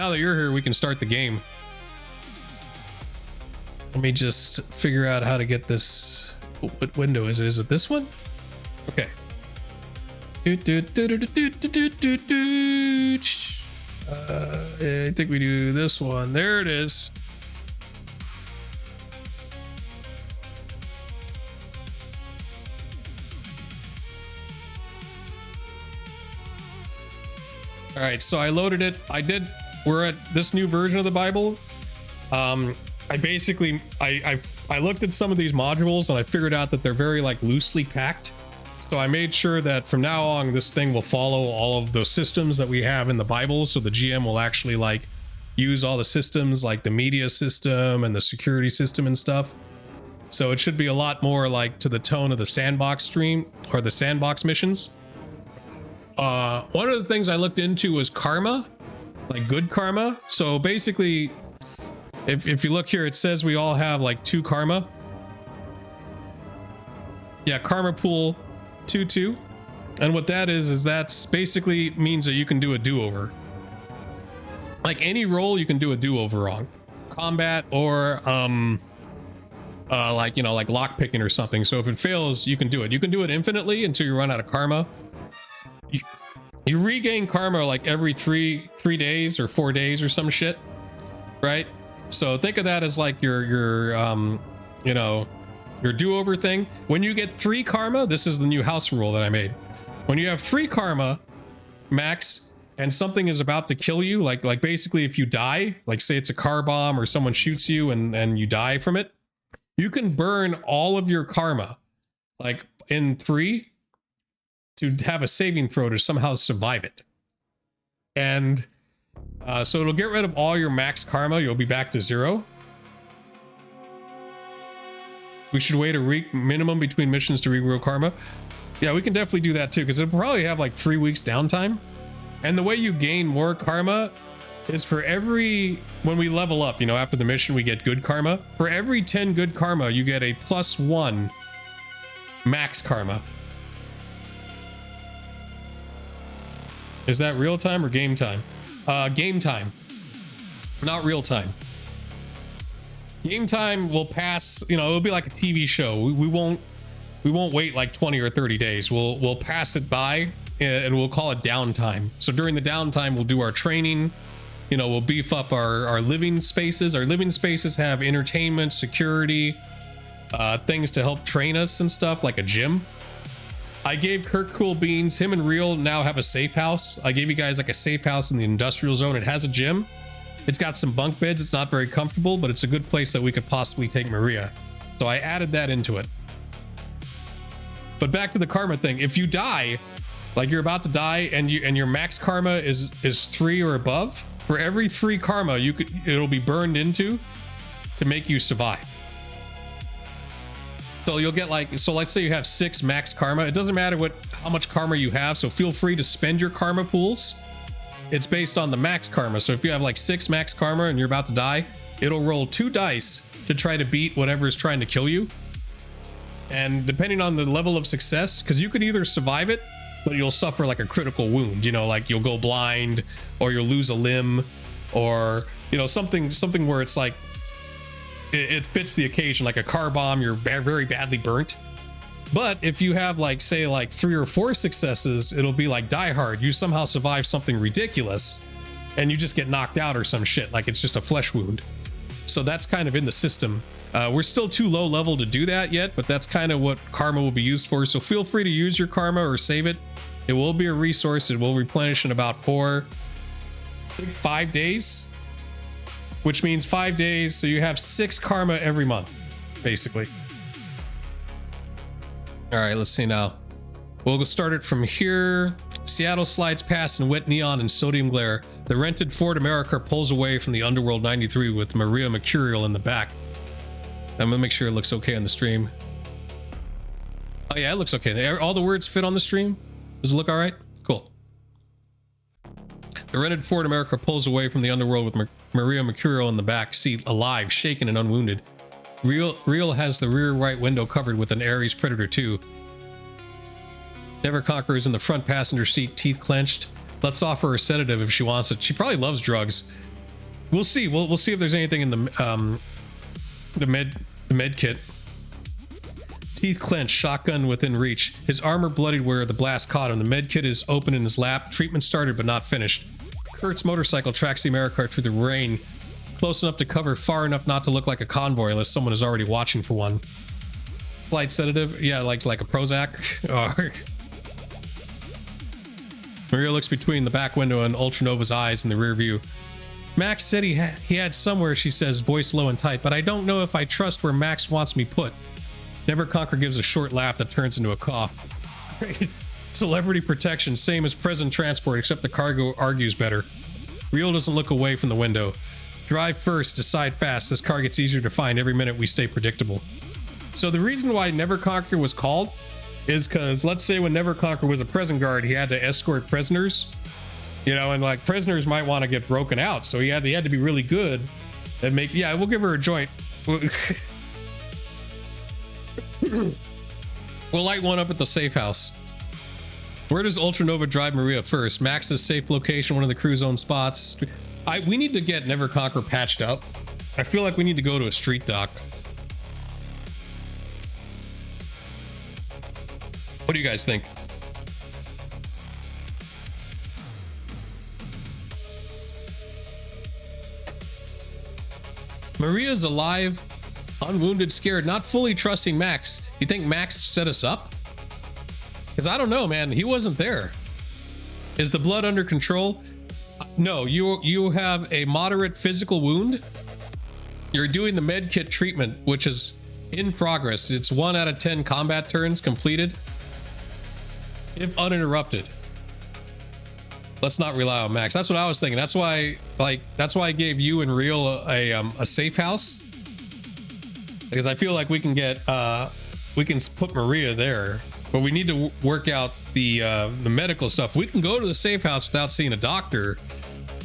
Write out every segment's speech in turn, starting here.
Now that you're here, we can start the game. Let me just figure out how to get this. What window is it? Is it this one? Okay. I think we do this one. There it is. All right, so I loaded it. We're at this new version of the Bible. I basically I looked at some of these modules and I figured out that they're very like loosely packed. So I made sure that from now on this thing will follow all of those systems that we have in the Bible. So the GM will actually like use all the systems like the media system and the security system and stuff. So it should be a lot more like to the tone of the sandbox stream or the sandbox missions. One of the things I looked into was karma, like good karma. So basically, if you look here, it says we all have like 2 karma. Yeah, karma pool 2. And what that is that's basically means that you can do a do-over. Like any role you can do a do-over on. Combat or like, you know, like lock picking or something. So if it fails, you can do it. You can do it infinitely until you run out of karma. You regain karma like every 3 days or 4 days or some shit, right? So think of that as like your you know, your do-over thing. When you get 3 karma, this is the new house rule that I made. When you have 3 karma max and something is about to kill you, like basically if you die, like say it's a car bomb or someone shoots you and you die from it, you can burn all of your karma like in 3 to have a saving throw to somehow survive it. And so it'll get rid of all your max karma. You'll be back to 0. We should wait a week minimum between missions to regrow karma. Yeah, we can definitely do that too, because it'll probably have like 3 weeks downtime. And the way you gain more karma is for when we level up, you know, after the mission, we get good karma. For every 10 good karma, you get a +1 max karma. Is that real time or game time? Game time, not real time. Game time will pass, you know, it'll be like a TV show. We won't wait like 20 or 30 days. We'll pass it by and we'll call it downtime. So during the downtime, we'll do our training. You know, we'll beef up our living spaces. Our living spaces have entertainment, security, things to help train us and stuff, like a gym. I gave Kirk cool beans. Him and Real now have a safe house. I gave you guys like a safe house in the industrial zone. It has a gym. It's got some bunk beds. It's not very comfortable, but it's a good place that we could possibly take Maria. So I added that into it. But back to the karma thing. If you die, like you're about to die and your max karma is 3 or above, for every 3 karma it'll be burned into to make you survive. So you'll get like, so let's say you have 6 max karma. It doesn't matter how much karma you have, so feel free to spend your karma pools. It's based on the max karma. So if you have like 6 max karma and you're about to die, it'll roll 2 dice to try to beat whatever is trying to kill you. And depending on the level of success, because you could either survive it, but you'll suffer like a critical wound, you know, like you'll go blind or you'll lose a limb, or, you know, something where it's like, it fits the occasion, like a car bomb, you're very badly burnt. But if you have like, say like 3 or 4 successes, it'll be like Die Hard. You somehow survive something ridiculous and you just get knocked out or some shit, like it's just a flesh wound. So that's kind of in the system. We're still too low level to do that yet, but that's kind of what karma will be used for. So feel free to use your karma or save it. It will be a resource. It will replenish in about 5 days, which means 5 days. So you have 6 karma every month, basically. All right, let's see now. We'll go start it from here. Seattle slides past in wet neon and sodium glare. The rented Ford America pulls away from the Underworld 93 with Maria Mercurial in the back. I'm gonna make sure it looks okay on the stream. Oh yeah, it looks okay. All the words fit on the stream? Does it look all right? Cool. The rented Ford America pulls away from the Underworld with Maria Mercurial in the back seat, alive, shaken, and unwounded. Real has the rear right window covered with an Ares Predator 2. Never Conqueror is in the front passenger seat, teeth clenched. Let's offer her a sedative if she wants it. She probably loves drugs. We'll see. We'll see if there's anything in the med kit. Teeth clenched, shotgun within reach. His armor bloodied where the blast caught him. The med kit is open in his lap. Treatment started but not finished. Kurt's motorcycle tracks the Americar through the rain, close enough to cover, far enough not to look like a convoy unless someone is already watching for one. Slight sedative, yeah, like a Prozac. Maria looks between the back window and Ultranova's eyes in the rear view. Max said he had somewhere, she says, voice low and tight, but I don't know if I trust where Max wants me put. Never Conquer gives a short laugh that turns into a cough. Celebrity protection, same as present transport, except the cargo argues better. Real doesn't look away from the window. Drive first, decide fast. This car gets easier to find every minute we stay predictable. So the reason why Never Conquer was called is because, let's say when Never Conquer was a prison guard, he had to escort prisoners, you know, and like prisoners might want to get broken out, so he had to be really good and make. Yeah, we'll give her a joint. We'll light one up at the safe house. Where does Ultranova drive Maria first? Max's safe location, one of the crew's own spots. We need to get Never Conquer patched up. I feel like we need to go to a street dock. What do you guys think? Maria's alive, unwounded, scared, not fully trusting Max. You think Max set us up? Because I don't know, man. He wasn't there. Is the blood under control? No, you have a moderate physical wound. You're doing the med kit treatment, which is in progress. It's 1 out of 10 combat turns completed, if uninterrupted. Let's not rely on Max. That's what I was thinking. That's why I gave you and Real a safe house, because I feel like we can put Maria there, but we need to work out the medical stuff. We can go to the safe house without seeing a doctor,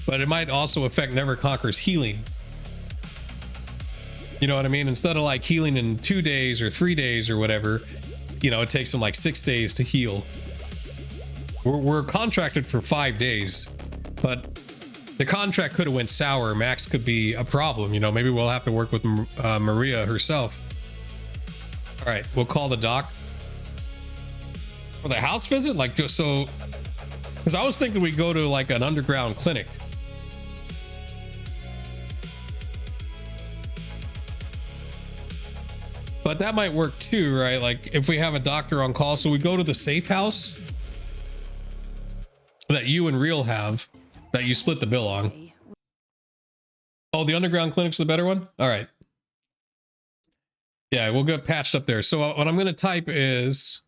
but it might also affect Never Conquer's healing. You know what I mean? Instead of like healing in 2 days or 3 days or whatever, you know, it takes them like 6 days to heal. We're contracted for 5 days, but the contract could have went sour. Max could be a problem. You know, maybe we'll have to work with Maria herself. All right, we'll call the doc for the house visit. Like, so, because I was thinking we go to like an underground clinic. But that might work too, right? Like if we have a doctor on call, so we go to the safe house that you and Real have, that you split the bill on. Oh, the underground clinic's the better one? All right. Yeah, we'll get patched up there. So what I'm going to type is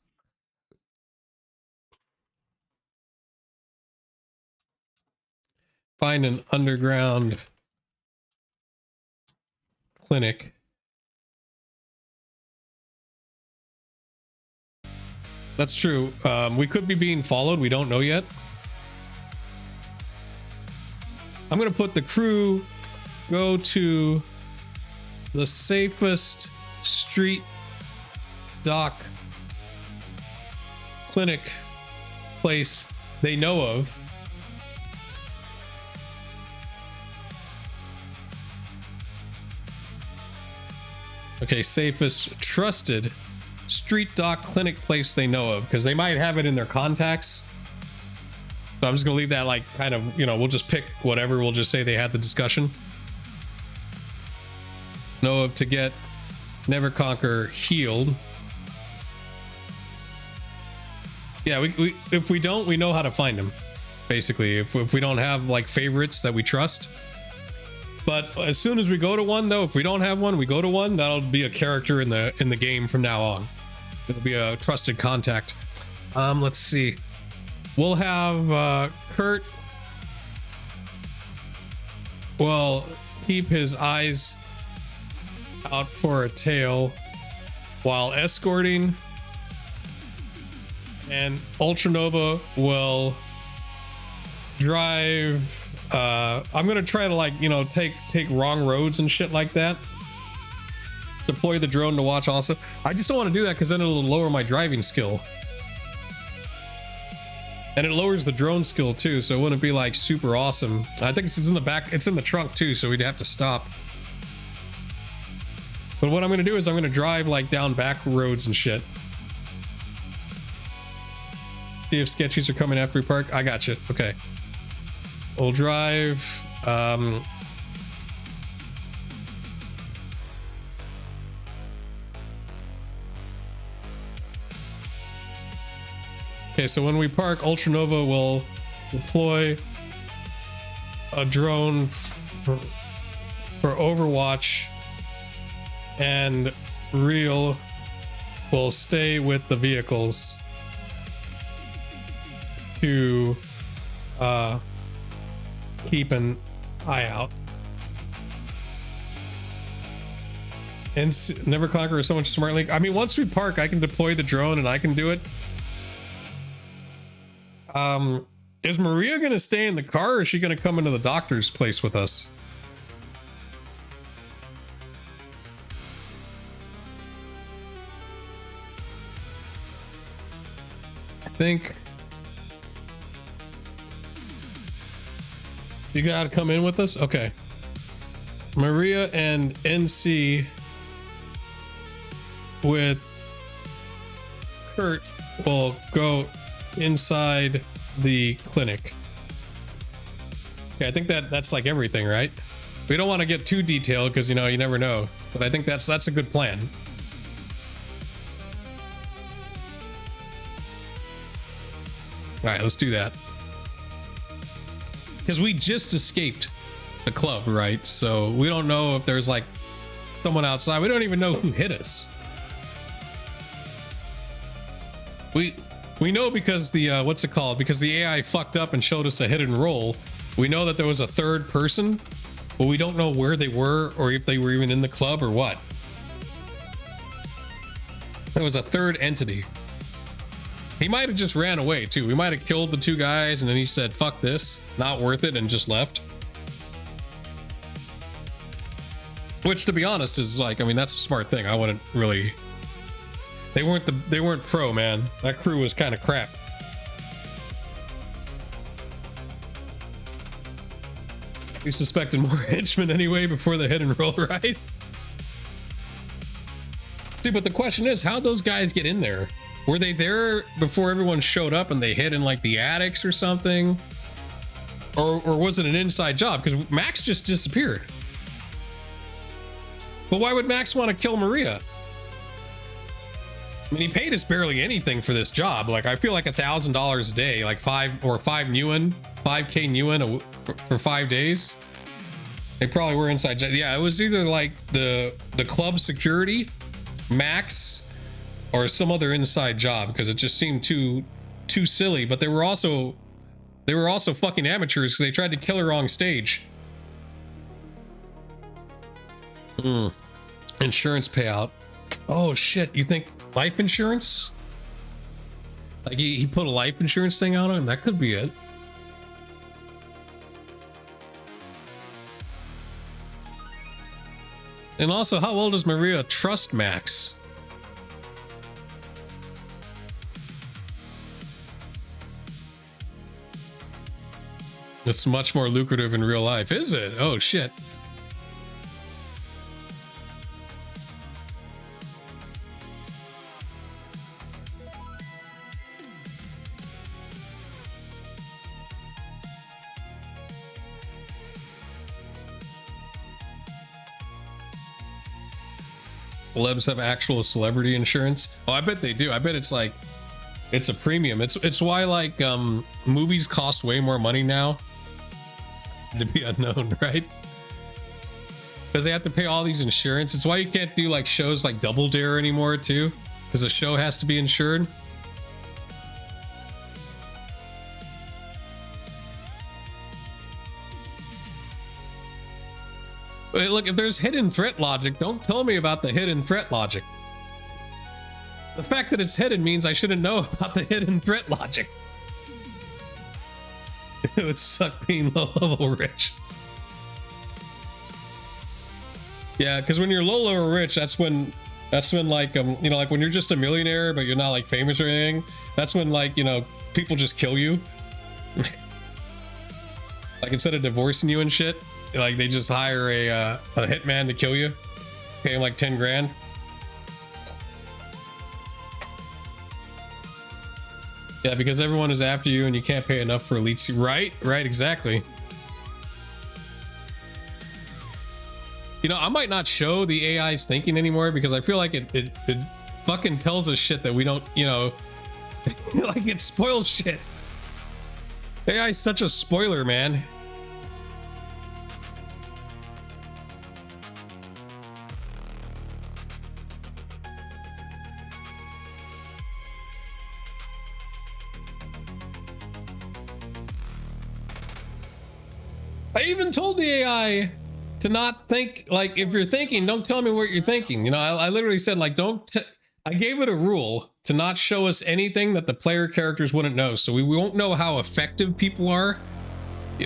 find an underground clinic. That's true. We could be being followed. We don't know yet. I'm going to put the crew go to the safest street dock clinic place they know of. Okay, safest trusted street dock clinic place they know of, because they might have it in their contacts. So I'm just gonna leave that like kind of, you know, we'll just pick whatever. We'll just say they had the discussion. Know of to get Never Conquer healed. Yeah, we if we don't, we know how to find him. Basically, if we don't have like favorites that we trust. But as soon as we go to one, though, if we don't have one, we go to one. That'll be a character in the game from now on. It'll be a trusted contact. Let's see. We'll have Kurt. Well, keep his eyes out for a tail while escorting, and Ultranova will drive. I'm gonna try to, like, you know, take wrong roads and shit like that. Deploy the drone to watch also. I just don't want to do that because then it'll lower my driving skill. And it lowers the drone skill too, so it wouldn't be like super awesome. I think it's in the back, it's in the trunk too, so we'd have to stop. But what I'm gonna do is I'm gonna drive like down back roads and shit. See if sketchies are coming after we park. I got you. Okay. We'll drive. Okay, so when we park, Ultranova will deploy a drone for Overwatch, and Real will stay with the vehicles to keep an eye out. And Never Conquer is so much smartly. I mean, once we park, I can deploy the drone and I can do it. Is Maria gonna stay in the car, or is she gonna come into the doctor's place with us? I think you gotta come in with us. Okay. Maria and NC with Kurt will go inside the clinic. Okay, I think that's like everything, right? We don't want to get too detailed because, you know, you never know. But I think that's a good plan. All right, let's do that. Because we just escaped the club, right? So we don't know if there's like someone outside. We don't even know who hit us. We know because the what's it called? Because the AI fucked up and showed us a hit and roll. We know that there was a third person, but we don't know where they were or if they were even in the club or what. There was a third entity. He might have just ran away too. We might have killed the two guys and then he said, fuck this, not worth it, and just left. Which, to be honest, is like, I mean, that's a smart thing. I wouldn't really... They weren't pro, man. That crew was kind of crap. We suspected more henchmen anyway before the hit and roll, right? See, but the question is, how'd those guys get in there? Were they there before everyone showed up and they hid in like the attics or something? Or was it an inside job? Because Max just disappeared. But why would Max want to kill Maria? I mean, he paid us barely anything for this job. Like, I feel like $1,000 a day, like 5K Nguyen for 5 days. They probably were inside. Yeah, it was either like the club security, Max, or some other inside job, because it just seemed too silly. But they were also fucking amateurs because they tried to kill her on stage. Insurance payout. Oh shit, you think life insurance? Like he put a life insurance thing on him? That could be it. And also, how well does Maria trust Max? It's much more lucrative in real life, is it? Oh shit. Celebs have actual celebrity insurance? Oh, I bet they do. I bet it's like, it's a premium. It's why like movies cost way more money now to be unknown, right? Because they have to pay all these insurance. It's why you can't do like shows like Double Dare anymore too, because the show has to be insured. Look, if there's hidden threat logic, don't tell me about the hidden threat logic. The fact that it's hidden means I shouldn't know about the hidden threat logic. It would suck being low level rich. Yeah, because when you're low level rich, that's when like you know, like when you're just a millionaire but you're not like famous or anything. That's when like, you know, people just kill you. Like instead of divorcing you and shit, like they just hire a hitman to kill you, pay him like 10 grand. Yeah, because everyone is after you and you can't pay enough for elites. Right, exactly. You know, I might not show the AI's thinking anymore because I feel like it fucking tells us shit that we don't, you know, like it spoils shit. AI is such a spoiler, man. I even told the AI to not think, like, if you're thinking, don't tell me what you're thinking. You know, I literally said, like, I gave it a rule to not show us anything that the player characters wouldn't know. So we won't know how effective people are,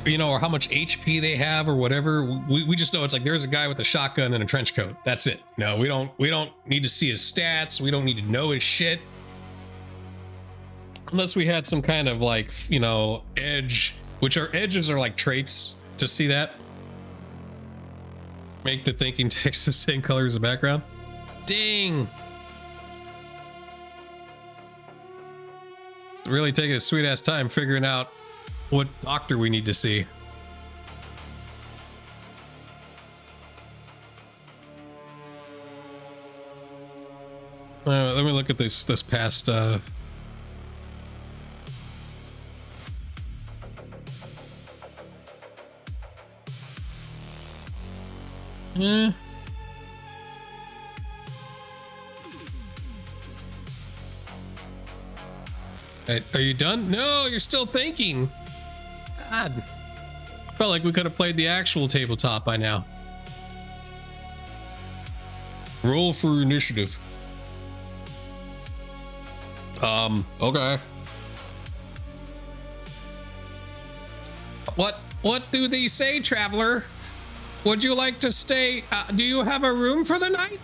you know, or how much HP they have or whatever. We just know it's like, there's a guy with a shotgun and a trench coat. That's it. No, we don't need to see his stats. We don't need to know his shit. Unless we had some kind of like, you know, edge, which our edges are like traits to see that. Make the thinking text the same color as the background. Ding. It's really taking a sweet ass time figuring out what doctor we need to see. Let me look at this past Hey, are you done? No, you're still thinking. God. Felt like we could have played the actual tabletop by now. Roll for initiative. Okay. What do they say, traveler? Would you like to stay? Do you have a room for the night?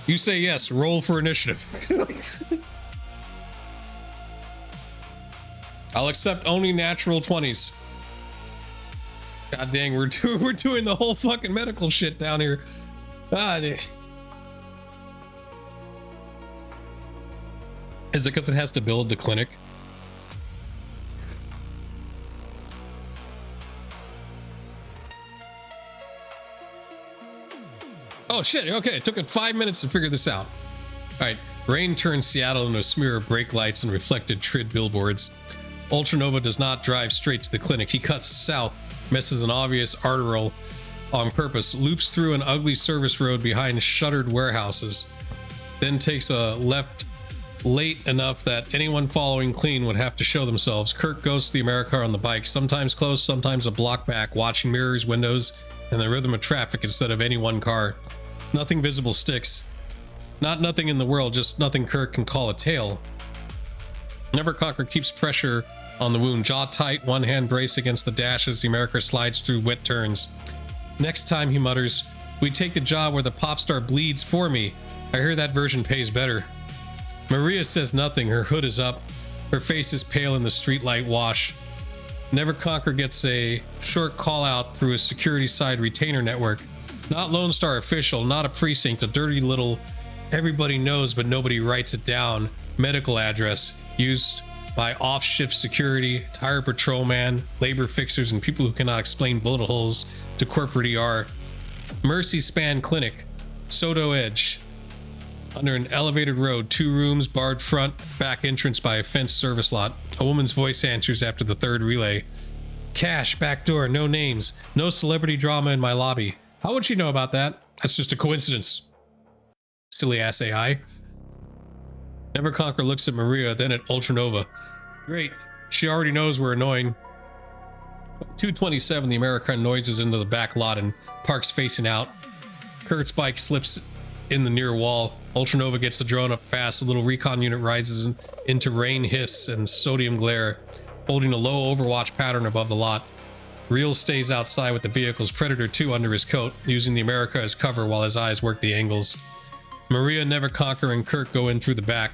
You say yes. Roll for initiative. I'll accept only natural 20s. God dang, we're doing the whole fucking medical shit down here. God. Is it because it has to build the clinic? Oh shit, okay, it took it 5 minutes to figure this out. Alright, rain turns Seattle into a smear of brake lights and reflected Trid billboards. Ultranova does not drive straight to the clinic. He cuts south, misses an obvious arterial on purpose, loops through an ugly service road behind shuttered warehouses, then takes a left late enough that anyone following clean would have to show themselves. Kirk goes to the Americar on the bike, sometimes close, sometimes a block back, watching mirrors, windows, and the rhythm of traffic instead of any one car. Nothing visible sticks. Not nothing in the world, just nothing Kirk can call a tale. Neverconquer keeps pressure on the wound, jaw tight, one hand brace against the dash as the America slides through wet turns. Next time, he mutters, we take the job where the pop star bleeds for me. I hear that version pays better. Maria says nothing, her hood is up. Her face is pale in the streetlight wash. Neverconquer gets a short call out through a security side retainer network. Not Lone Star official, not a precinct, a dirty little everybody knows but nobody writes it down medical address used by off-shift security, tire patrolman, labor fixers, and people who cannot explain bullet holes to corporate ER. Mercy Span Clinic, Soto Edge. Under an elevated road, 2 rooms, barred front, back entrance by a fenced service lot. A woman's voice answers after the third relay. Cash, back door, no names, no celebrity drama in my lobby. How would she know about that? That's just a coincidence. Silly ass AI. Neverconquer looks at Maria, then at Ultranova. Great. She already knows we're annoying. 227, the American noises into the back lot and parks facing out. Kurt's bike slips in the near wall. Ultranova gets the drone up fast. A little recon unit rises into rain hiss and sodium glare, holding a low overwatch pattern above the lot. Real stays outside with the vehicle's Predator 2 under his coat, using the America as cover while his eyes work the angles. Maria, Neverconquer, and Kirk go in through the back.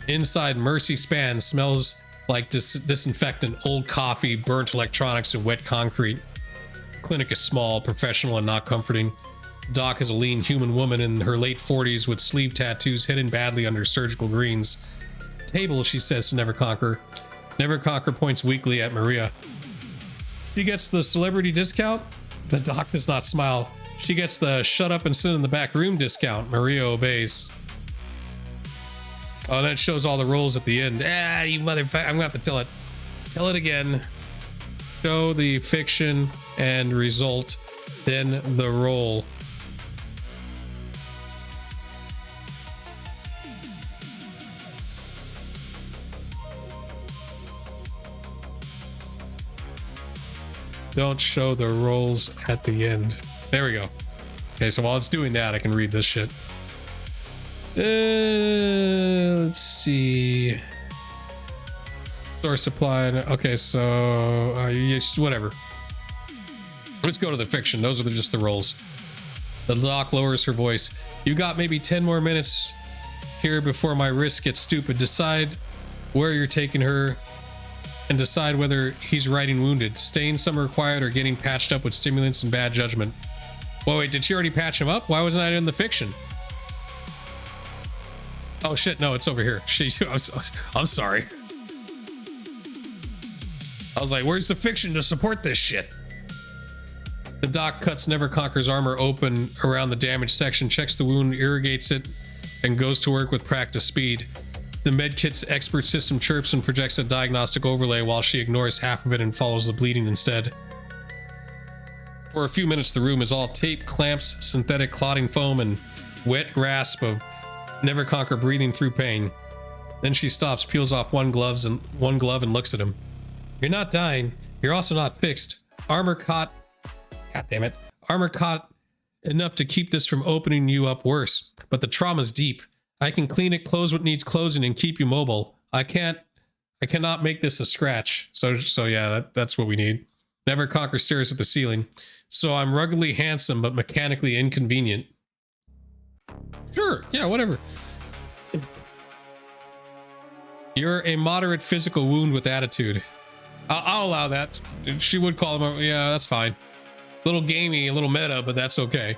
Inside, Mercy Span smells like disinfectant, old coffee, burnt electronics, and wet concrete. Clinic is small, professional, and not comforting. Doc is a lean human woman in her late 40s with sleeve tattoos hidden badly under surgical greens. Table, she says to Neverconquer. Neverconquer points weakly at Maria. She gets the celebrity discount? The doc does not smile. She gets the shut up and sit in the back room discount. Maria obeys. Oh, that shows all the rolls at the end. Ah, you motherfucker. I'm gonna have to tell it. Tell it again. Show the fiction and result, then the roll. Don't show the rolls at the end. There we go. Okay, so while it's doing that, I can read this shit. Let's see. Store supply. Okay, so whatever. Let's go to the fiction. Those are just the rolls. The doc lowers her voice. You got maybe 10 more minutes here before my wrist gets stupid. Decide where you're taking her and decide whether he's riding wounded, staying somewhere quiet, or getting patched up with stimulants and bad judgment. Well, wait, did she already patch him up? Why wasn't I in the fiction? Oh shit, no, it's over here. I'm sorry. I was like, where's the fiction to support this shit? The doc cuts Neverconquer's armor open around the damaged section, checks the wound, irrigates it, and goes to work with practice speed. The medkit's expert system chirps and projects a diagnostic overlay while she ignores half of it and follows the bleeding instead. For a few minutes, the room is all tape, clamps, synthetic clotting foam, and wet rasp of Neverconquer breathing through pain. Then she stops, peels off one glove and looks at him. You're not dying. You're also not fixed. Armor caught. God damn it. Armor caught enough to keep this from opening you up worse. But the trauma's deep. I can clean it, close what needs closing, and keep you mobile. I cannot make this a scratch. So yeah, that's what we need. Neverconquer stares at the ceiling. So I'm ruggedly handsome, but mechanically inconvenient. Sure, yeah, whatever. You're a moderate physical wound with attitude. I'll allow that. She would call him, yeah, that's fine. Little gamey, a little meta, but that's okay.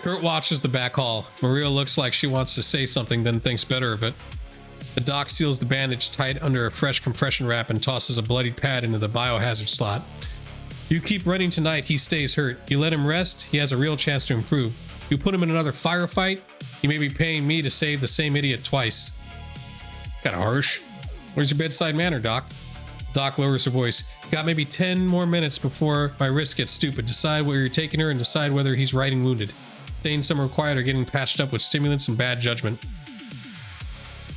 Kurt watches the back hall. Maria looks like she wants to say something, then thinks better of it. The doc seals the bandage tight under a fresh compression wrap and tosses a bloodied pad into the biohazard slot. You keep running tonight, he stays hurt. You let him rest, he has a real chance to improve. You put him in another firefight, you may be paying me to save the same idiot twice. Kinda harsh. Where's your bedside manner, Doc? Doc lowers her voice. You got maybe 10 more minutes before my wrist gets stupid. Decide where you're taking her and decide whether he's riding wounded. Staying somewhere quiet or getting patched up with stimulants and bad judgment.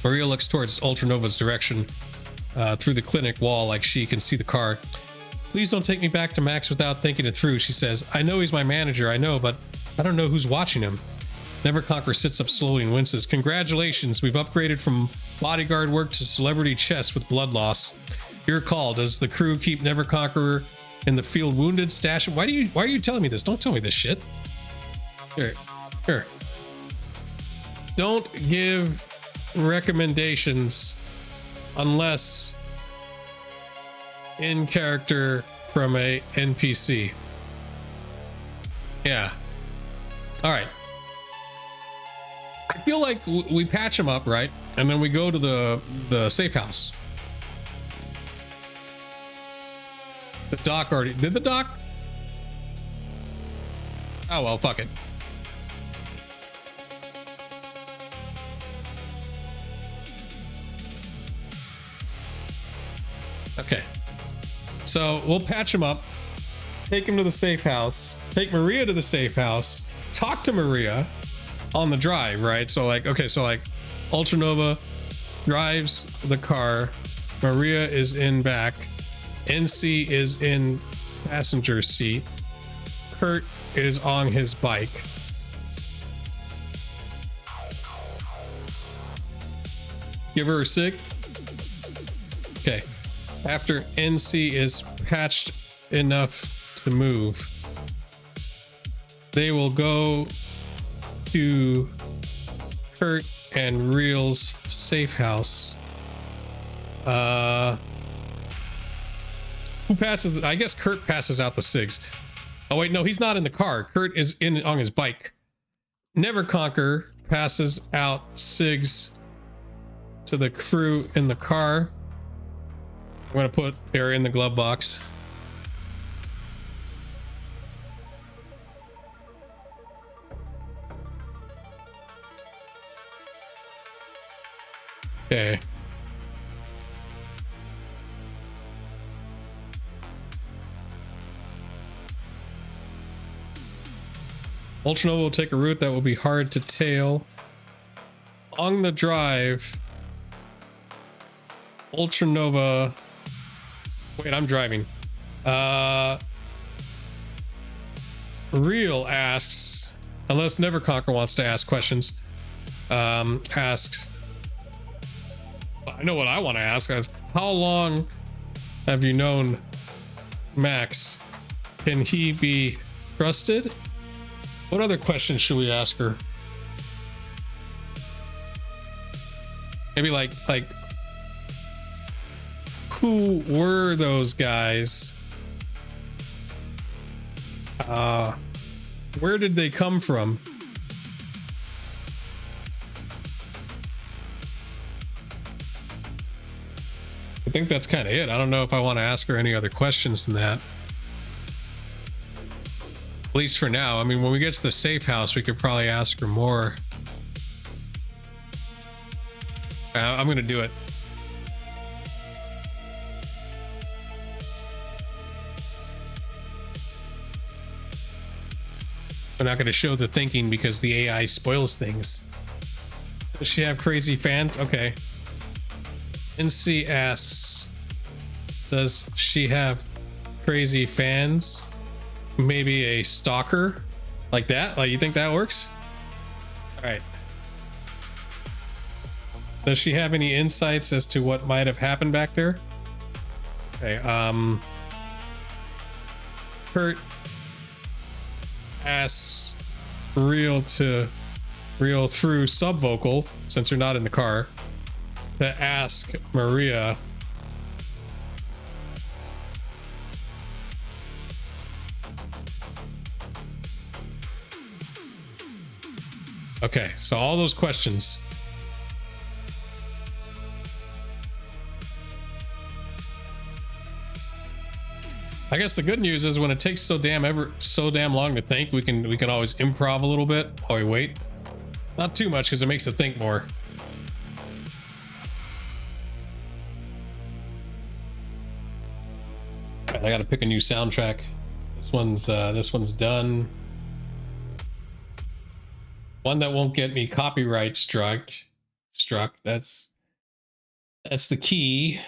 Maria looks towards Ultranova's direction through the clinic wall like she can see the car. Please don't take me back to Max without thinking it through, she says. I know he's my manager, I know, but I don't know who's watching him. Neverconquer sits up slowly and winces. Congratulations, we've upgraded from bodyguard work to celebrity chess with blood loss. Your call. Does the crew keep Neverconquer in the field wounded? Stash him? Why are you telling me this? Don't tell me this shit. Here. Don't give recommendations unless in character from a NPC. Yeah. All right. I feel like we patch him up, right? And then we go to the safe house. The doc already did the doc? Oh well, fuck it. Okay. So we'll patch him up, take him to the safe house, take Maria to the safe house, talk to Maria on the drive, right? So like, okay, so like Ultranova drives the car, Maria is in back, NC is in passenger seat, Kurt is on his bike. Give her a sig. Okay. After NC is patched enough to move, they will go to Kurt and Real's safe house. Who passes? I guess Kurt passes out the cigs. Oh wait, no, he's not in the car. Kurt is on his bike. Never Conquer passes out cigs to the crew in the car. I'm gonna put her in the glove box. Okay. Ultranova will take a route that will be hard to tail. On the drive, Ultranova. Wait, I'm driving. Real asks, unless Never Conquer wants to ask questions. Asks. I know what I want to ask. How long have you known Max? Can he be trusted? What other questions should we ask her? Maybe like who were those guys? Where did they come from? I think that's kind of it. I don't know if I want to ask her any other questions than that. At least for now. I mean, when we get to the safe house, we could probably ask her more. I'm gonna do it. We're not gonna show the thinking because the AI spoils things. Does she have crazy fans? Okay. NC asks, does she have crazy fans? Maybe a stalker? Like that? Like, you think that works? All right. Does she have any insights as to what might have happened back there? Okay, Kurt asks Real through subvocal, since you're not in the car, to ask Maria. Okay, so all those questions. I guess the good news is when it takes so damn long to think, we can always improv a little bit while we wait. Not too much because it makes it think more. All right, I got to pick a new soundtrack. This one's done. One that won't get me copyright struck. That's the key.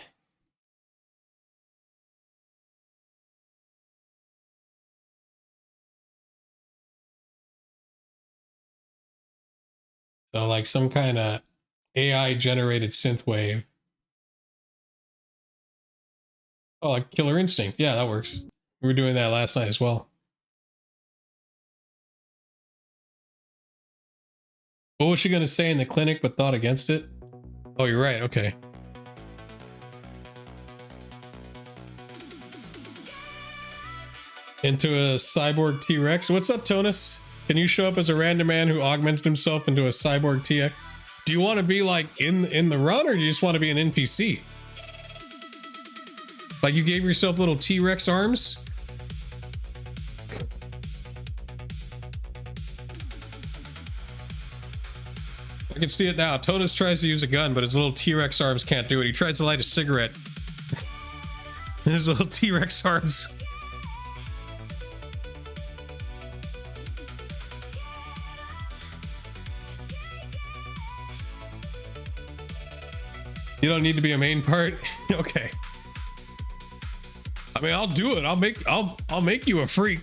So like some kind of AI generated synthwave. Oh, like Killer Instinct. Yeah, that works. We were doing that last night as well. What was she going to say in the clinic but thought against it? Oh, you're right. Okay. Into a cyborg T-Rex. What's up, Tonus? Can you show up as a random man who augmented himself into a cyborg T-Rex? Do you want to be like in the run, or do you just want to be an NPC? Like you gave yourself little T-Rex arms? I can see it now. Tonus tries to use a gun, but his little T-Rex arms can't do it. He tries to light a cigarette. His little T-Rex arms. You don't need to be a main part. Okay. I mean, I'll do it. I'll make you a freak.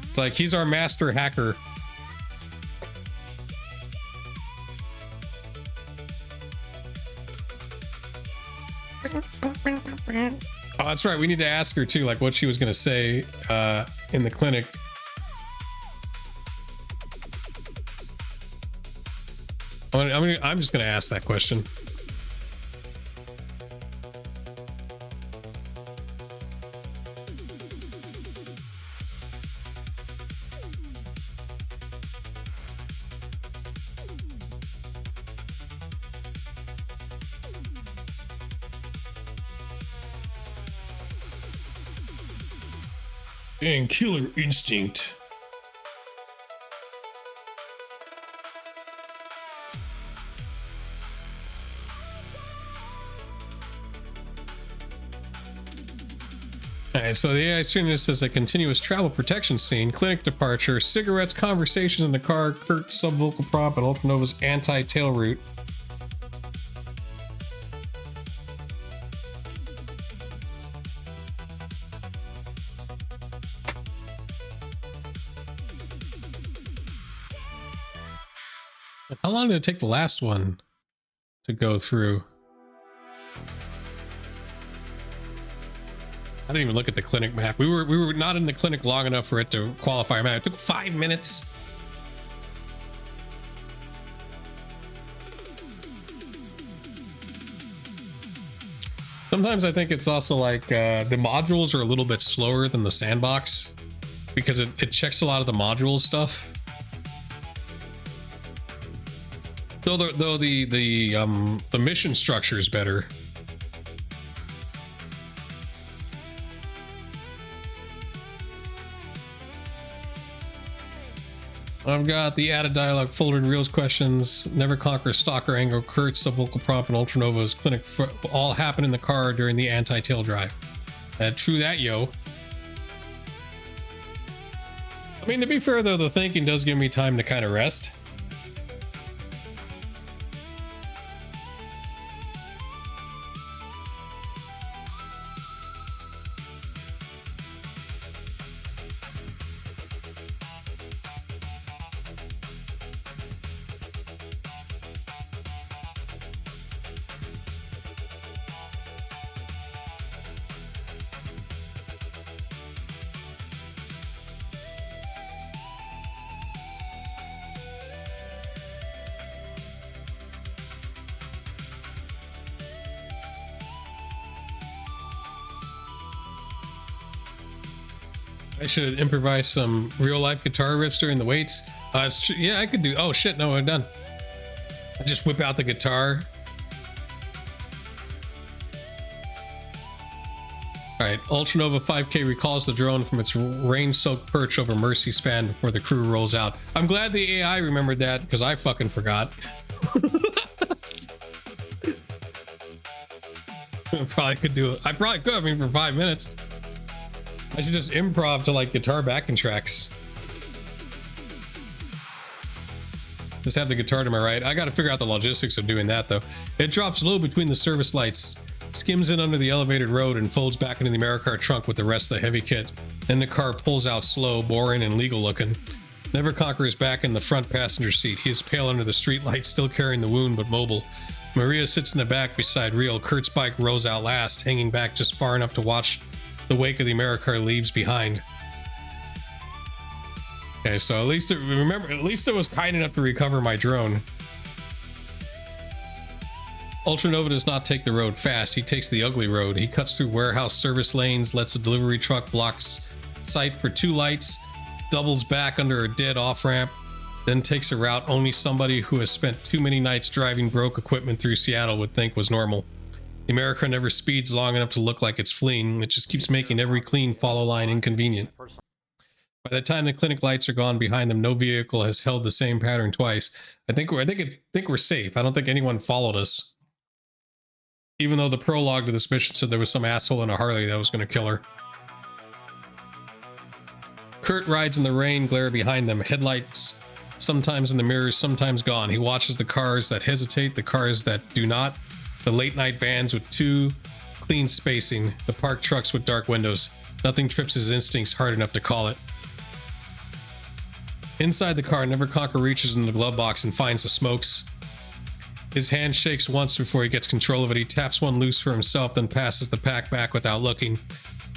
It's like he's our master hacker. Oh, that's right. We need to ask her too, like what she was gonna say in the clinic. I'm just gonna ask that question. And killer instinct. Alright, so the AI stream this as a continuous travel protection scene, clinic departure, cigarettes, conversations in the car, Kurt's subvocal prompt, and Ultranova's anti-tail route. How long did it take the last one to go through? I didn't even look at the clinic map. We were not in the clinic long enough for it to qualify. Man, it took 5 minutes. Sometimes I think it's also like the modules are a little bit slower than the sandbox because it checks a lot of the module stuff. Though the mission structure is better. I've got the added dialogue folder in Reels questions, Never Conquer, Stalker, Angle, Kurt's subvocal prompt, and Ultranova's clinic all happen in the car during the anti-tail drive. True that, yo. I mean, to be fair though, the thinking does give me time to kind of rest. I should improvise some real life guitar riffs during the waits. Yeah, I could do. Oh shit, no, I'm done. I just whip out the guitar. All right, Ultranova 5K recalls the drone from its rain-soaked perch over Mercy Span before the crew rolls out. I'm glad the AI remembered that because I fucking forgot. I probably could do it. I probably could. I mean, for 5 minutes. I should just improv to like guitar backing tracks. Just have the guitar to my right. I got to figure out the logistics of doing that though. It drops low between the service lights, skims in under the elevated road, and folds back into the AmeriCar trunk with the rest of the heavy kit. Then the car pulls out slow, boring, and legal looking. Never Conquer is back in the front passenger seat. He is pale under the street light, still carrying the wound but mobile. Maria sits in the back beside Real. Kurt's bike rolls out last, hanging back just far enough to watch the wake of the AmeriCar leaves behind. Okay, so at least it was kind enough to recover my drone. Ultranova does not take the road fast. He takes the ugly road. He cuts through warehouse service lanes, lets a delivery truck blocks sight for 2 lights, doubles back under a dead off-ramp, then takes a route only somebody who has spent too many nights driving broke equipment through Seattle would think was normal. The AmeriCar never speeds long enough to look like it's fleeing. It just keeps making every clean follow line inconvenient. By the time the clinic lights are gone behind them, no vehicle has held the same pattern twice. I think we're safe. I don't think anyone followed us. Even though the prologue to this mission said there was some asshole in a Harley that was going to kill her. Kurt rides in the rain glare behind them. Headlights sometimes in the mirrors, sometimes gone. He watches the cars that hesitate, the cars that do not. The late night vans with too clean spacing, the parked trucks with dark windows. Nothing trips his instincts hard enough to call it. Inside the car, Never Conquer reaches into the glove box and finds the smokes. His hand shakes once before he gets control of it. He taps one loose for himself, then passes the pack back without looking.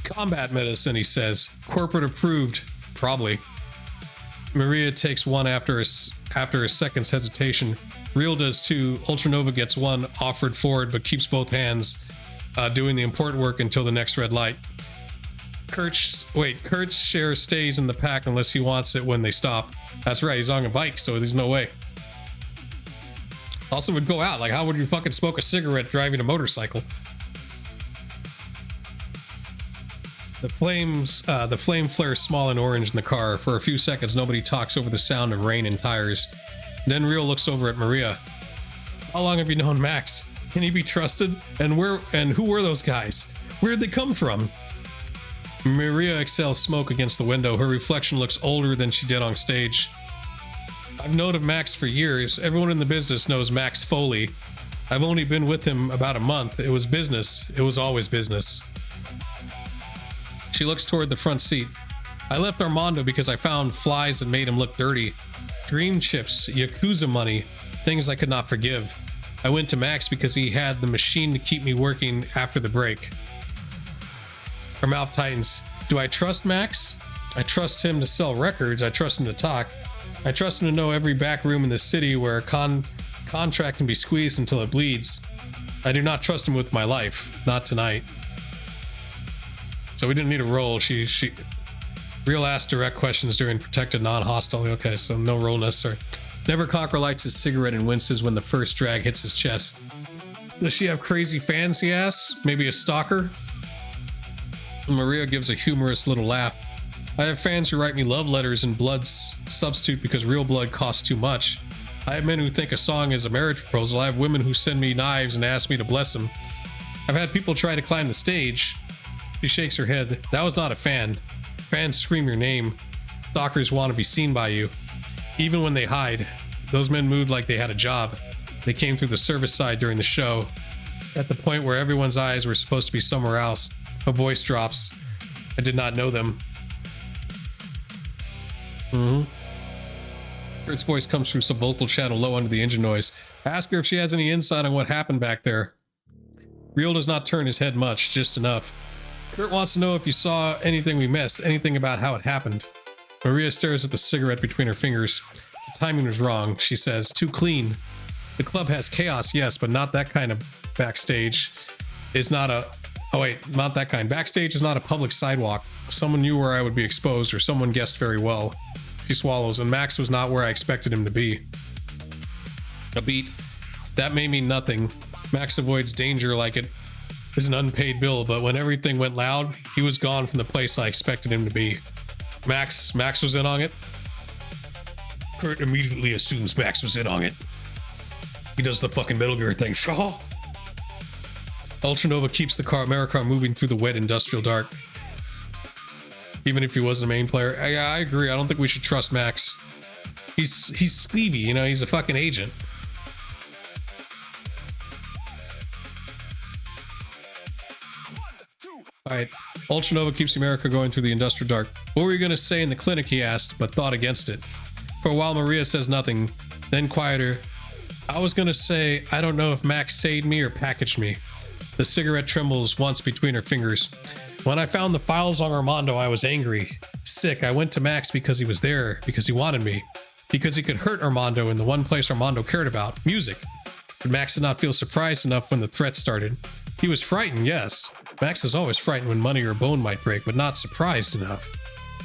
Combat medicine, he says. Corporate approved. Probably. Maria takes one after a second's hesitation. Real does too. Ultranova gets one offered forward, but keeps both hands doing the important work until the next red light. Kurt's share stays in the pack unless he wants it when they stop. That's right, he's on a bike, so there's no way. Also would go out. Like, how would you fucking smoke a cigarette driving a motorcycle? The flame flares small and orange in the car. For a few seconds, nobody talks over the sound of rain and tires. Then Real looks over at Maria. How long have you known Max? Can he be trusted? And who were those guys? Where'd they come from? Maria exhales smoke against the window. Her reflection looks older than she did on stage. I've known of Max for years. Everyone in the business knows Max Foley. I've only been with him about a month. It was business. It was always business. She looks toward the front seat. I left Armando because I found flies that made him look dirty. Dream chips, Yakuza money, things I could not forgive. I went to Max because he had the machine to keep me working after the break. Her mouth tightens. Do I trust Max? I trust him to sell records. I trust him to talk. I trust him to know every back room in the city where a contract can be squeezed until it bleeds. I do not trust him with my life. Not tonight. So we didn't need a roll. She Real asked direct questions during protected non-hostile. Okay, so no roll necessary. Never Conquer lights his cigarette and winces when the first drag hits his chest. Does she have crazy fans, he asks? Maybe a stalker? Maria gives a humorous little laugh. I have fans who write me love letters in blood's substitute because real blood costs too much. I have men who think a song is a marriage proposal. I have women who send me knives and ask me to bless them. I've had people try to climb the stage. She shakes her head. That was not a fan. Fans scream your name. Stalkers want to be seen by you. Even when they hide. Those men moved like they had a job. They came through the service side during the show. At the point where everyone's eyes were supposed to be somewhere else. A voice drops. I did not know them. Kurt's voice comes through some vocal channel low under the engine noise. Ask her if she has any insight on what happened back there. Real does not turn his head much, just enough. Kurt wants to know if you saw anything we missed, anything about how it happened. Maria stares at the cigarette between her fingers. The timing was wrong, she says. Too clean. The club has chaos, yes, but not that kind of backstage. Is not a... Oh wait, not that kind. Backstage is not a public sidewalk. Someone knew where I would be exposed, or someone guessed very well. She swallows, and Max was not where I expected him to be. A beat. That may mean nothing. Max avoids danger like it is an unpaid bill, but when everything went loud, he was gone from the place I expected him to be. Max was in on it? Kurt immediately assumes Max was in on it. He does the fucking Metal Gear thing. Shaw! Ultranova keeps the car moving through the wet industrial dark. Even if he was the main player. I agree. I don't think we should trust Max. He's skeevy, you know, he's a fucking agent. Alright. Ultranova keeps America going through the industrial dark. What were you gonna say in the clinic, he asked, but thought against it. For a while, Maria says nothing, then quieter. I was gonna say, I don't know if Max saved me or packaged me. The cigarette trembles once between her fingers. When I found the files on Armando, I was angry. Sick. I went to Max because he was there, because he wanted me. Because he could hurt Armando in the one place Armando cared about, music. But Max did not feel surprised enough when the threat started. He was frightened, yes. Max is always frightened when money or bone might break, but not surprised enough.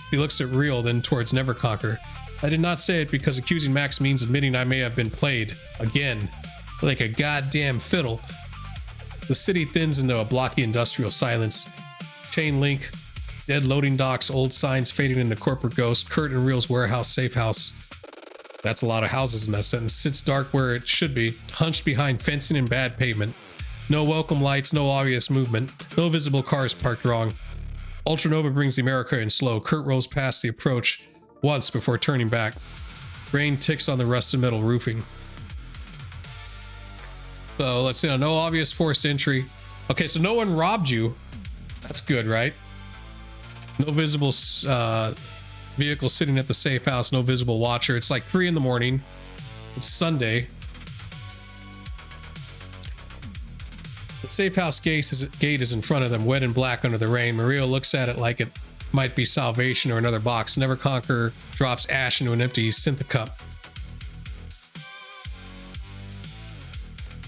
He looks at Real, then towards Neverconquer. I did not say it because accusing Max means admitting I may have been played. Again. Like a goddamn fiddle. The city thins into a blocky industrial silence. Chain link, dead loading docks, old signs fading into corporate ghosts, Kurt and Real's warehouse, safe house. That's a lot of houses in that sentence. Sits dark where it should be, hunched behind fencing and bad pavement. No welcome lights, no obvious movement, no visible cars parked wrong. Ultranova brings the America in slow. Kurt rolls past the approach once before turning back. Rain ticks on the rusted metal roofing. So let's see, no obvious forced entry. Okay, so no one robbed you. That's good, right? No visible vehicle sitting at the safe house. No visible watcher. It's like 3 in the morning. It's Sunday. The safe house gate is in front of them, wet and black under the rain. Maria looks at it like it might be salvation or another box. Never Conquer drops ash into an empty synth cup.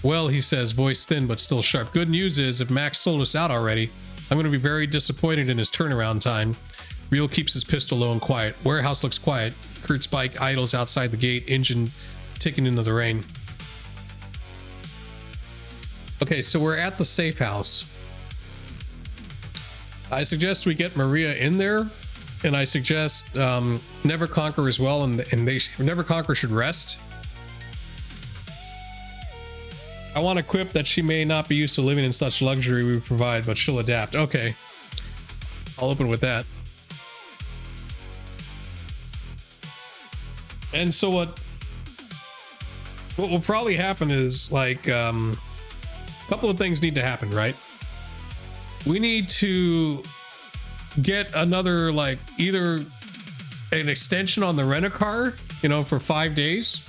Well, he says, voice thin but still sharp. Good news is, if Max sold us out already, I'm going to be very disappointed in his turnaround time. Real keeps his pistol low and quiet. Warehouse looks quiet. Kurt's bike idles outside the gate, engine ticking into the rain. Okay, so we're at the safe house. I suggest we get Maria in there, and I suggest Never Conquer as well, and Never Conquer should rest. I want to quip that she may not be used to living in such luxury we provide, but she'll adapt. Okay, I'll open with that. And so what will probably happen is, like, a couple of things need to happen, right? We need to get another, like, either an extension on the rent-a-car, you know, for 5 days,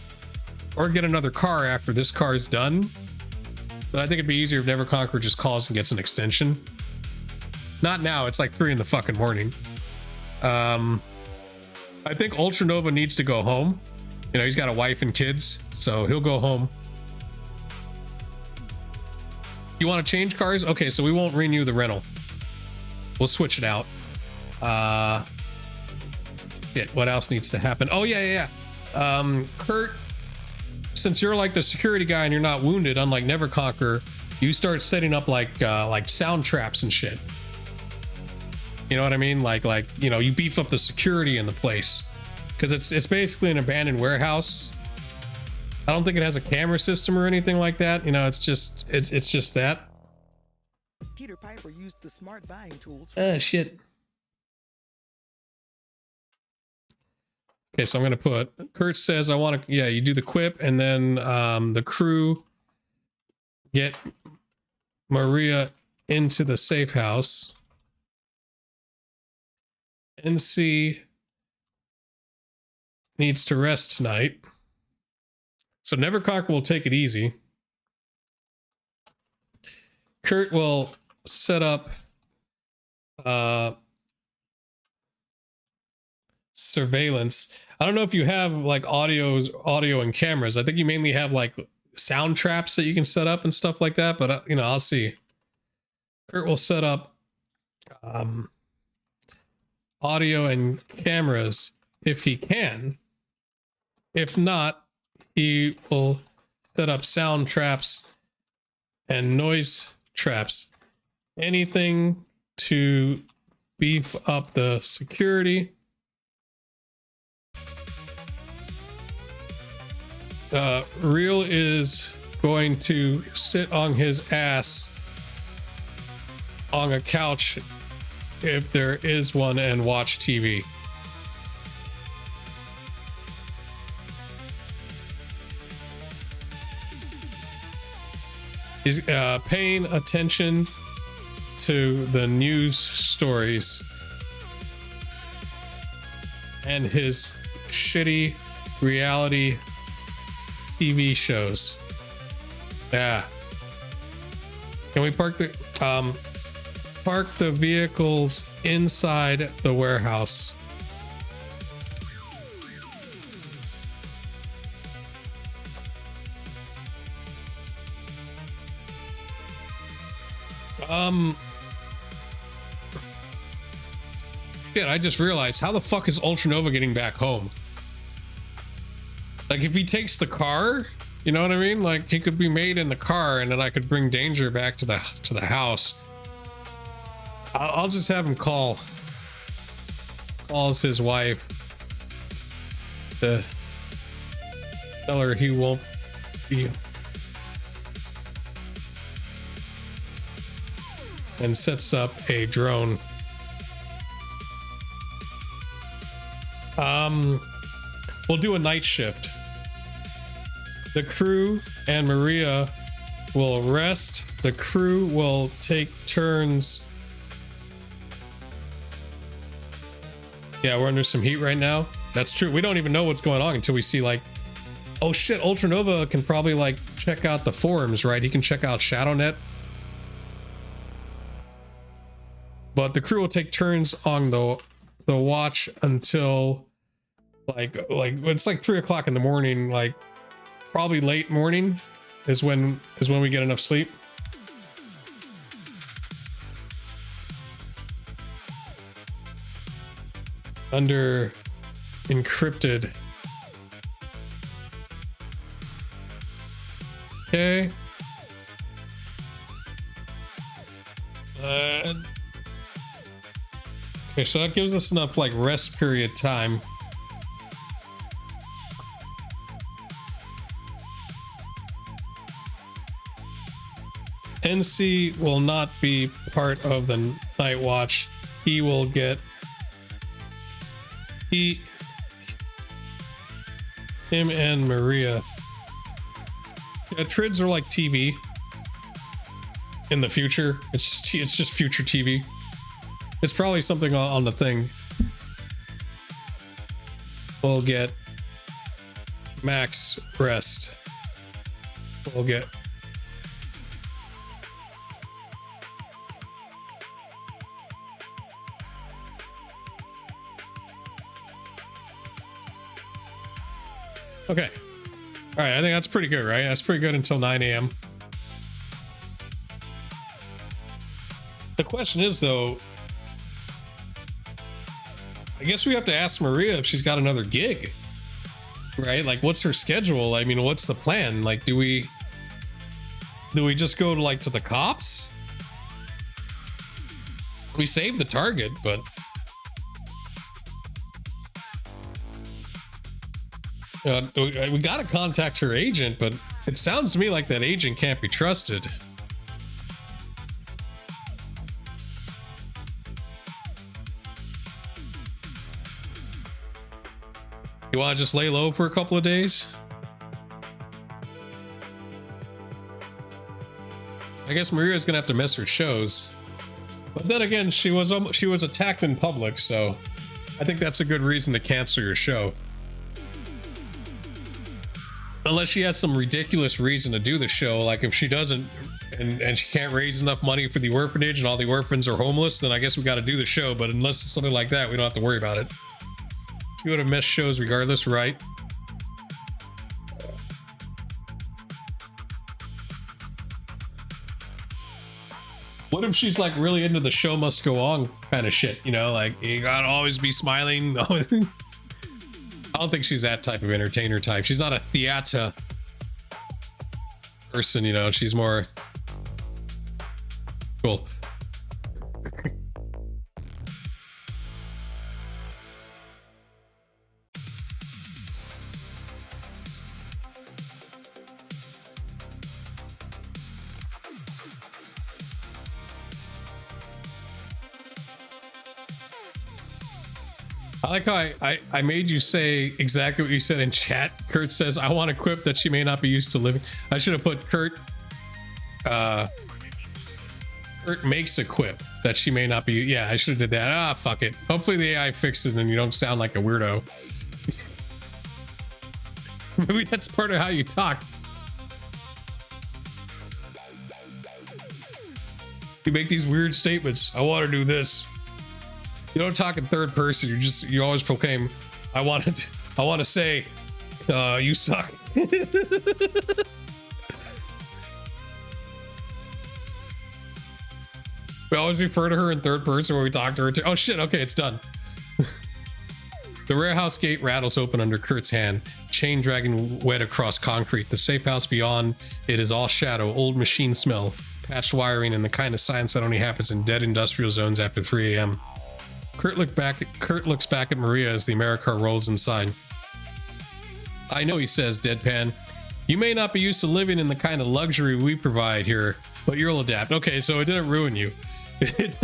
or get another car after this car is done. But I think it'd be easier if Never Conquer just calls and gets an extension. Not now, it's like 3 in the fucking morning. I think Ultra Nova needs to go home. You know, he's got a wife and kids, so he'll go home. You want to change cars? Okay, so we won't renew the rental. We'll switch it out. Shit, what else needs to happen? Oh, yeah. Kurt, since you're like the security guy and you're not wounded, unlike Never Conquer, you start setting up like sound traps and shit. You know what I mean? Like you know, you beef up the security in the place, because it's basically an abandoned warehouse. I don't think it has a camera system or anything like that. You know, it's just that. Peter Piper used the smart buying tools. Shit. Okay, so I'm gonna put, Kurt says I want to, yeah, you do the quip, and then the crew get Maria into the safe house. NC needs to rest tonight. So Never Conquer will take it easy. Kurt will set up surveillance. I don't know if you have like audio and cameras. I think you mainly have like sound traps that you can set up and stuff like that, but you know, I'll see. Kurt will set up audio and cameras if he can. If not, he will set up sound traps and noise traps. Anything to beef up the security. Real is going to sit on his ass on a couch, if there is one, and watch TV. He's paying attention to the news stories and his shitty reality TV shows. Yeah. Can we park the vehicles inside the warehouse? Shit, I just realized, how the fuck is Ultra Nova getting back home? Like, if he takes the car, you know what I mean? Like, he could be made in the car, and then I could bring Danger back to the house. I'll just have him calls his wife to tell her he won't be, and sets up a drone. We'll do a night shift. The crew and Maria will rest. The crew will take turns. Yeah, we're under some heat right now. That's true. We don't even know what's going on until we see, like, oh shit, Ultra Nova can probably like check out the forums, right? He can check out ShadowNet but the crew will take turns on the watch until like it's like 3 o'clock in the morning, like probably late morning is when we get enough sleep. Under encrypted. Okay. Okay, so that gives us enough like rest period time. NC will not be part of the night watch. He will get him and Maria. Yeah, trids are like TV in the future. It's just future TV. It's probably something on the thing. We'll get max rest. We'll get okay. All right, I think that's pretty good, right? That's pretty good until 9 a.m. The question is, though, I guess we have to ask Maria if she's got another gig, right? Like, what's her schedule? I mean, what's the plan? Like, do we just go to the cops? We saved the target, but we got to contact her agent, but it sounds to me like that agent can't be trusted. You want to just lay low for a couple of days? I guess Maria's gonna have to miss her shows, but then again, she was attacked in public, so I think that's a good reason to cancel your show. Unless she has some ridiculous reason to do the show, like if she doesn't and she can't raise enough money for the orphanage and all the orphans are homeless, then I guess we got to do the show. But unless it's something like that, we don't have to worry about it. She would have missed shows regardless, right? What if she's like really into the show must go on kind of shit, you know, like you gotta always be smiling. I don't think she's that type of entertainer type. She's not a theater person, you know. She's more cool. I like how I made you say exactly what you said in chat. Kurt says, I want a quip that she may not be used to living. I should have put Kurt makes a quip that she may not be. Yeah, I should have did that. Ah, fuck it. Hopefully the AI fixed it and you don't sound like a weirdo. Maybe that's part of how you talk. You make these weird statements. I want to do this. You don't talk in third person. You always proclaim, I want to say, you suck. We always refer to her in third person when we talk to her. Oh shit, okay, it's done. The warehouse gate rattles open under Kurt's hand, chain dragging wet across concrete. The safe house beyond it is all shadow, old machine smell, patched wiring, and the kind of silence that only happens in dead industrial zones after 3 a.m. Kurt looks back at Maria as the Americar rolls inside. I know, he says, deadpan. You may not be used to living in the kind of luxury we provide here, but you'll adapt. Okay, so it didn't ruin you. It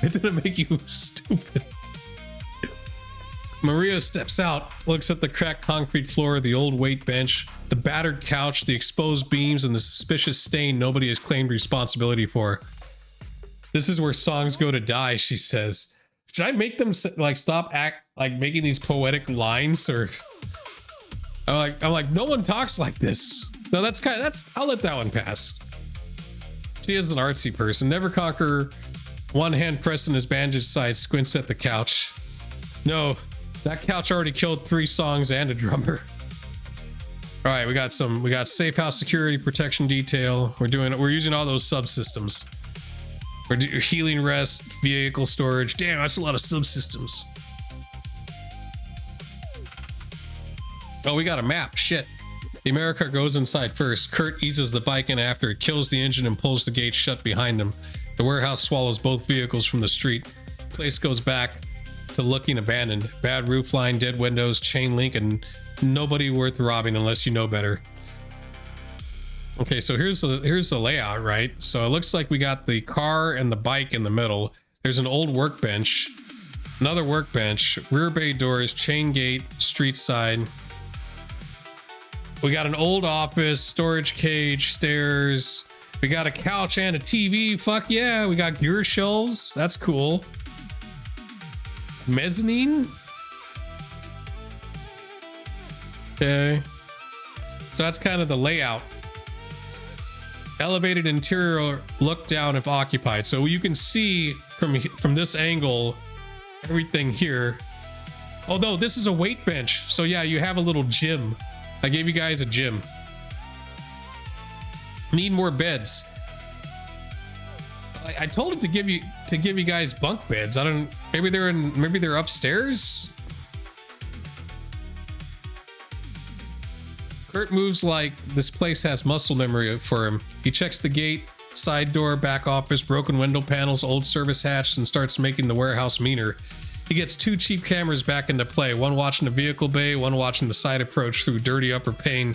didn't make you stupid. Maria steps out, looks at the cracked concrete floor, the old weight bench, the battered couch, the exposed beams, and the suspicious stain nobody has claimed responsibility for. This is where songs go to die, she says. Should I make them like stop making these poetic lines, or I'm like no one talks like this. No, that's I'll let that one pass. She is an artsy person. Never conquer One hand pressed in his bandaged side, squints at the couch. No, that couch already killed 3 songs and a drummer. All right, we got safe house security protection detail. We're using all those subsystems. We're healing rest, vehicle storage. Damn, that's a lot of subsystems. Oh, we got a map. Shit. The America goes inside first. Kurt eases the bike in after it, kills the engine and pulls the gate shut behind him. The warehouse swallows both vehicles from the street. Place goes back to looking abandoned. Bad roofline, dead windows, chain link, and nobody worth robbing unless you know better. Okay, so here's the layout, right? So it looks like we got the car and the bike in the middle. There's an old workbench, another workbench, rear bay doors, chain gate, street side. We got an old office, storage cage, stairs. We got a couch and a TV. Fuck yeah. We got gear shelves. That's cool. Mezzanine. Okay. So that's kind of the layout. Elevated interior, look down if occupied. So you can see from this angle everything here. Although this is a weight bench. So yeah, you have a little gym. I gave you guys a gym. Need more beds. I told it to give you guys bunk beds. I don't. Maybe they're upstairs. Kurt moves like this place has muscle memory for him. He checks the gate, side door, back office, broken window panels, old service hatch, and starts making the warehouse meaner. He gets 2 cheap cameras back into play, one watching the vehicle bay, one watching the side approach through dirty upper pane.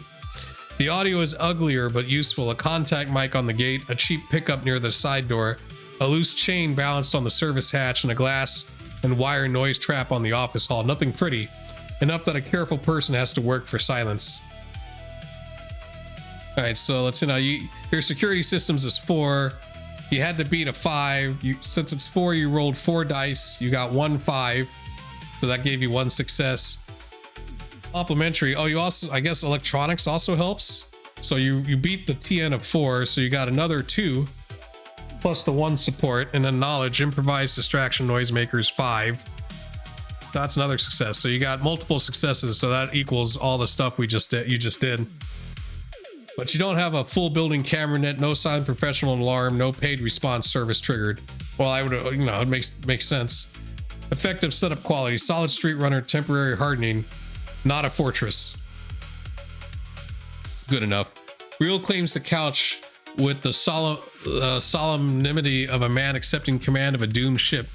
The audio is uglier but useful. A contact mic on the gate, a cheap pickup near the side door, a loose chain balanced on the service hatch, and a glass and wire noise trap on the office hall. Nothing pretty, enough that a careful person has to work for silence. All right, so let's see now. Your security systems is 4. You had to beat a 5. Since it's 4, you rolled 4 dice. You got 1 5, so that gave you 1 success. Complimentary. Oh, you also, I guess electronics also helps. So you beat the TN of 4, so you got another 2 plus the 1 support, and then knowledge, improvised distraction noisemakers 5. That's another success. So you got multiple successes, so that equals all the stuff you just did. But you don't have a full building camera net, no silent professional alarm, no paid response service triggered. Well, I would, it makes sense. Effective setup quality, solid street runner, temporary hardening, not a fortress. Good enough. Real claims the couch with the solemnity of a man accepting command of a doomed ship.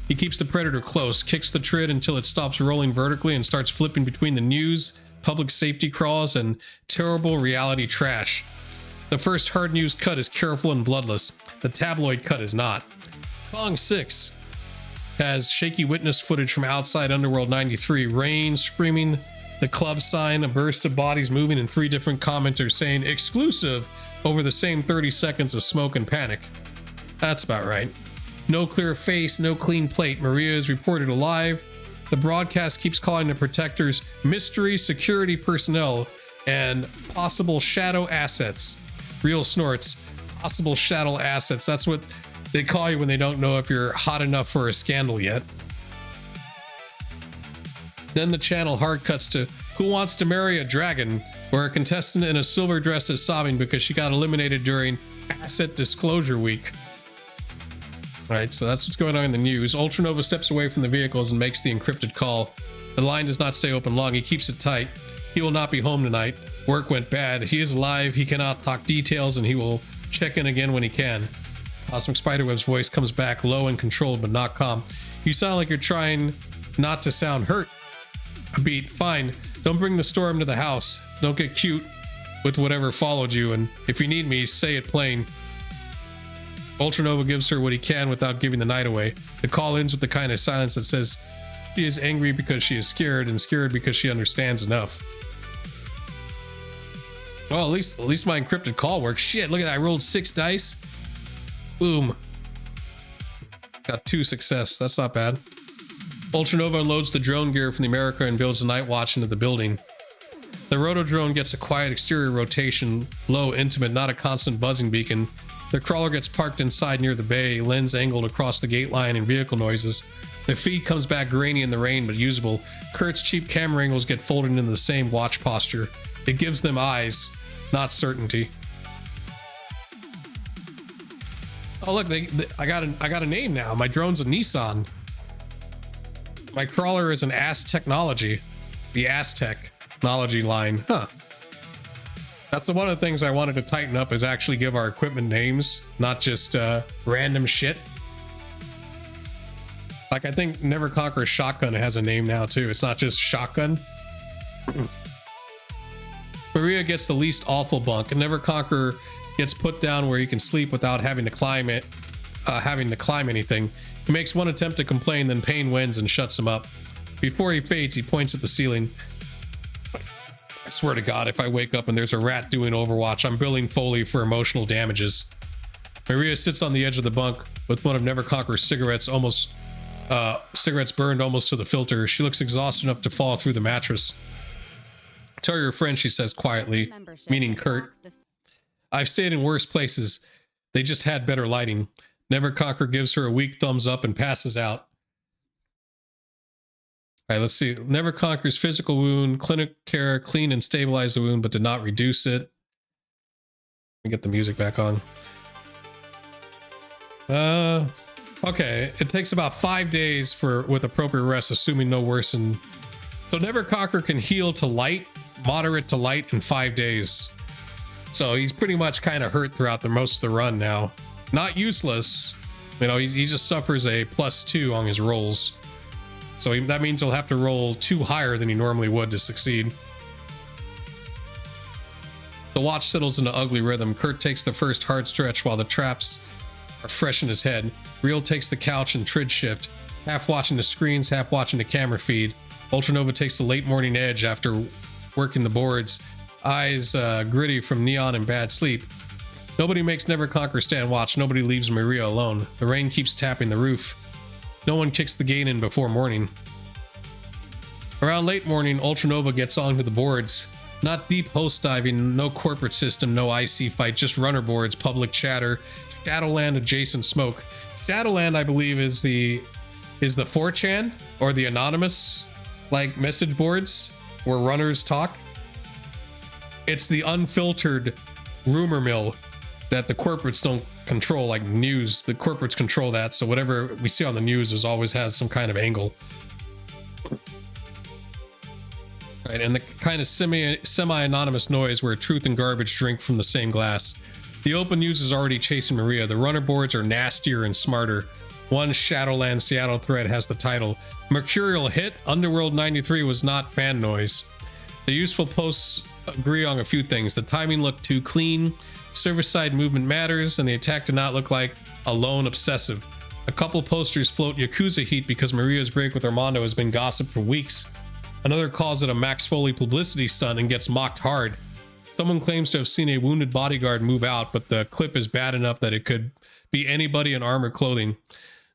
He keeps the predator close, kicks the trid until it stops rolling vertically and starts flipping between the news, public safety crawls, and terrible reality trash. The first hard news cut is careful and bloodless. The tabloid cut is not. Kong 6 has shaky witness footage from outside Underworld 93. Rain, screaming, the club sign, a burst of bodies moving, and 3 different commenters saying exclusive over the same 30 seconds of smoke and panic. That's about right. No clear face, no clean plate. Maria is reported alive. The broadcast keeps calling the protectors mystery security personnel and possible shadow assets. Real snorts. Possible shadow assets. That's what they call you when they don't know if you're hot enough for a scandal yet. Then the channel hard cuts to Who Wants to Marry a Dragon, where a contestant in a silver dress is sobbing because she got eliminated during Asset Disclosure Week. Alright, so that's what's going on in the news. Ultranova steps away from the vehicles and makes the encrypted call. The line does not stay open long. He keeps it tight. He will not be home tonight. Work went bad. He is alive. He cannot talk details, and he will check in again when he can. Cosmic Spiderweb's voice comes back low and controlled, but not calm. You sound like you're trying not to sound hurt. A beat. Fine. Don't bring the storm to the house. Don't get cute with whatever followed you, and if you need me, say it plain. Ultranova gives her what he can without giving the night away. The call ends with the kind of silence that says she is angry because she is scared, and scared because she understands enough. Well, at least my encrypted call works. Shit, look at that. I rolled 6 dice. Boom. Got 2 success. That's not bad. Ultranova unloads the drone gear from the America and builds a night watch into the building. The roto drone gets a quiet exterior rotation, low, intimate, not a constant buzzing beacon. The crawler gets parked inside near the bay, lens angled across the gate line and vehicle noises. The feed comes back grainy in the rain, but usable. Kurt's cheap camera angles get folded into the same watch posture. It gives them eyes, not certainty. Oh look, I got a name now. My drone's a Nissan. My crawler is an Aztechnology. The Aztechnology line. Huh. That's one of the things I wanted to tighten up, is actually give our equipment names, not just random shit. Like, I think Never Conquer Shotgun has a name now too. It's not just Shotgun. Maria gets the least awful bunk, and Never Conquer gets put down where he can sleep without having to climb anything. He makes one attempt to complain, then pain wins and shuts him up. Before he fades, he points at the ceiling. I swear to God, if I wake up and there's a rat doing Overwatch, I'm billing Foley for emotional damages. Maria sits on the edge of the bunk with one of Never Conquer's cigarettes burned almost to the filter. She looks exhausted enough to fall through the mattress. Tell your friend, she says quietly, meaning Kurt. I've stayed in worse places. They just had better lighting. Never Conquer gives her a weak thumbs up and passes out. All right, let's see. Never Conquer's physical wound. Clinic care cleaned and stabilized the wound, but did not reduce it. Let me get the music back on. Okay. It takes about 5 days with appropriate rest, assuming no worsen. So Never Conquer can heal to light, moderate to light in 5 days. So he's pretty much kind of hurt throughout most of the run now. Not useless. You know, he just suffers a +2 on his rolls. So that means he'll have to roll 2 higher than he normally would to succeed. The watch settles into ugly rhythm. Kurt takes the first hard stretch while the traps are fresh in his head. Real takes the couch and trid shift, half watching the screens, half watching the camera feed. Ultranova takes the late morning edge after working the boards, eyes gritty from neon and bad sleep. Nobody makes Never Conquer stand watch. Nobody leaves Maria alone. The rain keeps tapping the roof. No one kicks the gate in before morning. Around late morning, Ultranova gets onto the boards. Not deep host diving, no corporate system, no IC fight, just runner boards, public chatter, Shadowland adjacent smoke. Shadowland, I believe, is the 4chan or the anonymous like message boards where runners talk. It's the unfiltered rumor mill that the corporates don't control, like news. The corporates control that, so whatever we see on the news always has some kind of angle. Right, and the kind of semi-anonymous noise where truth and garbage drink from the same glass. The open news is already chasing Maria. The runner boards are nastier and smarter. One Shadowland Seattle thread has the title, Mercurial hit, Underworld 93 was not fan noise. The useful posts agree on a few things. The timing looked too clean, service side movement matters, and the attack did not look like a lone obsessive. A couple posters float Yakuza heat because Maria's break with Armando has been gossiped for weeks. Another calls it a Max Foley publicity stunt and gets mocked hard. Someone claims to have seen a wounded bodyguard move out, but the clip is bad enough that it could be anybody in armored clothing.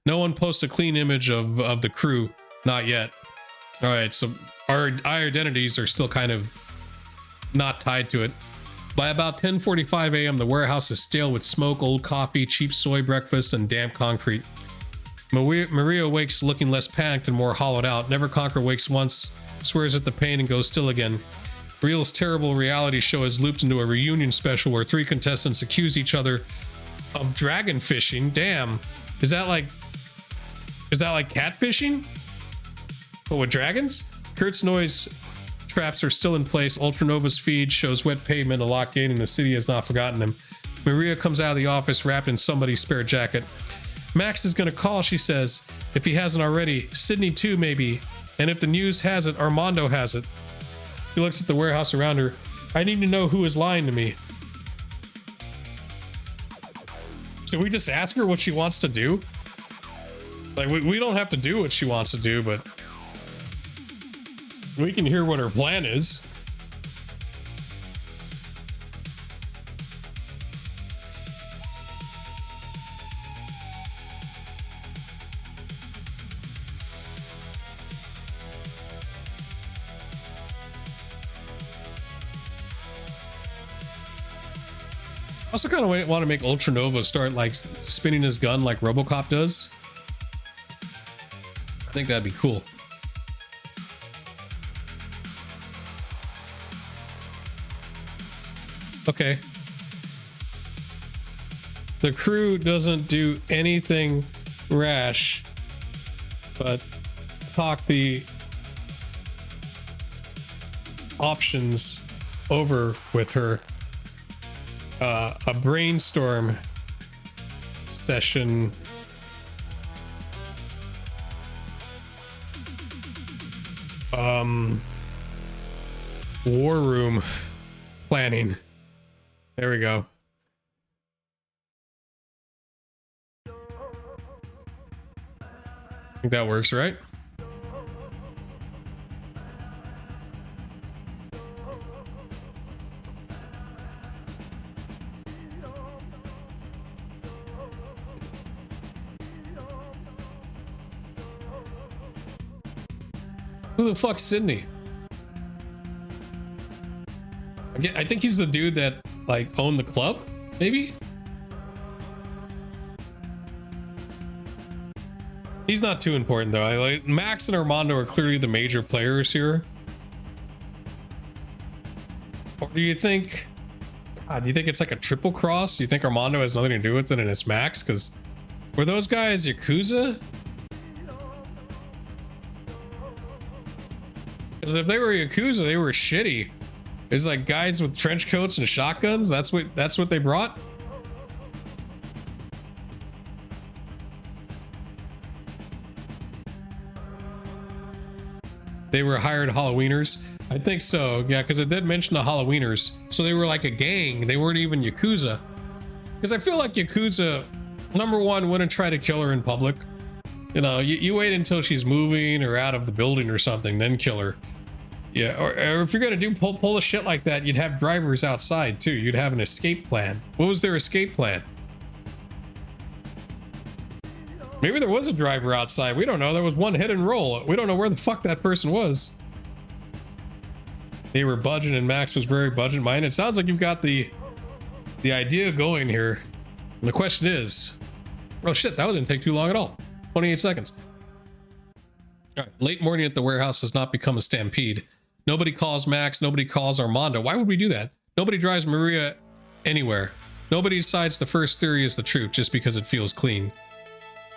No one posts a clean image of the crew. Not yet. All right, so our identities are still kind of not tied to it. By about 10:45 a.m., the warehouse is stale with smoke, old coffee, cheap soy breakfast, and damp concrete. Maria wakes looking less panicked and more hollowed out. Never Conquer wakes once, swears at the pain, and goes still again. Real's terrible reality show has looped into a reunion special where 3 contestants accuse each other of dragon fishing. Damn. Is that like catfishing? But with dragons? Kurt's noise traps are still in place. Ultranova's feed shows wet pavement, a locked gate, and the city has not forgotten him. Maria comes out of the office wrapped in somebody's spare jacket. Max is gonna call, she says, if he hasn't already. Sydney too, maybe. And if the news has it, Armando has it. She looks at the warehouse around her. I need to know who is lying to me. Should we just ask her what she wants to do? Like, we don't have to do what she wants to do, but we can hear what her plan is. Also kind of want to make Ultranova start like spinning his gun like RoboCop does. I think that'd be cool. Okay. The crew doesn't do anything rash, but talk the options over with her. A brainstorm session. War room planning. There we go. I think that works, right? Who the fuck's Sydney? I think he's the dude that like owned the club, maybe? He's not too important though. Like Max and Armando are clearly the major players here. Or do you think, God, do you think it's like a triple cross? Do you think Armando has nothing to do with it and it's Max? Because were those guys Yakuza? Because if they were Yakuza, they were shitty. It's like guys with trench coats and shotguns. That's what they brought. They were hired Halloweeners. I think so. Yeah, because it did mention the Halloweeners. So they were like a gang. They weren't even Yakuza. Because I feel like Yakuza, number one, wouldn't try to kill her in public. You know, you wait until she's moving or out of the building or something, then kill her. Yeah, or if you're gonna pull a shit like that, you'd have drivers outside too. You'd have an escape plan. What was their escape plan? Maybe there was a driver outside. We don't know. There was one hit and roll. We don't know where the fuck that person was. They were budget and Max was very budget minded. It sounds like you've got the idea going here. And the question is, oh shit, that didn't take too long at all. 28 seconds. All right, late morning at the warehouse has not become a stampede. Nobody calls Max, nobody calls Armando. Why would we do that? Nobody drives Maria anywhere. Nobody decides the first theory is the truth just because it feels clean.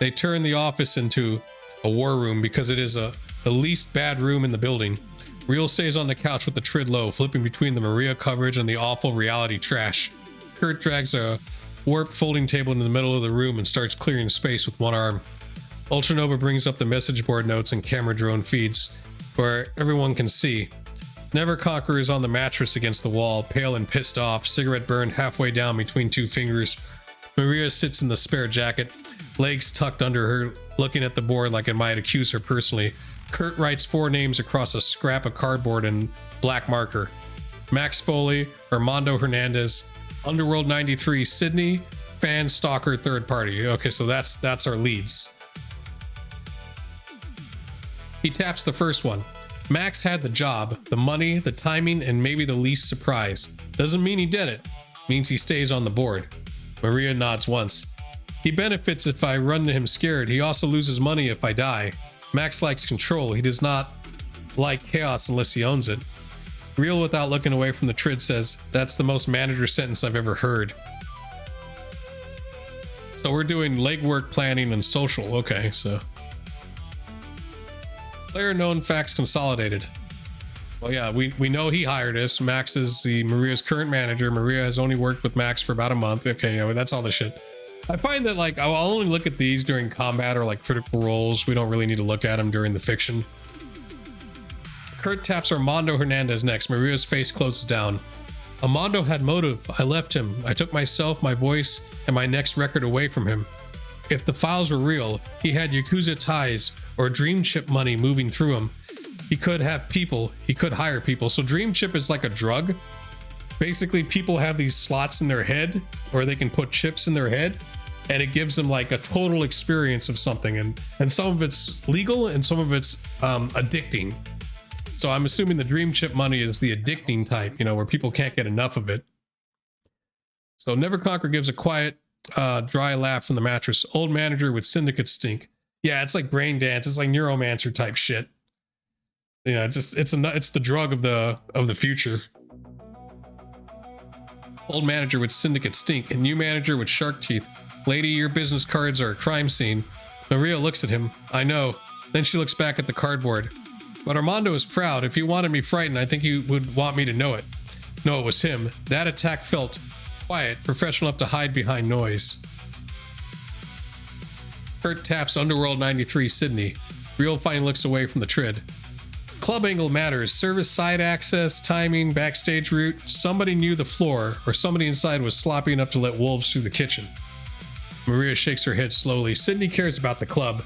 They turn the office into a war room because it is the least bad room in the building. Real stays on the couch with the trid low, flipping between the Maria coverage and the awful reality trash. Kurt drags a warped folding table into the middle of the room and starts clearing space with one arm. Ultranova brings up the message board notes and camera drone feeds, where everyone can see. Never Conqueror is on the mattress against the wall, pale and pissed off, cigarette burned halfway down between two fingers. Maria sits in the spare jacket, legs tucked under her, looking at the board like it might accuse her personally. Kurt writes 4 names across a scrap of cardboard in black marker. Max Foley, Armando Hernandez, Underworld 93, Sydney, fan, stalker, third party. Okay, so that's our leads. He taps the first one. Max had the job, the money, the timing, and maybe the least surprise. Doesn't mean he did it. Means he stays on the board. Maria nods once. He benefits if I run to him scared. He also loses money if I die. Max likes control. He does not like chaos unless he owns it. Real without looking away from the trid says, that's the most manager sentence I've ever heard. So we're doing legwork planning and social. Okay, so. Player known facts consolidated. Well, yeah, we know he hired us. Max is Maria's current manager. Maria has only worked with Max for about a month. Okay, yeah, that's all the shit. I find that like I'll only look at these during combat or like critical roles. We don't really need to look at them during the fiction. Kurt taps Armando Hernandez next. Maria's face closes down. Armando had motive. I left him. I took myself, my voice, and my next record away from him. If the files were real, he had Yakuza ties or dream chip money moving through him. He could have people. He could hire people. So dream chip is like a drug. Basically, people have these slots in their head, or they can put chips in their head, and it gives them like a total experience of something. And some of it's legal and some of it's addicting. So I'm assuming the dream chip money is the addicting type, you know, where people can't get enough of it. So Neverconquer gives a quiet, dry laugh from the mattress. Old manager with syndicate stink. Yeah, it's like brain dance. It's like neuromancer type shit. Yeah, it's the drug of the future. Old manager with syndicate stink and new manager with shark teeth. Lady, your business cards are a crime scene. Maria looks at him. I know. Then she looks back at the cardboard. But Armando is proud. If he wanted me frightened, I think he would want me to know it. No, it was him. That attack felt quiet, professional enough to hide behind noise. Kurt taps Underworld 93 Sydney. Real finally looks away from the trid. Club angle matters. Service side access, timing, backstage route. Somebody knew the floor, or somebody inside was sloppy enough to let wolves through the kitchen. Maria shakes her head slowly. Sydney cares about the club.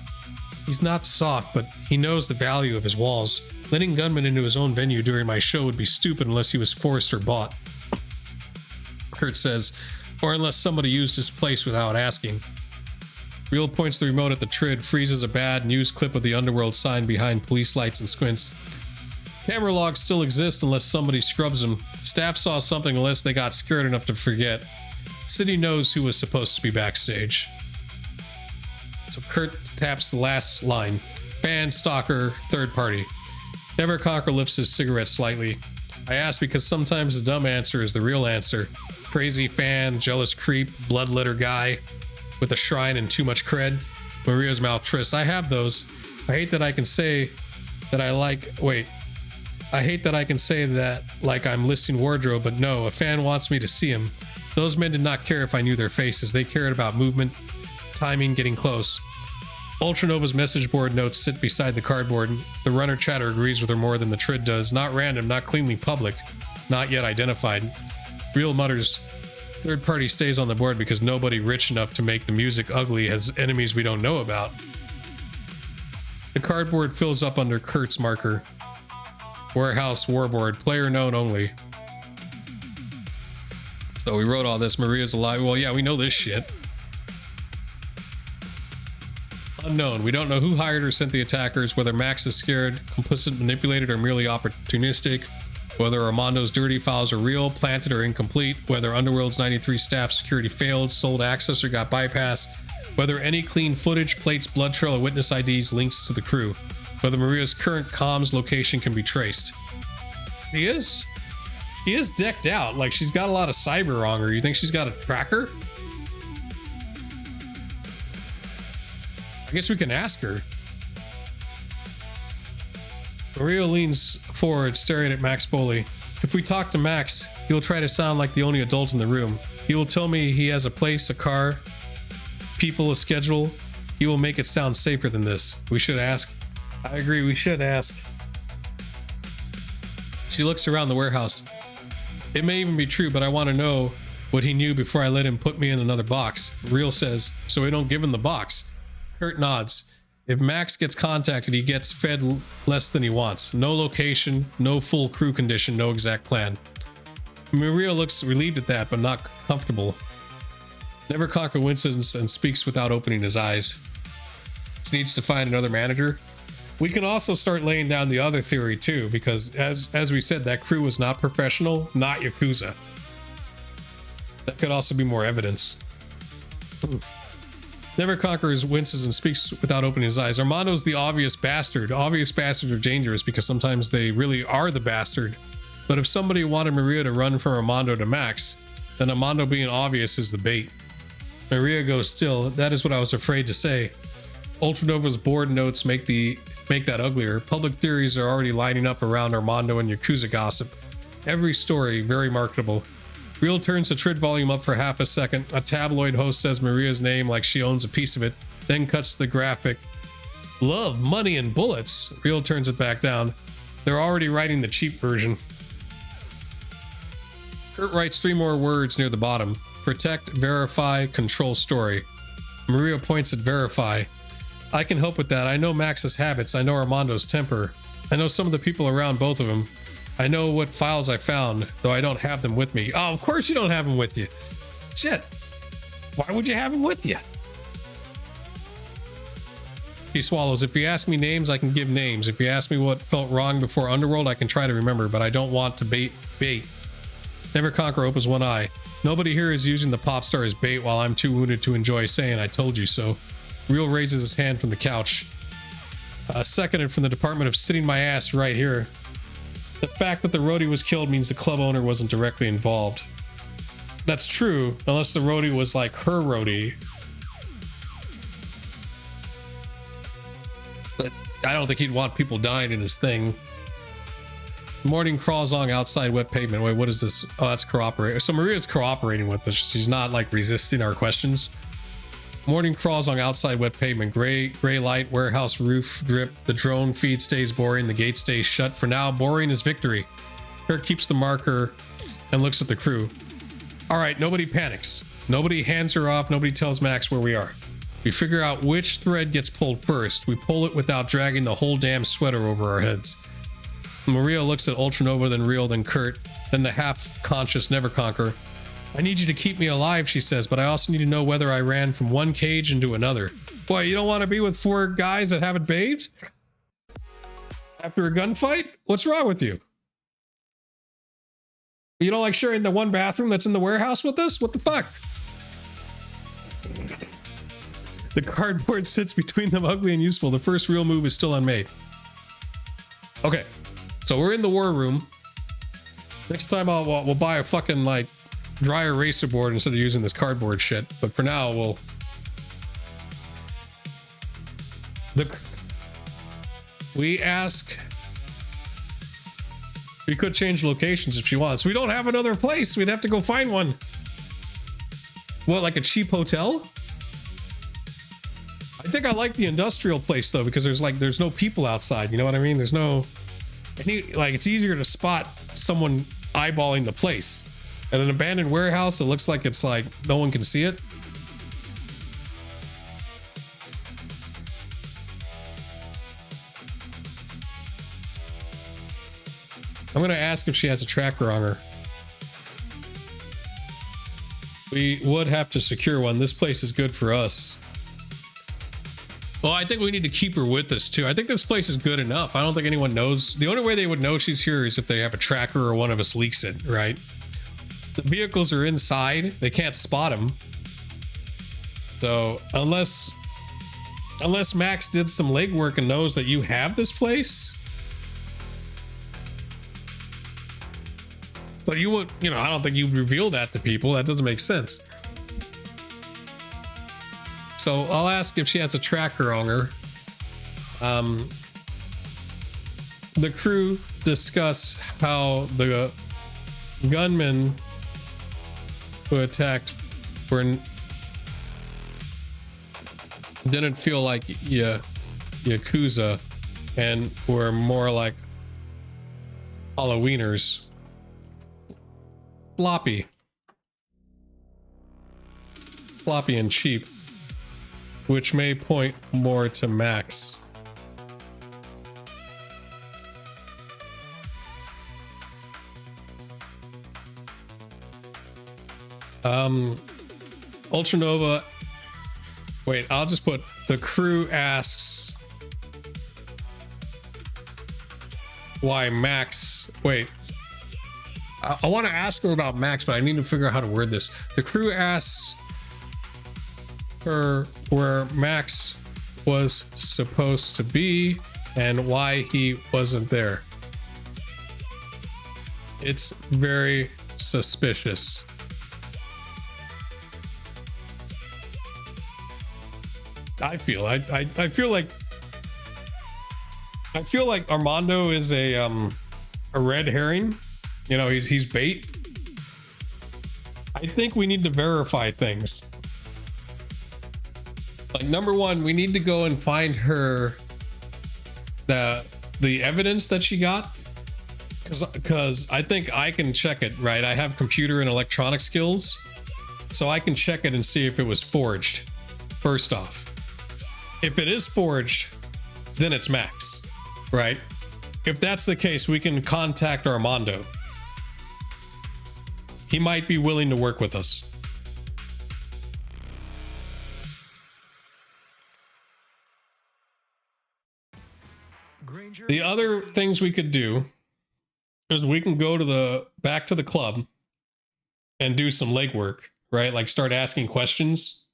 He's not soft, but he knows the value of his walls. Letting gunmen into his own venue during my show would be stupid unless he was forced or bought. Kurt says, or unless somebody used his place without asking. Real points the remote at the trid, freezes a bad news clip of the Underworld sign behind police lights and squints. Camera logs still exist unless somebody scrubs them. Staff saw something unless they got scared enough to forget. City knows who was supposed to be backstage. So Kurt taps the last line. Fan, stalker, third party. Neverconquer lifts his cigarette slightly. I ask because sometimes the dumb answer is the real answer. Crazy fan, jealous creep, bloodletter guy with a shrine and too much cred. Maria's mouth tryst. I have those. I hate that I can say that I hate that I can say that like I'm listing wardrobe, but no, a fan wants me to see him. Those men did not care if I knew their faces. They cared about movement, timing, getting close. Ultranova's message board notes sit beside the cardboard. The runner chatter agrees with her more than the trid does. Not random, not cleanly public, not yet identified. Real mutters, third party stays on the board because nobody rich enough to make the music ugly has enemies we don't know about. The cardboard fills up under Kurt's marker. Warehouse warboard, player known only. So we wrote all this. Maria's alive. Well, yeah, we know this shit. Unknown. We don't know who hired or sent the attackers, whether Max is scared, complicit, manipulated, or merely opportunistic, whether Armando's dirty files are real, planted, or incomplete, whether Underworld's 93 staff security failed, sold access, or got bypassed, whether any clean footage, plates, blood trail, or witness IDs links to the crew, whether Maria's current comms location can be traced. She is decked out. Like, she's got a lot of cyber on her. You think she's got a tracker? I guess we can ask her. Maria leans forward, staring at Max Foley. If we talk to Max, he will try to sound like the only adult in the room. He will tell me he has a place, a car, people, a schedule. He will make it sound safer than this. We should ask. I agree, we should ask. She looks around the warehouse. It may even be true, but I want to know what he knew before I let him put me in another box. Real says, so we don't give him the box. Kurt nods. If Max gets contacted, he gets fed less than he wants. No location, no full crew condition, no exact plan. Maria looks relieved at that, but not comfortable. Neverconquer winces and speaks without opening his eyes. She needs to find another manager. We can also start laying down the other theory too, because as we said, that crew was not professional, not Yakuza. That could also be more evidence. Neverconquer winces and speaks without opening his eyes. Armando's the obvious bastard. Obvious bastards are dangerous because sometimes they really are the bastard. But if somebody wanted Maria to run from Armando to Max, then Armando being obvious is the bait. Maria goes still. That is what I was afraid to say. Ultranova's board notes make that uglier. Public theories are already lining up around Armando and Yakuza gossip. Every story very marketable. Real turns the trid volume up for half a second. A tabloid host says Maria's name like she owns a piece of it, then cuts to the graphic. Love, money, and bullets. Real turns it back down. They're already writing the cheap version. Kurt writes 3 more words near the bottom. Protect, verify, control story. Maria points at verify. I can help with that. I know Max's habits. I know Armando's temper. I know some of the people around both of them. I know what files I found, though I don't have them with me. Oh, of course you don't have them with you. Shit. Why would you have them with you? He swallows. If you ask me names, I can give names. If you ask me what felt wrong before Underworld, I can try to remember, but I don't want to bait. Never conquer opens one eye. Nobody here is using the pop star as bait while I'm too wounded to enjoy saying I told you so. Real raises his hand from the couch. Seconded from the department of sitting my ass right here. The fact that the roadie was killed means the club owner wasn't directly involved. That's true, unless the roadie was like her roadie. But I don't think he'd want people dying in his thing. Morning crawls along outside wet pavement. Wait, what is this? Oh, that's cooperating. So Maria's cooperating with us. She's not like resisting our questions. Morning crawls on outside wet pavement. Gray light, warehouse roof drip. The drone feed stays boring. The gate stays shut. For now, boring is victory. Kurt keeps the marker and looks at the crew. All right, nobody panics. Nobody hands her off. Nobody tells Max where we are. We figure out which thread gets pulled first. We pull it without dragging the whole damn sweater over our heads. Maria looks at Ultranova, then Real, then Kurt, then the half-conscious Never Conquer. I need you to keep me alive, she says, but I also need to know whether I ran from one cage into another. Boy, you don't want to be with 4 guys that haven't bathed? After a gunfight? What's wrong with you? You don't like sharing the one bathroom that's in the warehouse with us? What the fuck? The cardboard sits between them, ugly and useful. The first real move is still unmade. Okay, so we're in the war room. Next time we'll buy a fucking like dry eraser board instead of using this cardboard shit. But for now, we ask. We could change locations if she wants. We don't have another place. We'd have to go find one. What, like a cheap hotel? I think I like the industrial place though, because there's no people outside. You know what I mean? There's no, it's easier to spot someone eyeballing the place. At an abandoned warehouse, it looks like it's like no one can see it. I'm gonna ask if she has a tracker on her. We would have to secure one. This place is good for us. Well, I think we need to keep her with us too. I think this place is good enough. I don't think anyone knows. The only way they would know she's here is if they have a tracker or one of us leaks it, right? The vehicles are inside. They can't spot them. So unless Max did some legwork and knows that you have this place. But you would, I don't think you'd reveal that to people. That doesn't make sense. So I'll ask if she has a tracker on her. The crew discuss how the gunmen who attacked didn't feel like Yakuza and were more like Halloweeners. Floppy and cheap, which may point more to Max. Ultranova. Wait, I'll just put the crew asks why Max. Wait. I want to ask her about Max, but I need to figure out how to word this. The crew asks her where Max was supposed to be and why he wasn't there. It's very suspicious. I feel like Armando is a red herring. He's bait. I think we need to verify things. Like, number one, we need to go and find her the evidence that she got, because I think I can check it, right? I have computer and electronic skills, so I can check it and see if it was forged. First off, if it is forged, then it's Max, right? If that's the case, we can contact Armando. He might be willing to work with us. The other things we could do is we can go back to the club and do some legwork, right? Like start asking questions.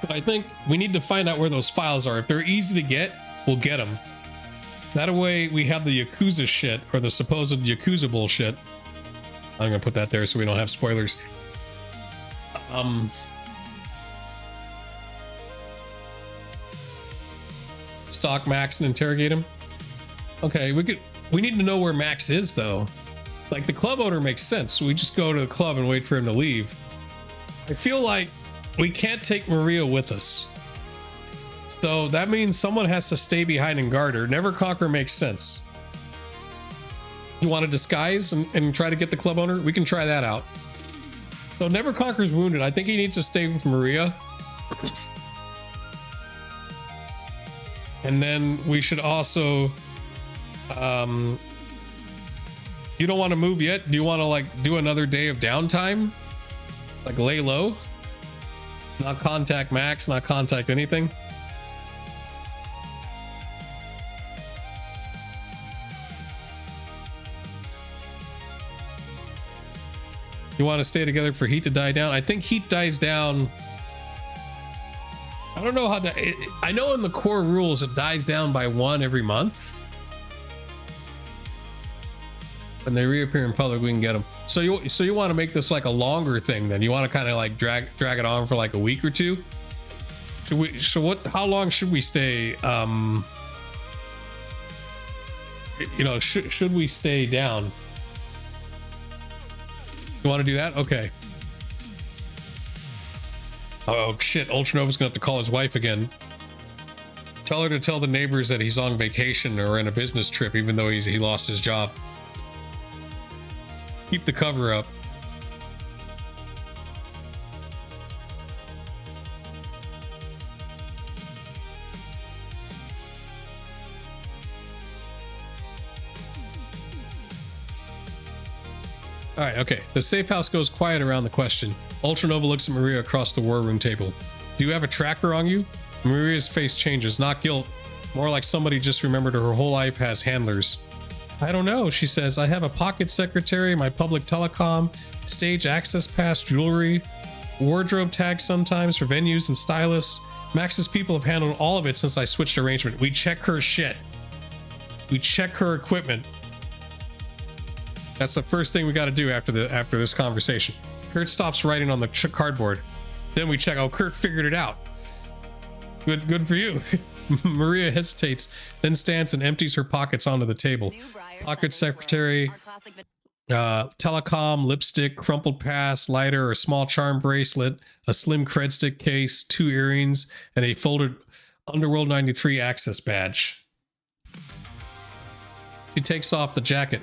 But I think we need to find out where those files are. If they're easy to get, we'll get them. That way we have the Yakuza shit, or the supposed Yakuza bullshit. I'm gonna put that there so we don't have spoilers. Stalk Max and interrogate him. Okay, we need to know where Max is though. Like the club owner makes sense. We just go to the club and wait for him to leave. I feel like we can't take Maria with us. So that means someone has to stay behind and guard her. Never Conquer makes sense. You want to disguise and try to get the club owner? We can try that out. So Never Conquer's wounded. I think he needs to stay with Maria. And then we should also... you don't want to move yet? Do you want to like do another day of downtime? Like lay low? Not contact Max, not contact anything? You want to stay together for heat to die down? I think heat dies down. I don't know how to... I know in the core rules it dies down by 1 every month. When they reappear in public, we can get them. So you want to make this like a longer thing then? You want to kind of like drag it on for like a week or two? How long should we stay? You know, should we stay down? You want to do that? Okay. Oh shit, Ultranova's gonna have to call his wife again. Tell her to tell the neighbors that he's on vacation or in a business trip, even though he lost his job. Keep the cover up. All right, okay. The safe house goes quiet around the question. Ultranova looks at Maria across the war room table. Do you have a tracker on you? Maria's face changes, not guilt. More like somebody just remembered her whole life has handlers. I don't know, she says. I have a pocket secretary, my public telecom, stage access pass, jewelry, wardrobe tags sometimes for venues and stylists. Max's people have handled all of it since I switched arrangement. We check her shit. We check her equipment. That's the first thing we got to do after this conversation. Kurt stops writing on the cardboard. Then we check. Oh, Kurt figured it out. Good for you. Maria hesitates, then stands and empties her pockets onto the table. Pocket secretary, telecom, lipstick, crumpled pass, lighter, a small charm bracelet, a slim cred stick case, 2 earrings, and a folded Underworld 93 access badge. She takes off the jacket.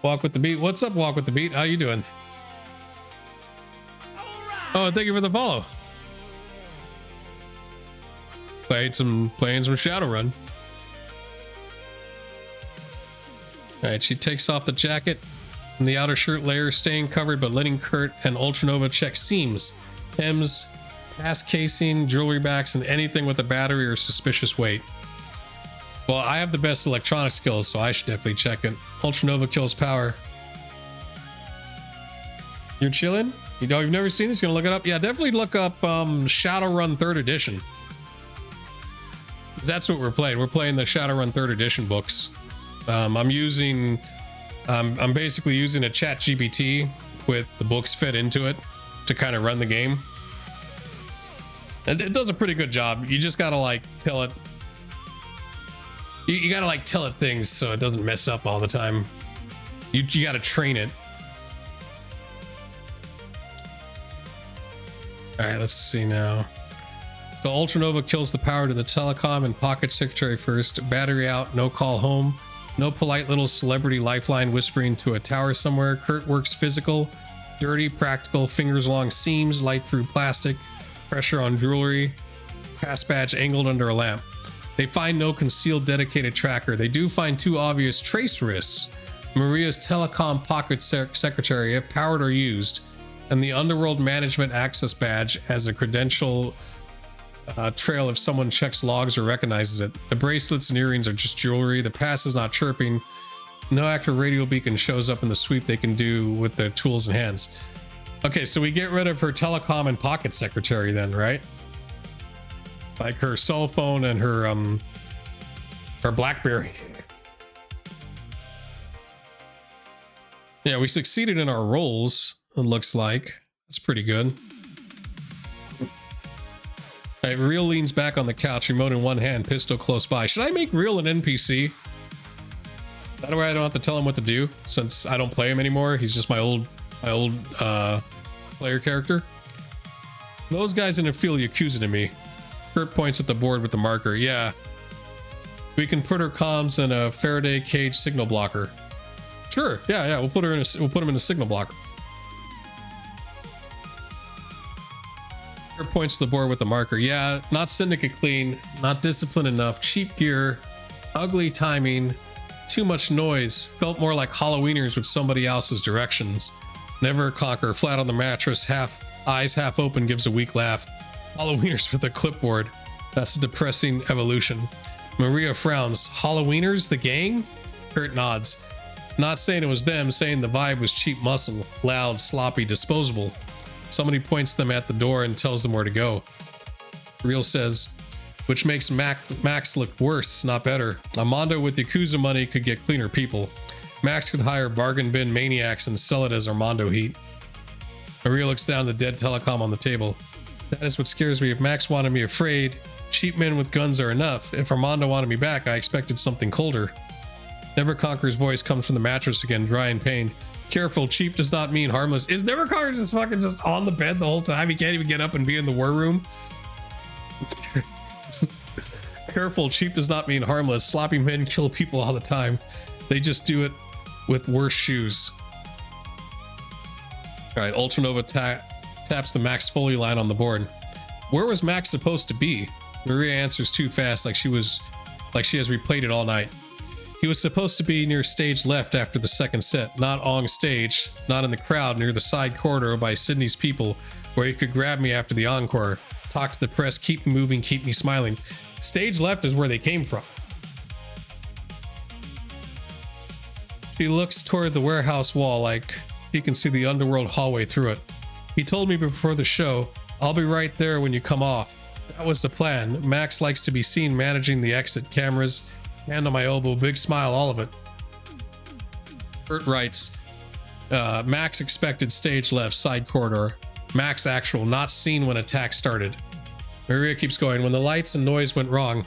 Walk with the beat. What's up, Walk with the Beat? How you doing? Oh, thank you for the follow. Playing some Shadowrun. All right, she takes off the jacket and the outer shirt layer, staying covered, but letting Kurt and Ultranova check seams, hems, pass casing, jewelry backs, and anything with a battery or suspicious weight. Well, I have the best electronic skills, so I should definitely check it. Ultranova kills power. You're chilling? You know, you've never seen this? You gonna look it up? Yeah, definitely look up Shadowrun 3rd edition. That's what we're playing. We're playing the Shadowrun 3rd edition books. I'm basically using a ChatGPT with the books fed into it to kind of run the game. And it does a pretty good job. You just gotta like tell it. You gotta like tell it things so it doesn't mess up all the time. You gotta train it. All right, let's see now. So Ultranova kills the power to the telecom and pocket secretary first. Battery out, no call home. No polite little celebrity lifeline whispering to a tower somewhere. Kurt works physical, dirty, practical, fingers along seams, light through plastic, pressure on jewelry, pass badge angled under a lamp. They find no concealed dedicated tracker. They do find 2 obvious trace risks. Maria's telecom pocket secretary, if powered or used, and the Underworld Management Access Badge as a credential trail if someone checks logs or recognizes it. The bracelets and earrings are just jewelry. The pass is not chirping. No active radio beacon shows up in the sweep they can do with their tools and hands. Okay, so we get rid of her telecom and pocket secretary then, right? Like her cell phone and her BlackBerry. Yeah, we succeeded in our roles, it looks like. That's pretty good. Right, Real leans back on the couch, remote in one hand, pistol close by. Should I make Real an NPC? That way I don't have to tell him what to do, since I don't play him anymore. He's just my old player character. Those guys didn't feel Yakuza to me. Kurt points at the board with the marker. Yeah. We can put her comms in a Faraday cage signal blocker. Sure, yeah, we'll put him in a signal blocker. Kurt points to the board with the marker. Yeah, not syndicate clean, not disciplined enough, cheap gear, ugly timing, too much noise, felt more like Halloweeners with somebody else's directions. Never conquer, flat on the mattress, eyes half open, gives a weak laugh. Halloweeners with a clipboard. That's a depressing evolution. Maria frowns. Halloweeners, the gang? Kurt nods. Not saying it was them, saying the vibe was cheap muscle, loud, sloppy, disposable. Somebody points them at the door and tells them where to go. Real says, which makes Max look worse, not better. Armando with Yakuza money could get cleaner people. Max could hire bargain bin maniacs and sell it as Armando heat. Maria looks down the dead telecom on the table. That is what scares me. If Max wanted me afraid, cheap men with guns are enough. If Armando wanted me back, I expected something colder. Never Conquer's voice comes from the mattress again, dry in pain. Careful, cheap does not mean harmless. Is Never Conquer just fucking just on the bed the whole time? He can't even get up and be in the war room? Careful, cheap does not mean harmless. Sloppy men kill people all the time. They just do it with worse shoes. Alright, Ultranova taps the Max Foley line on the board. Where was Max supposed to be? Maria answers too fast, like she has replayed it all night. He was supposed to be near stage left after the second set, not on stage, not in the crowd near the side corridor by Sydney's people, where he could grab me after the encore, talk to the press, keep me moving, keep me smiling. Stage left is where they came from. She looks toward the warehouse wall like he can see the underworld hallway through it. He told me before the show, I'll be right there when you come off. That was the plan. Max likes to be seen managing the exit cameras. Hand on my elbow, big smile, all of it. Kurt writes, Max expected stage left, side corridor. Max actual, not seen when attack started. Maria keeps going, when the lights and noise went wrong.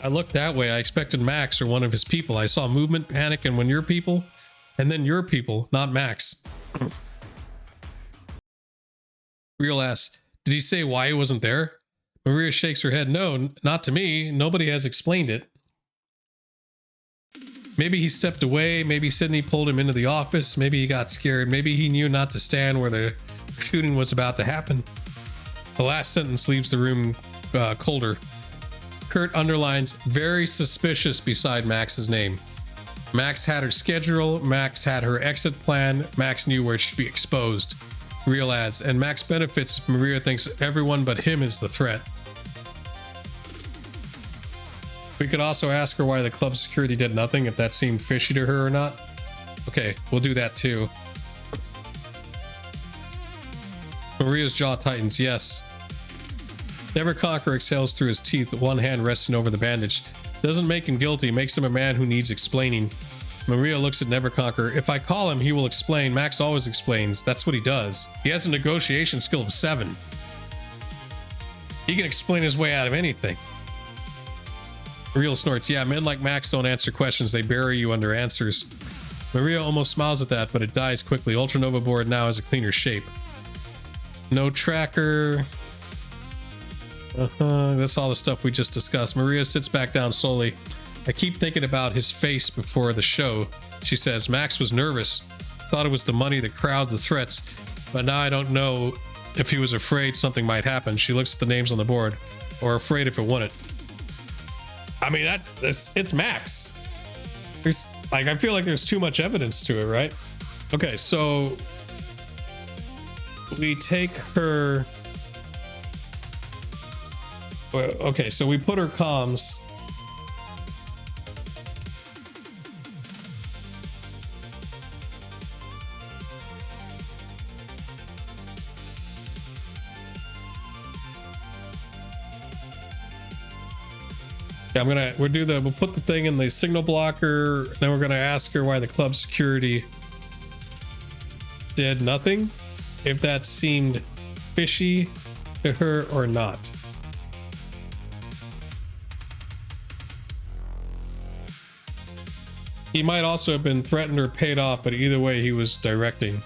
I looked that way, I expected Max or one of his people. I saw movement, panic, and when your people, and then your people, not Max. Real asks, did he say why he wasn't there? Maria shakes her head. No, not to me. Nobody has explained it. Maybe he stepped away. Maybe Sydney pulled him into the office. Maybe he got scared. Maybe he knew not to stand where the shooting was about to happen. The last sentence leaves the room colder. Kurt underlines, very suspicious beside Max's name. Max had her schedule. Max had her exit plan. Max knew where she'd be exposed. Real adds, and Max benefits if Maria thinks everyone but him is the threat. We could also ask her why the club security did nothing, if that seemed fishy to her or not. Okay, we'll do that too. Maria's jaw tightens, yes. Never Conquer exhales through his teeth, one hand resting over the bandage. Doesn't make him guilty, makes him a man who needs explaining. Maria looks at Never Conquer. If I call him, he will explain. Max always explains. That's what he does. He has a negotiation skill of 7. He can explain his way out of anything. Real snorts. Yeah, men like Max don't answer questions. They bury you under answers. Maria almost smiles at that, but it dies quickly. Ultranova board now has a cleaner shape. No tracker. That's all the stuff we just discussed. Maria sits back down slowly. I keep thinking about his face before the show. She says, Max was nervous. Thought it was the money, the crowd, the threats. But now I don't know if he was afraid something might happen. She looks at the names on the board. Or afraid if it wouldn't. I mean, it's Max. I feel like there's too much evidence to it, right? Okay, so we take her. Well, okay, so we put her comms. Yeah, we'll put the thing in the signal blocker, then we're gonna ask her why the club security did nothing, if that seemed fishy to her or not. He might also have been threatened or paid off, but either way he was directing.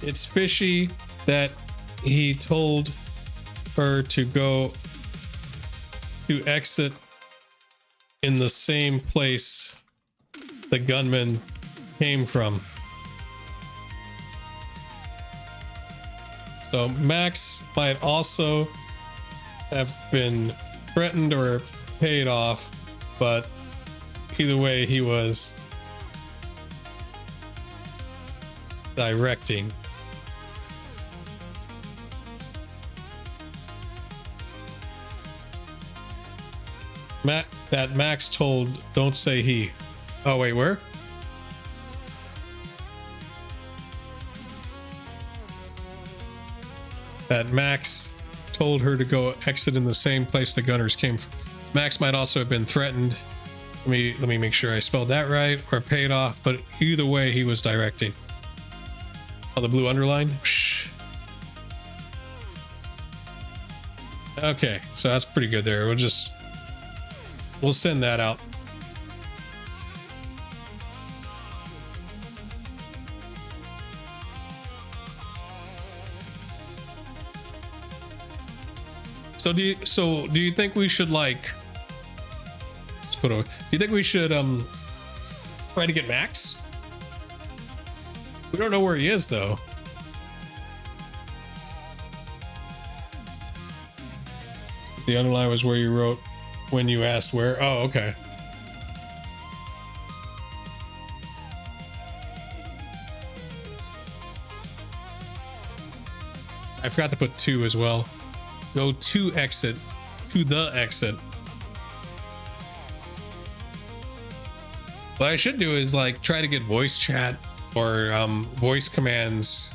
It's fishy that he told her to exit in the same place the gunman came from. So Max might also have been threatened or paid off, but either way he was directing. That Max told, don't say he. Oh wait, where? That Max told her to go exit in the same place the gunners came from. Max might also have been threatened. Let me make sure I spelled that right, or paid off, but either way he was directing. Oh, the blue underline. Shh. Okay, so that's pretty good there. We'll send that out. So do you think we should like do you think we should try to get Max? We don't know where he is though. The underline was where you wrote when you asked where. Oh, okay. I forgot to put 2 as well. Go to the exit. What I should do is like try to get voice chat or voice commands.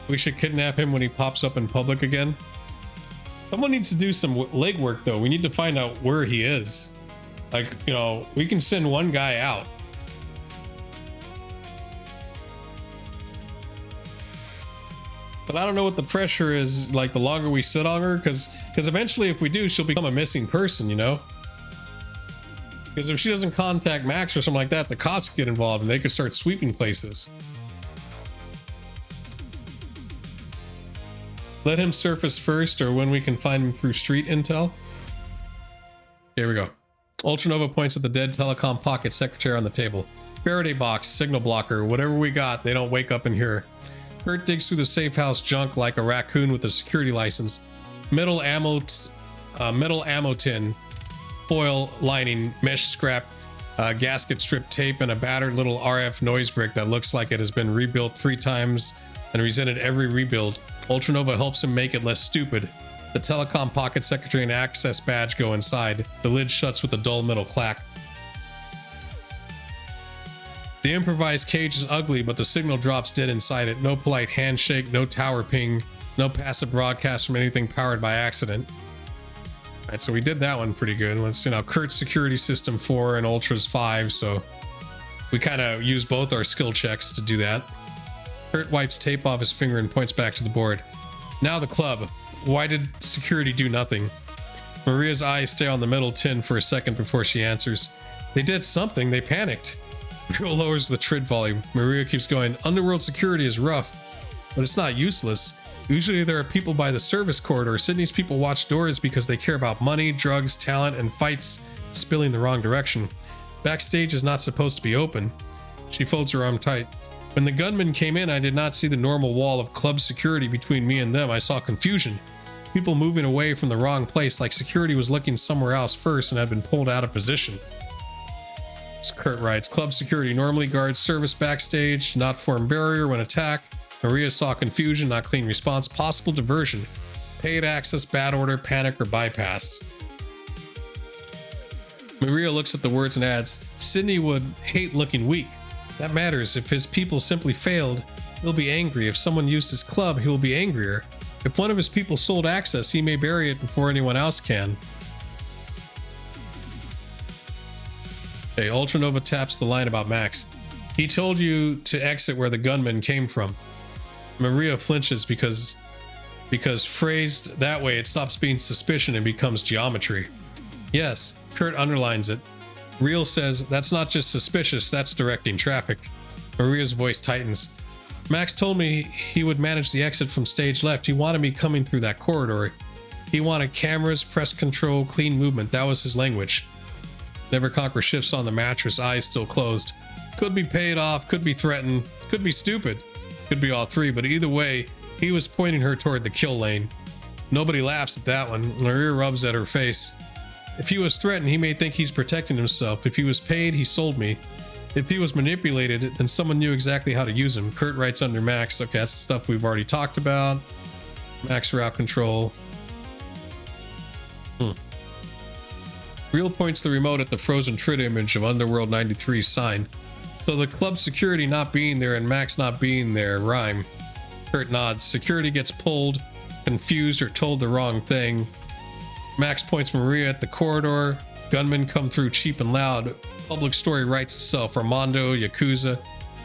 We should kidnap him when he pops up in public again. Someone needs to do some legwork though. We need to find out where he is. Like, you know, we can send one guy out. But I don't know what the pressure is like the longer we sit on her, because eventually if we do, she'll become a missing person, you know? Because if she doesn't contact Max or something like that, the cops get involved and they could start sweeping places. Let him surface first, or when we can find him through street intel. Here we go. Ultranova points at the dead telecom pocket secretary on the table. Faraday box, signal blocker, whatever we got, they don't wake up in here. Kurt digs through the safe house junk like a raccoon with a security license. Metal ammo tin, foil lining, mesh scrap, gasket strip tape, and a battered little RF noise brick that looks like it has been rebuilt 3 times and resented every rebuild. Ultranova helps him make it less stupid. The telecom pocket secretary and access badge go inside. The lid shuts with a dull metal clack. The improvised cage is ugly, but the signal drops dead inside it. No polite handshake, no tower ping, no passive broadcast from anything powered by accident. All right, so we did that one pretty good. Let's, you know, Kurt's security system 4 and Ultra's 5, so we kind of use both our skill checks to do that. Kurt wipes tape off his finger and points back to the board. Now the club. Why did security do nothing? Maria's eyes stay on the metal tin for a second before she answers. They did something. They panicked. Girl lowers the trid volume. Maria keeps going. Underworld security is rough, but it's not useless. Usually there are people by the service corridor. Sydney's people watch doors because they care about money, drugs, talent, and fights spilling the wrong direction. Backstage is not supposed to be open. She folds her arm tight. When the gunman came in, I did not see the normal wall of club security between me and them. I saw confusion. People moving away from the wrong place, like security was looking somewhere else first and had been pulled out of position. Kurt writes, club security normally guards service backstage, not form barrier when attacked. Maria saw confusion, not clean response, possible diversion, paid access, bad order, panic, or bypass. Maria looks at the words and adds, Sydney would hate looking weak. That matters. If his people simply failed, he'll be angry. If someone used his club, he will be angrier. If one of his people sold access, he may bury it before anyone else can. Okay, Ultranova taps the line about Max. He told you to exit where the gunman came from. Maria flinches because phrased that way, it stops being suspicion and becomes geometry. Yes, Kurt underlines it. Real says, that's not just suspicious, that's directing traffic. Maria's voice tightens. Max told me he would manage the exit from stage left. He wanted me coming through that corridor. He wanted cameras, press control, clean movement. That was his language. Neverconquer shifts on the mattress, eyes still closed. Could be paid off, could be threatened, could be stupid, could be all three, but either way, he was pointing her toward the kill lane. Nobody laughs at that one. Maria rubs at her face. If he was threatened, he may think he's protecting himself. If he was paid, he sold me. If he was manipulated, then someone knew exactly how to use him. Kurt writes under Max. Okay, that's the stuff we've already talked about. Max route control. Real points the remote at the frozen trit image of Underworld 93's sign. So the club security not being there and Max not being there rhyme. Kurt nods. Security gets pulled, confused, or told the wrong thing. Max points Maria at the corridor. Gunmen come through cheap and loud. Public story writes itself. Armando, Yakuza,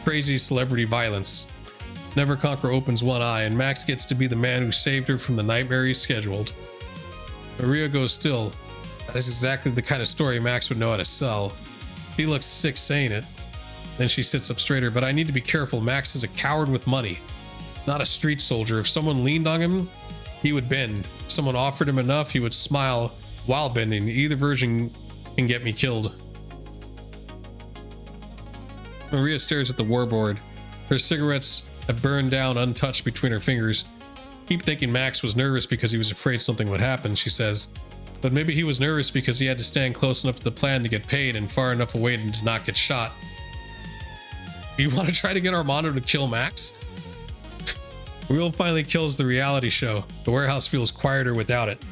crazy celebrity violence. Neverconquer opens one eye, and Max gets to be the man who saved her from the nightmare he scheduled. Maria goes still. That is exactly the kind of story Max would know how to sell. He looks sick saying it. Then she sits up straighter. But I need to be careful. Max is a coward with money, not a street soldier. If someone leaned on him, he would bend. If someone offered him enough, he would smile while bending. Either version can get me killed. Maria stares at the warboard. Her cigarettes have burned down untouched between her fingers. Keep thinking Max was nervous because he was afraid something would happen, she says. But maybe he was nervous because he had to stand close enough to the plan to get paid and far enough away to not get shot. You want to try to get Armando to kill Max? Will finally kills the reality show. The warehouse feels quieter without it.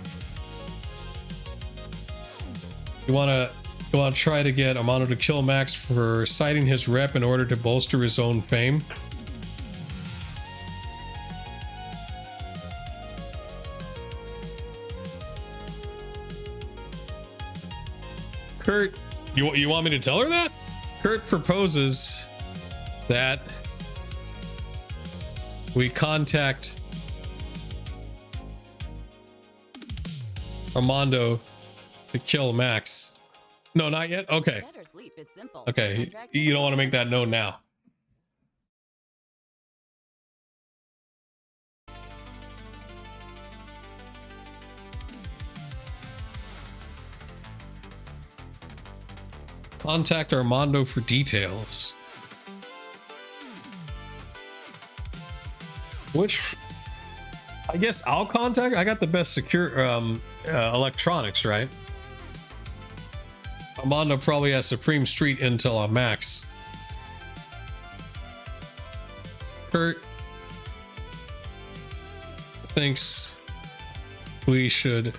You want to try to get Armando to kill Max for citing his rep in order to bolster his own fame? Kurt, you want me to tell her that? Kurt proposes that we contact Armando to kill Max. No, not yet? Okay. Okay, you don't want to make that known now. Contact Armando for details. Which, I guess I'll contact. I got the best secure electronics, right? Armando probably has Supreme Street intel on Max. Kurt thinks we should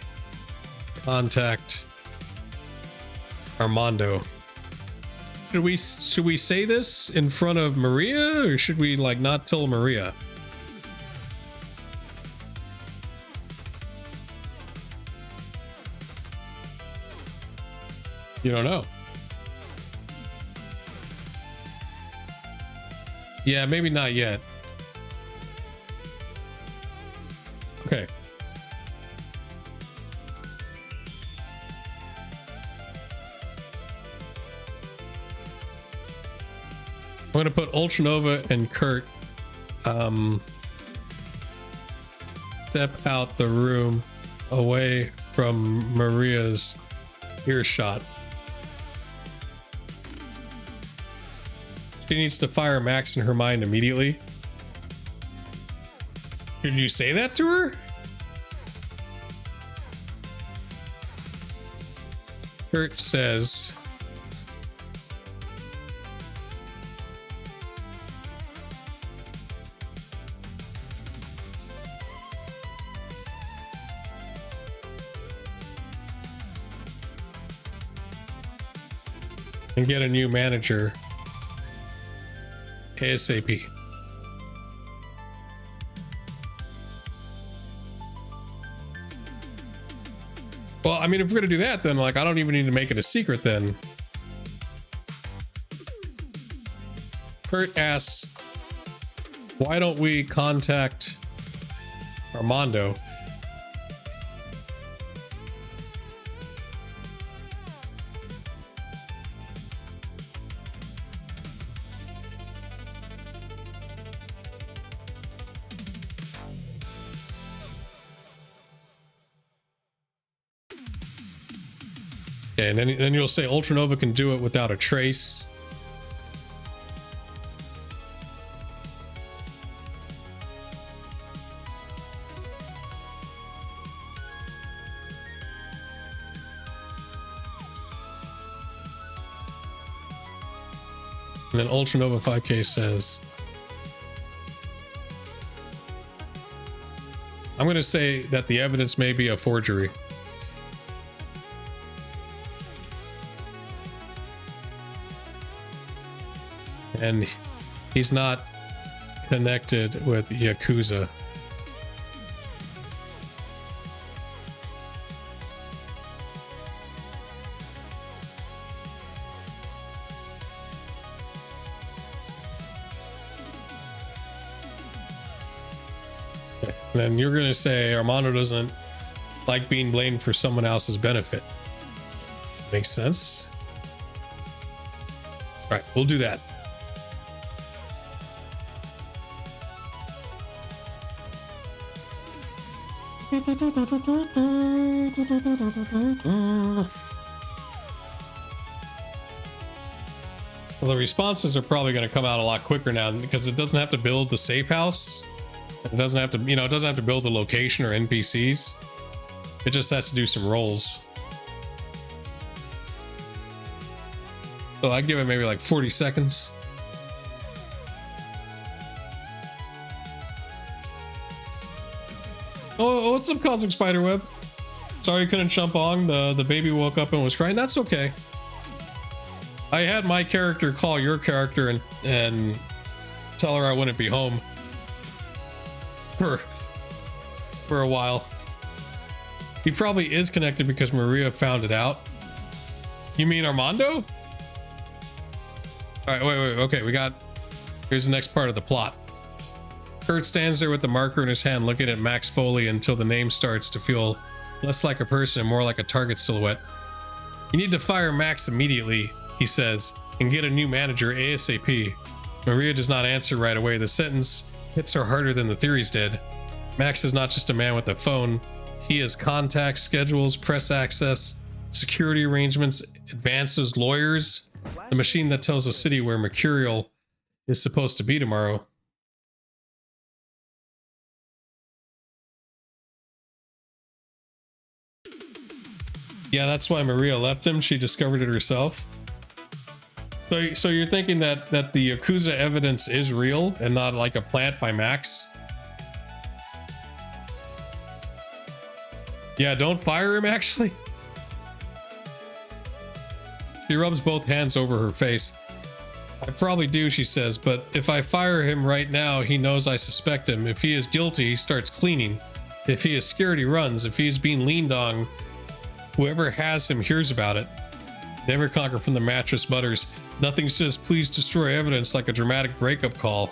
contact Armando. Should we say this in front of Maria, or should we like not tell Maria? You don't know. Yeah, maybe not yet. Okay. I'm gonna put Ultranova and Kurt step out the room away from Maria's earshot. She needs to fire Max in her mind immediately. Did you say that to her? Kurt says and get a new manager ASAP. Well, I mean, if we're gonna do that, then like I don't even need to make it a secret then. Kurt asks, why don't we contact Armando? Okay, and then you'll say Ultranova can do it without a trace. And then Ultranova 5K says, I'm going to say that the evidence may be a forgery. And he's not connected with Yakuza. Okay. Then you're going to say Armando doesn't like being blamed for someone else's benefit. Makes sense. All right, we'll do that. Well, the responses are probably going to come out a lot quicker now because it doesn't have to build the safe house. It doesn't have to, it doesn't have to build a location or NPCs. It just has to do some rolls. So I give it maybe like 40 seconds. Oh, what's up, Cosmic Spiderweb? Sorry you couldn't jump on. The baby woke up and was crying. That's okay. I had my character call your character and tell her I wouldn't be home for a while. He probably is connected because Maria found it out. You mean Armando? All right, wait. Okay, here's the next part of the plot. Kurt stands there with the marker in his hand looking at Max Foley until the name starts to feel less like a person and more like a target silhouette. You need to fire Max immediately, he says, and get a new manager ASAP. Maria does not answer right away. The sentence hits her harder than the theories did. Max is not just a man with a phone. He has contacts, schedules, press access, security arrangements, advances, lawyers, the machine that tells the city where Mercurial is supposed to be tomorrow. Yeah, that's why Maria left him. She discovered it herself. So you're thinking that the Yakuza evidence is real and not like a plant by Max? Yeah, don't fire him, actually. She rubs both hands over her face. I probably do, she says, but if I fire him right now, he knows I suspect him. If he is guilty, he starts cleaning. If he is scared, he runs. If he's being leaned on, whoever has him hears about it. Never Conquer from the mattress mutters, nothing says please destroy evidence like a dramatic breakup call.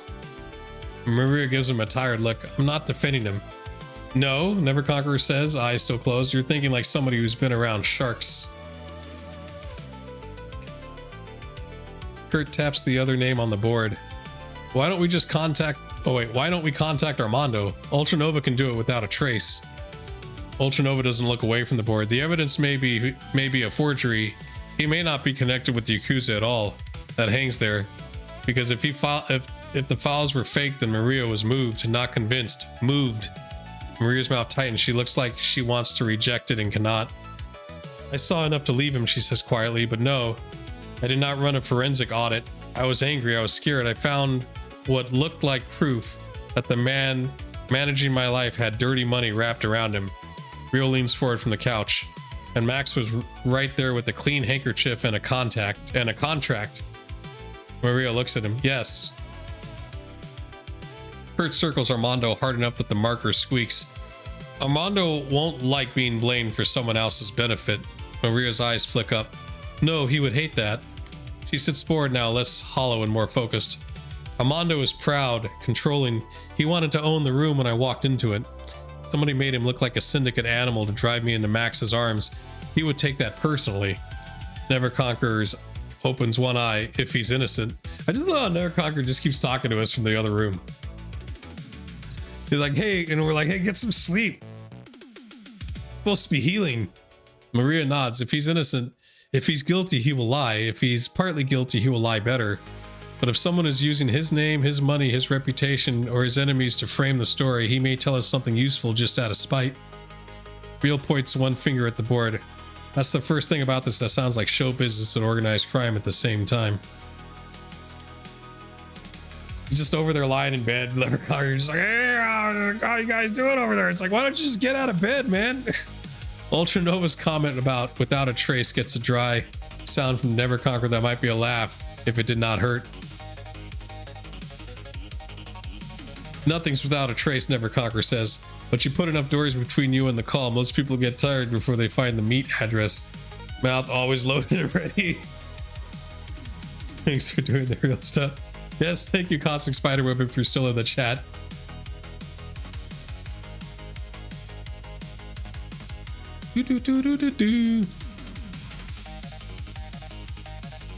Maria gives him a tired look. I'm not defending him. No, Never Conqueror says, eyes still closed. You're thinking like somebody who's been around sharks. Kurt taps the other name on the board. Why don't we just contact... Oh wait, why don't we contact Armando? Ultranova can do it without a trace. Ultranova doesn't look away from the board. The evidence may be a forgery. He may not be connected with the Yakuza at all. That hangs there. Because if the files were fake, then Maria was moved, not convinced. Moved. Maria's mouth tightens. She looks like she wants to reject it and cannot. I saw enough to leave him, she says quietly, but no. I did not run a forensic audit. I was angry. I was scared. I found what looked like proof that the man managing my life had dirty money wrapped around him. Rio leans forward from the couch. And Max was right there with a clean handkerchief and a contract. Maria looks at him. Yes. Kurt circles Armando hard enough that the marker squeaks. Armando won't like being blamed for someone else's benefit. Maria's eyes flick up. No, he would hate that. She sits forward now, less hollow and more focused. Armando is proud, controlling. He wanted to own the room when I walked into it. Somebody made him look like a syndicate animal to drive me into Max's arms. He would take that personally. Never Conquerors opens one eye if he's innocent. I just love how Never Conqueror just keeps talking to us from the other room. He's like, hey, and we're like, hey, get some sleep. It's supposed to be healing. Maria nods. If he's innocent, if he's guilty, he will lie. If he's partly guilty, he will lie better. But if someone is using his name, his money, his reputation, or his enemies to frame the story, he may tell us something useful just out of spite. Real points one finger at the board. That's the first thing about this that sounds like show business and organized crime at the same time. He's just over there lying in bed. You're just like, hey, how you guys doing over there? It's like, why don't you just get out of bed, man? Ultra Nova's comment about without a trace gets a dry sound from Never Conquer that might be a laugh if it did not hurt. Nothing's without a trace, Never Conquer says, but you put enough doors between you and the call. Most people get tired before they find the meat address. Mouth always loaded and ready. Thanks for doing the real stuff. Yes, thank you, Cosmic Spiderweb, if you're still in the chat.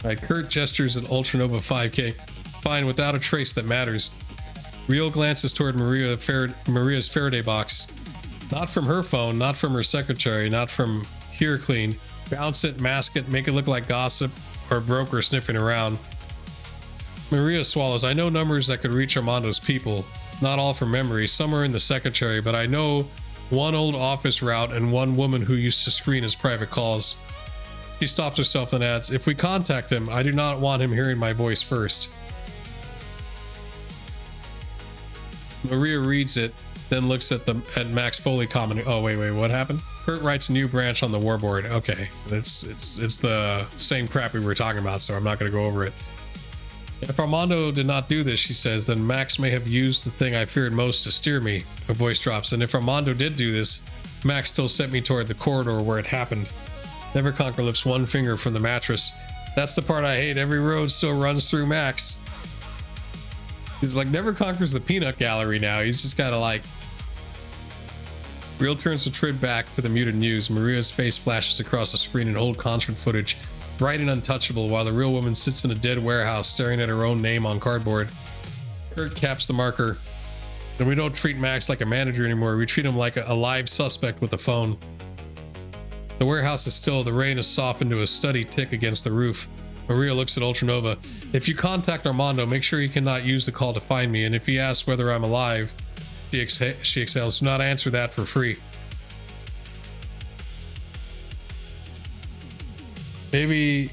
Alright, Kurt gestures at Ultranova 5K. Fine, without a trace that matters. Real glances toward Maria's Faraday box. Not from her phone, not from her secretary, not from Here Clean. Bounce it, mask it, make it look like gossip or broker sniffing around. Maria swallows. I know numbers that could reach Armando's people. Not all from memory. Some are in the secretary, but I know one old office route and one woman who used to screen his private calls. She stops herself and adds, if we contact him, I do not want him hearing my voice first. Maria reads it, then looks at Max Foley commenting. Oh, wait, what happened? Kurt writes a new branch on the warboard. Okay, it's the same crap we were talking about, so I'm not going to go over it. If Armando did not do this, she says, then Max may have used the thing I feared most to steer me. Her voice drops. And if Armando did do this, Max still sent me toward the corridor where it happened. Never Conquer lifts one finger from the mattress. That's the part I hate. Every road still runs through Max. He's like, Never Conquers the peanut gallery now. He's just gotta like... Real turns the trid back to the muted news. Maria's face flashes across the screen in old concert footage. Bright and untouchable, while the real woman sits in a dead warehouse staring at her own name on cardboard. Kurt caps the marker. And we don't treat Max like a manager anymore. We treat him like a live suspect with a phone. The warehouse is still. The rain has softened to a steady tick against the roof. Maria looks at Ultranova. If you contact Armando, make sure he cannot use the call to find me. And if he asks whether I'm alive, she exhales. Do not answer that for free. Maybe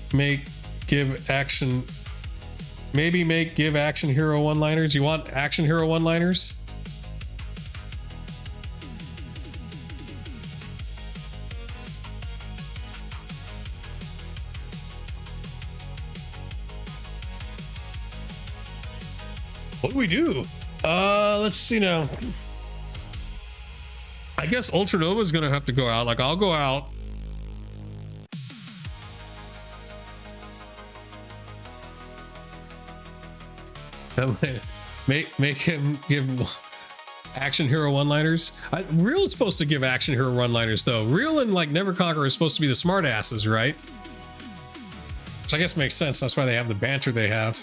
give action hero one-liners. You want action hero one-liners? What do we do? Let's see now. I guess Ultranova's gonna have to go out. Like, I'll go out. Make him give action hero one-liners. Real is supposed to give action hero one-liners though. Real and like Never Conquer is supposed to be the smart asses, right? Which I guess makes sense. That's why they have the banter they have.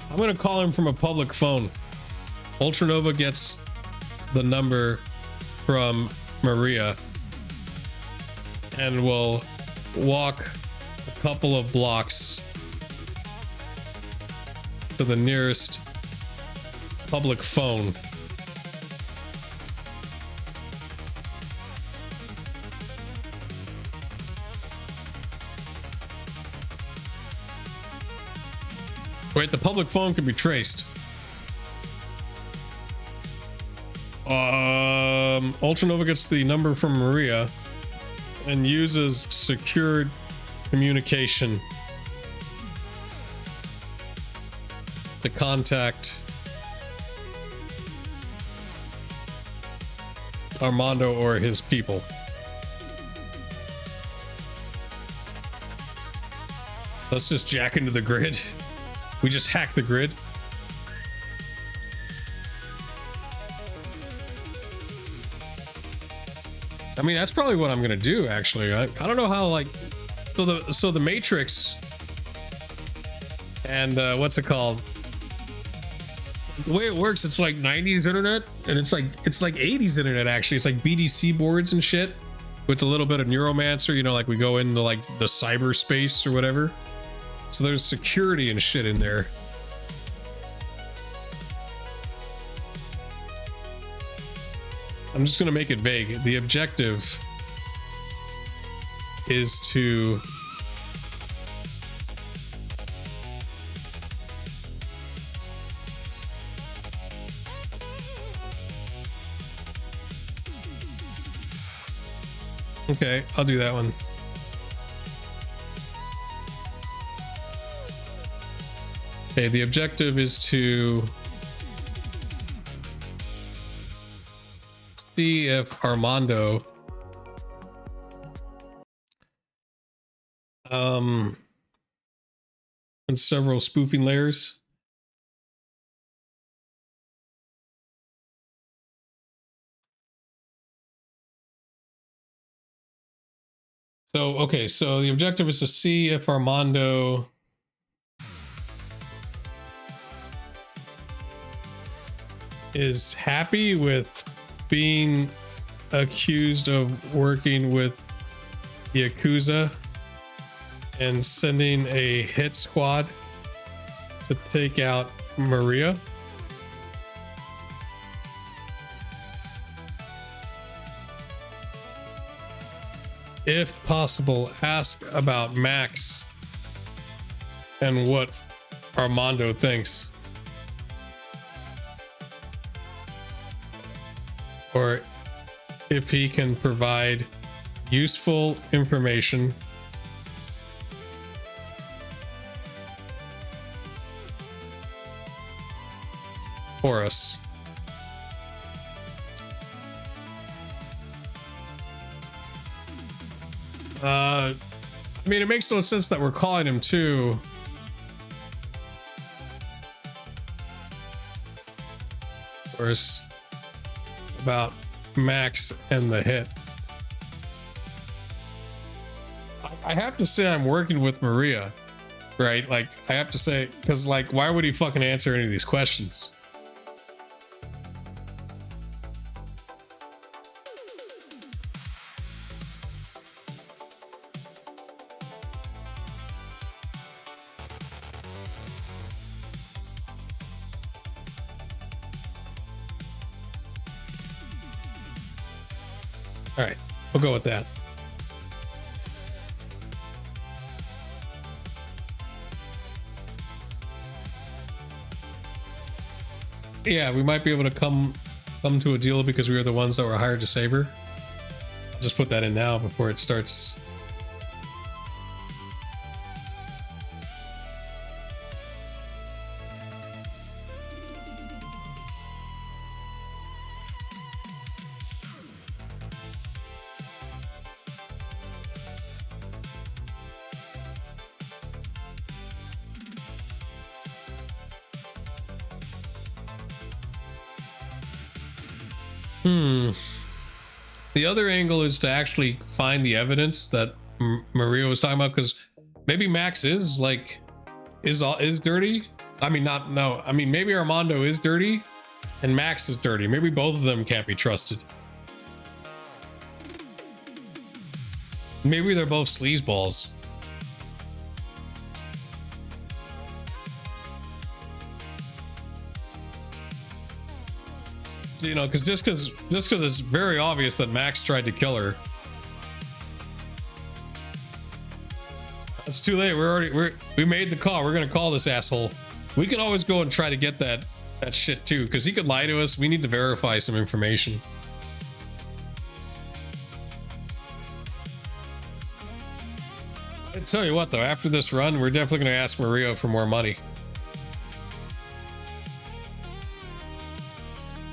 I'm gonna call him from a public phone. Ultranova gets the number from Maria and will walk a couple of blocks to the nearest public phone. Wait, the public phone can be traced. Ultranova gets the number from Maria and uses secured communication to contact Armando or his people. Let's just jack into the grid. We just hack the grid. I mean, that's probably what I'm gonna do, actually. I don't know how, like, so the Matrix and what's it called? The way it works, it's like 90s internet, and it's like 80s internet, actually. It's like BDC boards and shit with a little bit of Neuromancer, you know, like we go into like the cyberspace or whatever. So there's security and shit in there. I'm just gonna make it vague. The objective is to okay, I'll do that one. Okay, the objective is to see if Armando and several spoofing layers. So, okay, so the objective is to see if Armando is happy with being accused of working with the Yakuza and sending a hit squad to take out Maria. If possible, ask about Max and what Armando thinks. Or if he can provide useful information for us. I mean, it makes no sense that we're calling him too. Of course, about Max and the hit. I have to say I'm working with Maria, right? Like, I have to say, because, like, why would he fucking answer any of these questions? All right, we'll go with that. Yeah, we might be able to come to a deal because we were the ones that were hired to save her. I'll just put that in now before it starts. The other angle is to actually find the evidence that Maria was talking about, because maybe Max is like is dirty. I mean, I mean, maybe Armando is dirty and Max is dirty. Maybe both of them can't be trusted. Maybe they're both sleazeballs. You know, because just because it's very obvious that Max tried to kill her, it's too late. We made the call. We're gonna call this asshole. We can always go and try to get that that shit too, because he could lie to us. We need to verify some information. I tell you what though, after this run, we're definitely going to ask Maria for more money.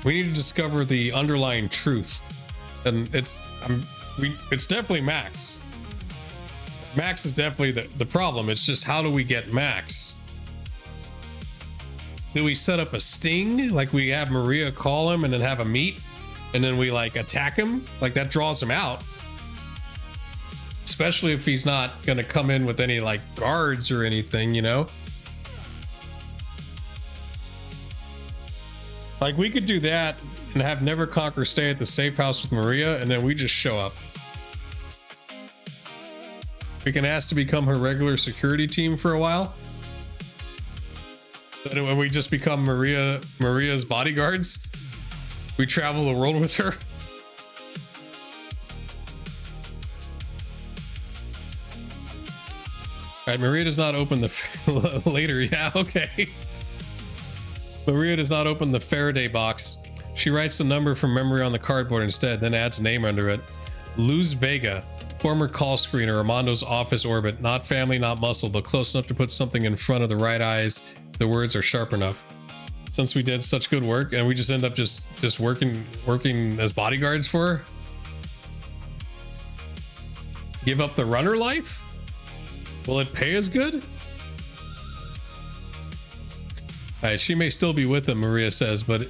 We need to discover the underlying truth, and it's definitely Max. Max is definitely the problem. It's just, how do we get Max? Do we set up a sting? Like we have Maria call him and then have a meet, and then we like attack him? Like that draws him out. Especially if he's not gonna come in with any like guards or anything, you know? Like we could do that and have Never Conquer stay at the safe house with Maria, and then we just show up. We can ask to become her regular security team for a while. And when we just become Maria's bodyguards, we travel the world with her. All right, Maria does not open the later. Yeah, okay. Maria does not open the Faraday box. She writes the number from memory on the cardboard instead, then adds a name under it. Luz Vega, former call screener, Armando's office orbit. Not family, not muscle, but close enough to put something in front of the right eyes if the words are sharp enough. Since we did such good work, and we just end up just working as bodyguards for her. Give up the runner life? Will it pay as good? Alright, she may still be with him, Maria says, but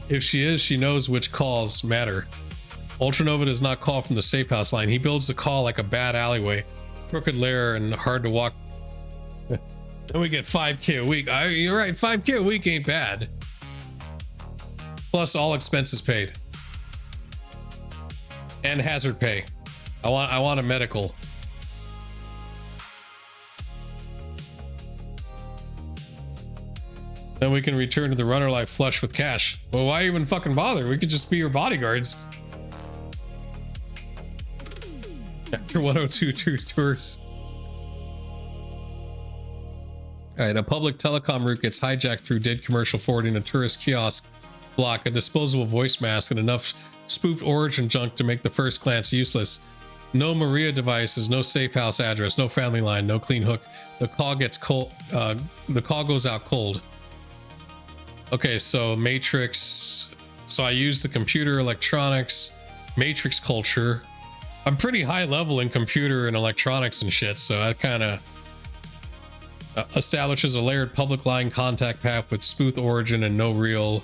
if she is, she knows which calls matter. Ultranova does not call from the safe house line. He builds the call like a bad alleyway, crooked lair and hard to walk. Then we get 5K a week. You're right, 5K a week ain't bad. Plus all expenses paid. And hazard pay. I want a medical. Then we can return to the runner life flush with cash. Well, why even fucking bother? We could just be your bodyguards. After 102 tours. Alright, a public telecom route gets hijacked through dead commercial forwarding a tourist kiosk block, a disposable voice mask, and enough spoofed origin junk to make the first glance useless. No Maria devices, no safe house address, no family line, no clean hook. The call gets cold. The call goes out cold. Okay, so Matrix. So I used the computer, electronics, Matrix culture. I'm pretty high level in computer and electronics and shit, so that kind of establishes a layered public line contact path with smooth origin and no real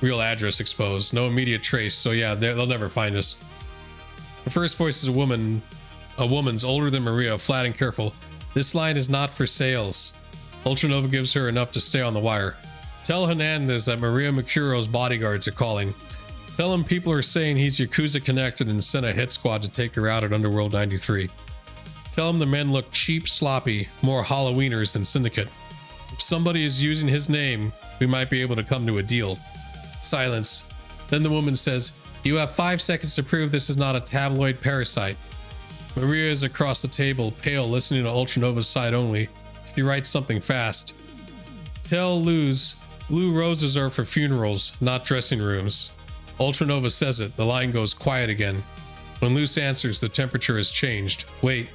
address exposed. No immediate trace, so yeah, they'll never find us. The first voice is a woman's older than Maria, flat and careful. This line is not for sales. Ultranova gives her enough to stay on the wire. Tell Hernandez that Maria Mercurial's bodyguards are calling. Tell him people are saying he's Yakuza connected and sent a hit squad to take her out at Underworld 93. Tell him the men look cheap, sloppy, more Halloweeners than Syndicate. If somebody is using his name, we might be able to come to a deal. Silence. Then the woman says, "You have 5 seconds to prove this is not a tabloid parasite." Maria is across the table, pale, listening to Ultranova's side only. She writes something fast. Tell Luz, blue roses are for funerals, not dressing rooms. Ultranova says it. The line goes quiet again. When Luz answers, the temperature has changed. Wait.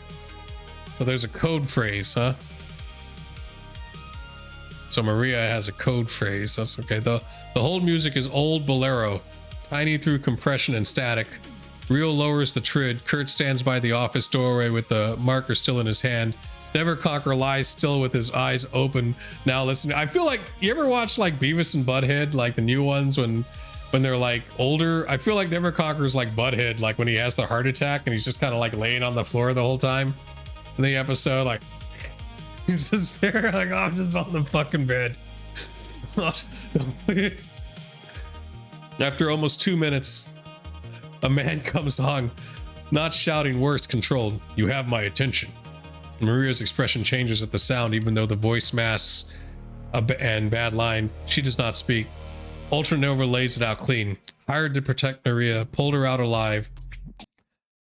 So there's a code phrase, huh? So Maria has a code phrase. That's okay. The whole music is old bolero, tiny through compression and static. Rio lowers the trid. Kurt stands by the office doorway with the marker still in his hand. Never Conquer lies still with his eyes open, now listening. I feel like, you ever watch like Beavis and Butthead, like the new ones when they're like older? I feel like Never Conquer's like Butthead, like when he has the heart attack and he's just kind of like laying on the floor the whole time in the episode, like he's just there like, oh, I'm just on the fucking bed. After almost 2 minutes, a man comes on, not shouting, worse, controlled. You have my attention. Maria's expression changes at the sound, even though the voice masks and bad line. She does not speak. Ultranova lays it out clean. Hired to protect Maria, pulled her out alive.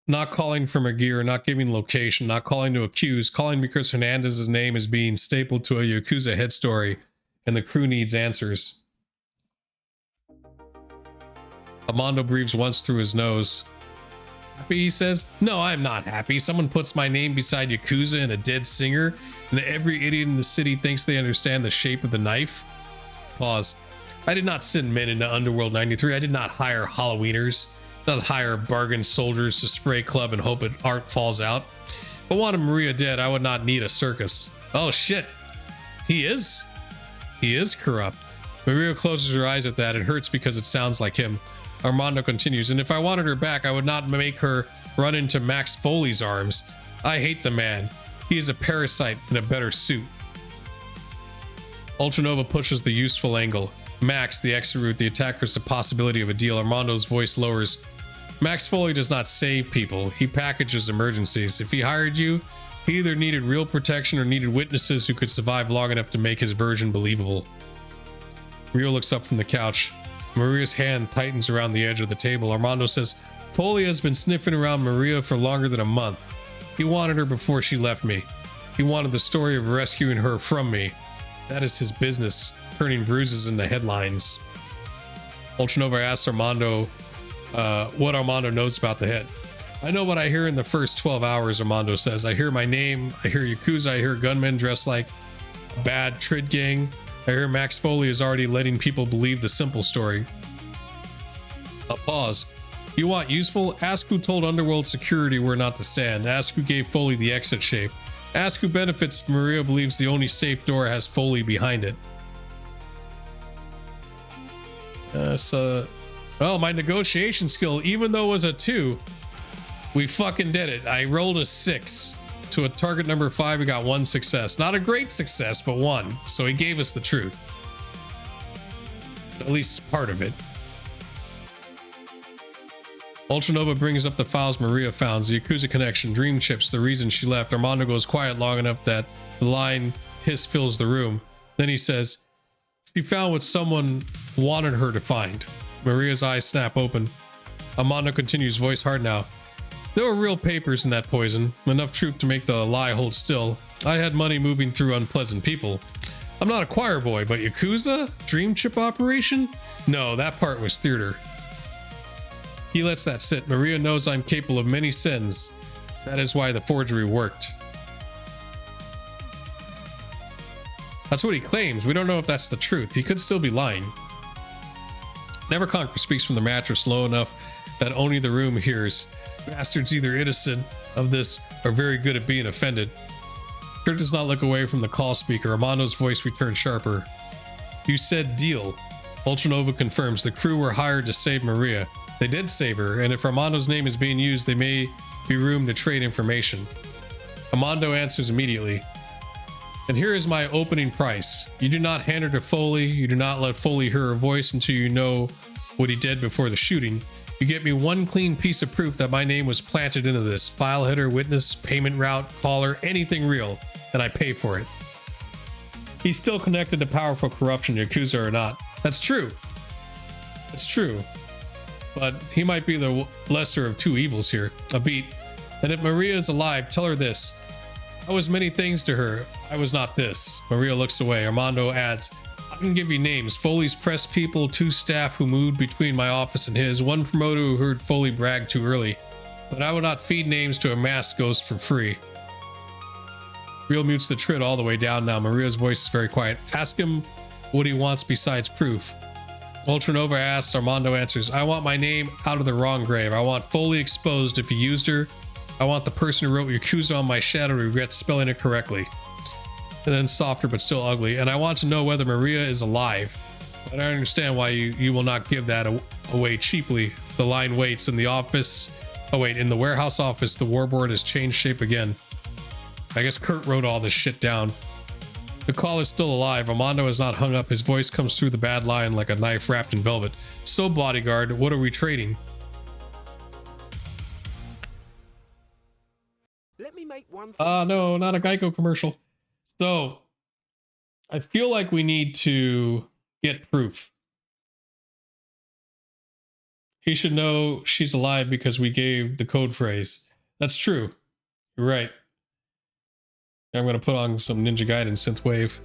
Not calling from her gear, not giving location, not calling to accuse, calling because Hernandez's name is being stapled to a Yakuza head story, and the crew needs answers. Armando breathes once through his nose. Happy, he says. No, I'm not happy. Someone puts my name beside Yakuza and a dead singer, and every idiot in the city thinks they understand the shape of the knife. Pause. I did not send men into Underworld 93. I did not hire Halloweeners, not hire bargain soldiers to spray club and hope art falls out. If I wanted Maria dead, I would not need a circus. Oh shit. He is corrupt. Maria closes her eyes at that. It hurts because it sounds like him. Armando continues, and if I wanted her back, I would not make her run into Max Foley's arms. I hate the man. He is a parasite in a better suit. Ultranova pushes the useful angle. Max, the exit route, the attacker is the possibility of a deal. Armando's voice lowers. Max Foley does not save people. He packages emergencies. If he hired you, he either needed real protection or needed witnesses who could survive long enough to make his version believable. Rio looks up from the couch. Maria's hand tightens around the edge of the table. Armando says, Foley has been sniffing around Maria for longer than a month. He wanted her before she left me. He wanted the story of rescuing her from me. That is his business, turning bruises into headlines. Ultranova asks Armando what Armando knows about the hit. I know what I hear in the first 12 hours, Armando says. I hear my name, I hear Yakuza, I hear gunmen dressed like a bad Trid gang. I hear Max Foley is already letting people believe the simple story. A pause. You want useful? Ask who told Underworld security where not to stand. Ask who gave Foley the exit shape. Ask who benefits if Maria believes the only safe door has Foley behind it. Well, my negotiation skill, even though it was a 2, we fucking did it. I rolled a 6. To a target number 5, we got 1 success. Not a great success, but 1. So he gave us the truth. At least part of it. Ultranova brings up the files Maria found, the Yakuza connection, dream chips, the reason she left. Armando goes quiet long enough that the line hiss fills the room. Then he says, she found what someone wanted her to find. Maria's eyes snap open. Armando continues, voice hard now. There were real papers in that poison, enough truth to make the lie hold still. I had money moving through unpleasant people. I'm not a choir boy, but Yakuza? Dream chip operation? No, that part was theater. He lets that sit. Maria knows I'm capable of many sins. That is why the forgery worked. That's what he claims. We don't know if that's the truth. He could still be lying. Neverconquer speaks from the mattress low enough that only the room hears. Bastard's either innocent of this or very good at being offended. Kurt does not look away from the call speaker. Armando's voice returns sharper. You said deal. Ultranova confirms the crew were hired to save Maria. They did save her, and if Armando's name is being used, there may be room to trade information. Armando answers immediately. And here is my opening price. You do not hand her to Foley. You do not let Foley hear her voice until you know what he did before the shooting. You get me one clean piece of proof that my name was planted into this. File header, witness, payment route, caller, anything real, and I pay for it. He's still connected to powerful corruption, Yakuza or not. That's true. That's true. But he might be the lesser of two evils here. A beat. And if Maria is alive, tell her this. I was many things to her. I was not this. Maria looks away. Armando adds, I can give you names. Foley's press people, 2 staff who moved between my office and his, 1 promoter who heard Foley brag too early. But I will not feed names to a masked ghost for free. Real mutes the trid all the way down now. Maria's voice is very quiet. Ask him what he wants besides proof. Ultranova asks, Armando answers, I want my name out of the wrong grave. I want Foley exposed if he used her. I want the person who wrote Yakuza on my shadow regrets spelling it correctly. And then softer but still ugly. And I want to know whether Maria is alive. But I understand why you will not give that away cheaply. The line waits in the office. Oh wait, in the warehouse office, the warboard has changed shape again. I guess Kurt wrote all this shit down. The call is still alive. Armando has not hung up. His voice comes through the bad line like a knife wrapped in velvet. So, bodyguard, what are we trading? Let me make one. No, not a Geico commercial. So, I feel like we need to get proof. He should know she's alive because we gave the code phrase. That's true. You're right. I'm going to put on some Ninja Gaiden synthwave.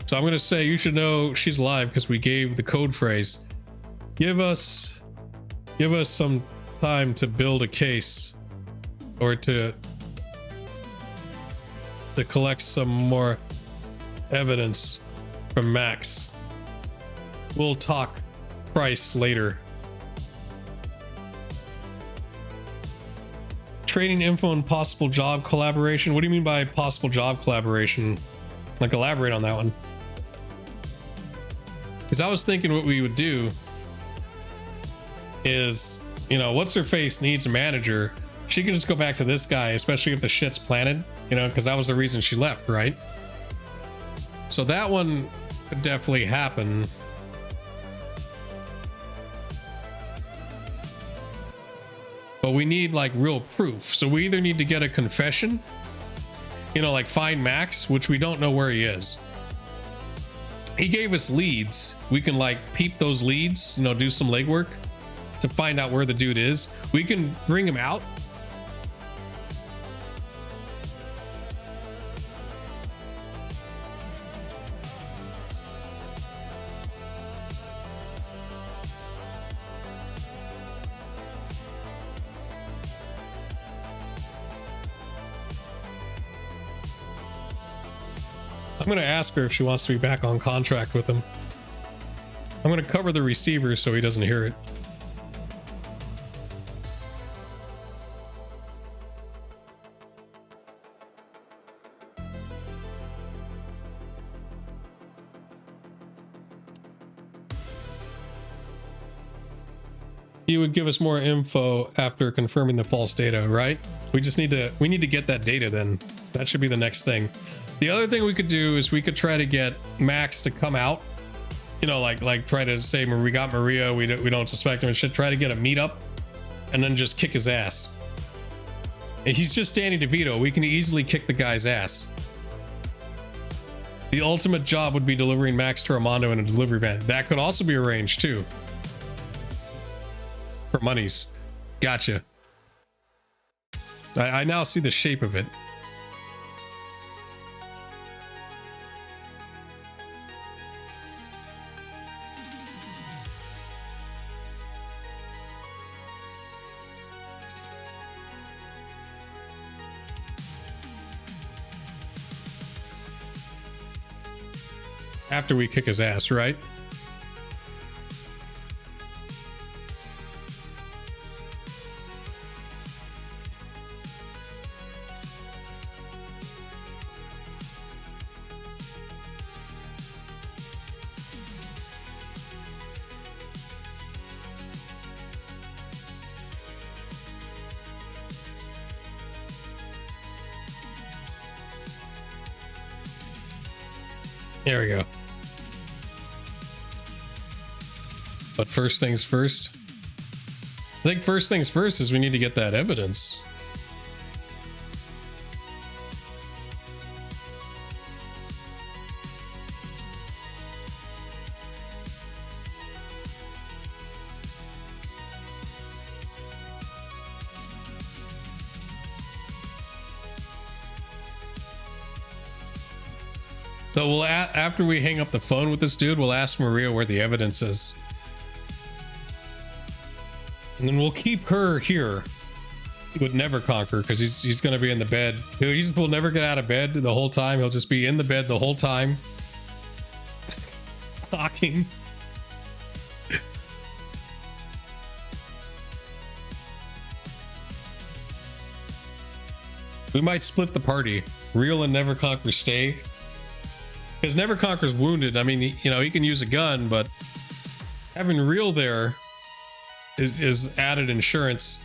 So I'm gonna say you should know she's alive because we gave the code phrase. Give us some time to build a case, or to collect some more evidence from Max. We'll talk price later. Trading info and possible job collaboration. What do you mean by possible job collaboration? Like, elaborate on that one. Because I was thinking what we would do is, you know, what's her face needs a manager. She can just go back to this guy, especially if the shit's planted, you know, because that was the reason she left, right? So that one could definitely happen. But we need like real proof. So we either need to get a confession, you know, like find Max, which we don't know where he is. He gave us leads. We can like peep those leads, you know, do some legwork to find out where the dude is. We can bring him out. I'm going to ask her if she wants to be back on contract with him. I'm going to cover the receiver so he doesn't hear it. You would give us more info after confirming the false data, right? We need to get that data then. That should be the next thing. The other thing we could do is we could try to get Max to come out, you know, like try to say we got Maria, we don't suspect him and shit. Try to get a meetup and then just kick his ass. And he's just Danny DeVito. We can easily kick the guy's ass. The ultimate job would be delivering Max to Armando in a delivery van. That could also be arranged too. For monies. Gotcha. I now see the shape of it. After we kick his ass, right? There we go. But first things first. I think first things first is we need to get that evidence. So we'll after we hang up the phone with this dude, we'll ask Maria where the evidence is. And then we'll keep her here with Never Conquer because he's going to be in the bed. He will never get out of bed the whole time. He'll just be in the bed the whole time. Talking. We might split the party. Real and Never Conquer stay. Because Never Conquer's wounded. I mean, you know, he can use a gun, but having Real there is added insurance.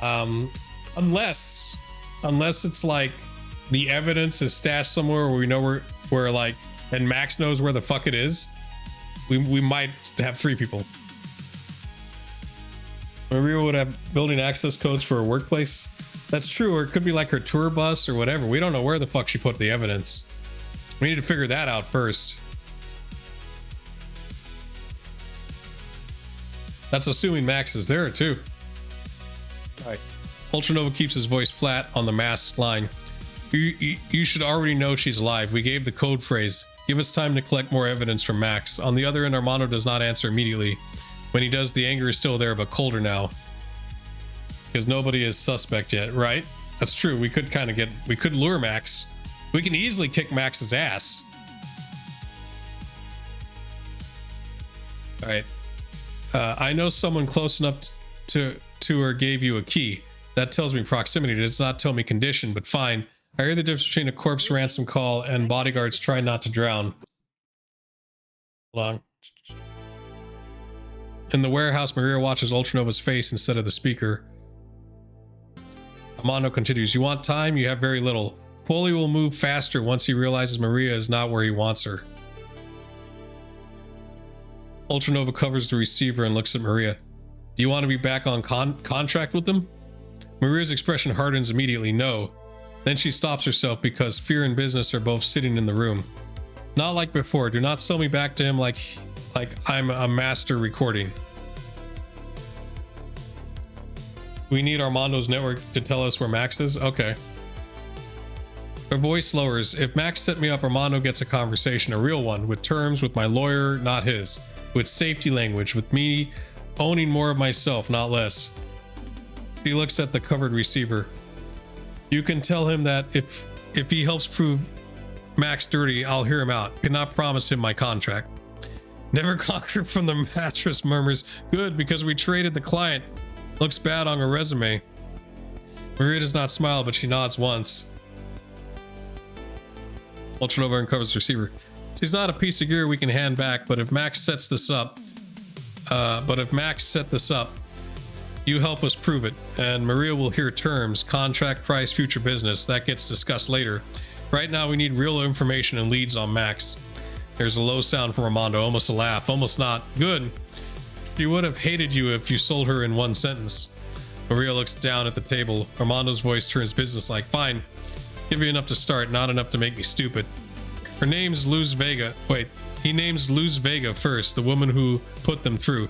Unless it's like the evidence is stashed somewhere where we know where like, and Max knows where the fuck it is. We might have 3 people. Maria would have building access codes for her workplace. That's true, or it could be like her tour bus or whatever. We don't know where the fuck she put the evidence. We need to figure that out first. That's assuming Max is there too. All right. Ultranova keeps his voice flat on the masked line. You should already know she's alive. We gave the code phrase. Give us time to collect more evidence from Max. On the other end, Armando does not answer immediately. When he does, the anger is still there, but colder now. Because nobody is suspect yet, right? That's true. We could lure Max. We can easily kick Max's ass. All right. I know someone close enough to her gave you a key. That tells me proximity. It does not tell me condition, but fine. I hear the difference between a corpse ransom call and bodyguards trying not to drown. Hold on. In the warehouse, Maria watches Ultranova's face instead of the speaker. Armando continues, you want time? You have very little. Foley will move faster once he realizes Maria is not where he wants her. Ultranova covers the receiver and looks at Maria. Do you want to be back on contract with them? Maria's expression hardens immediately, no. Then she stops herself because fear and business are both sitting in the room. Not like before. Do not sell me back to him like I'm a master recording. We need Armando's network to tell us where Max is? Okay. Her voice lowers. If Max set me up, Armando gets a conversation, a real one, with terms, with my lawyer, not his. With safety language, with me owning more of myself, not less. He looks at the covered receiver. You can tell him that if he helps prove Max dirty, I'll hear him out. Cannot promise him my contract. Never conquered from the mattress, murmurs. Good, because we traded the client. Looks bad on her resume. Maria does not smile, but she nods once. Ultranova uncovers the receiver. She's not a piece of gear we can hand back, but if Max sets this up, you help us prove it, and Maria will hear terms, contract, price, future business. That gets discussed later. Right now, we need real information and leads on Max. There's a low sound from Armando, almost a laugh, almost not. Good. She would have hated you if you sold her in one sentence. Maria looks down at the table. Armando's voice turns businesslike. Fine. Give you enough to start, not enough to make me stupid. Her name's Luz Vega. Wait, he names Luz Vega first, the woman who put them through.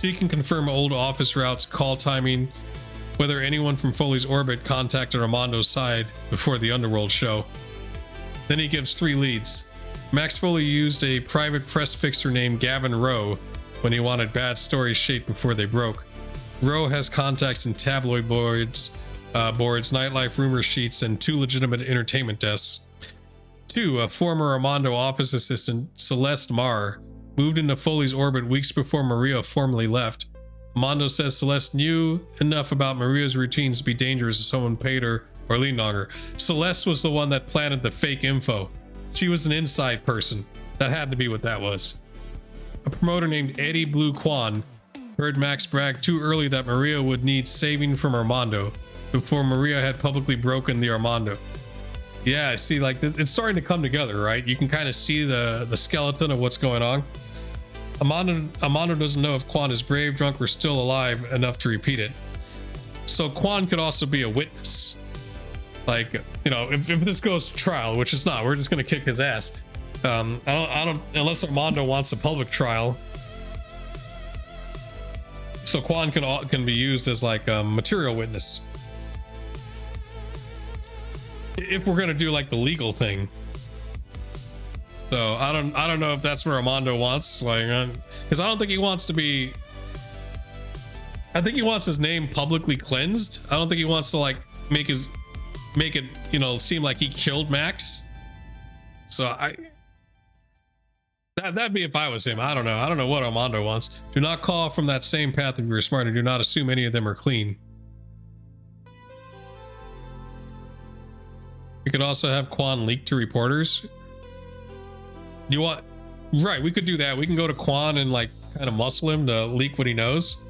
She can confirm old office routes, call timing, whether anyone from Foley's orbit contacted Armando's side before the Underworld show. Then he gives 3 leads. Max Foley used a private press fixer named Gavin Rowe when he wanted bad stories shaped before they broke. Rowe has contacts in tabloid boards, nightlife rumor sheets, and 2 legitimate entertainment desks. 2, a former Armando office assistant, Celeste Marr, moved into Foley's orbit weeks before Maria formally left. Armando says Celeste knew enough about Maria's routines to be dangerous if someone paid her or leaned on her. Celeste was the one that planted the fake info. She was an inside person. That had to be what that was. A promoter named Eddie Blue Kwan heard Max brag too early that Maria would need saving from Armando before Maria had publicly broken the Armando. Yeah, see, like, it's starting to come together, right? You can kind of see the skeleton of what's going on. Armando doesn't know if Kwan is brave, drunk, or still alive enough to repeat it. So Kwan could also be a witness. Like, you know, if this goes to trial, which it's not, we're just gonna kick his ass. I don't, unless Armando wants a public trial. So Kwan can be used as like a material witness. If we're gonna do like the legal thing. So I don't know if that's where Armando wants, like, because I don't think he wants to be. I think he wants his name publicly cleansed. I don't think he wants to like make it, you know, seem like he killed Max. So that'd be if I was him. I don't know what Armando wants. Do not call from that same path if you're smart, and do not assume any of them are clean. We could also have Kwan leak to reporters. You want, right? We could do that. We can go to Kwan and like kind of muscle him to leak what he knows.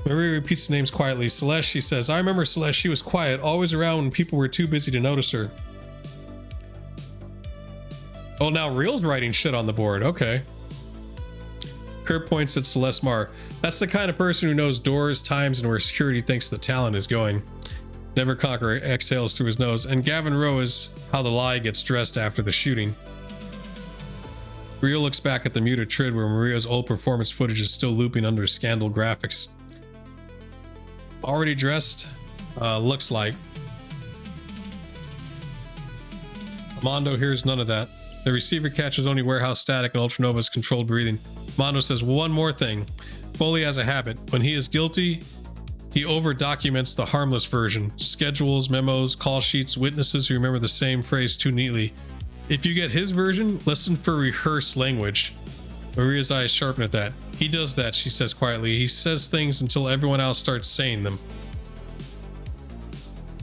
Maria repeats the names quietly. Celeste, she says. I remember Celeste. She was quiet, always around when people were too busy to notice her. Oh, now Real's writing shit on the board. Okay. Kurt points at Celeste Marr. That's the kind of person who knows doors, times, and where security thinks the talent is going. Never conquer exhales through his nose. And Gavin Rowe is how the lie gets dressed after the shooting. Real looks back at the muted trid where Maria's old performance footage is still looping under scandal graphics. Already dressed, looks like. Mondo hears none of that. The receiver catches only warehouse static and Ultranova's controlled breathing. Mondo says one more thing. Foley has a habit. When he is guilty, he over-documents the harmless version. Schedules, memos, call sheets, witnesses who remember the same phrase too neatly. If you get his version, listen for rehearsed language. Maria's eyes sharpen at that. He does that, she says quietly. He says things until everyone else starts saying them.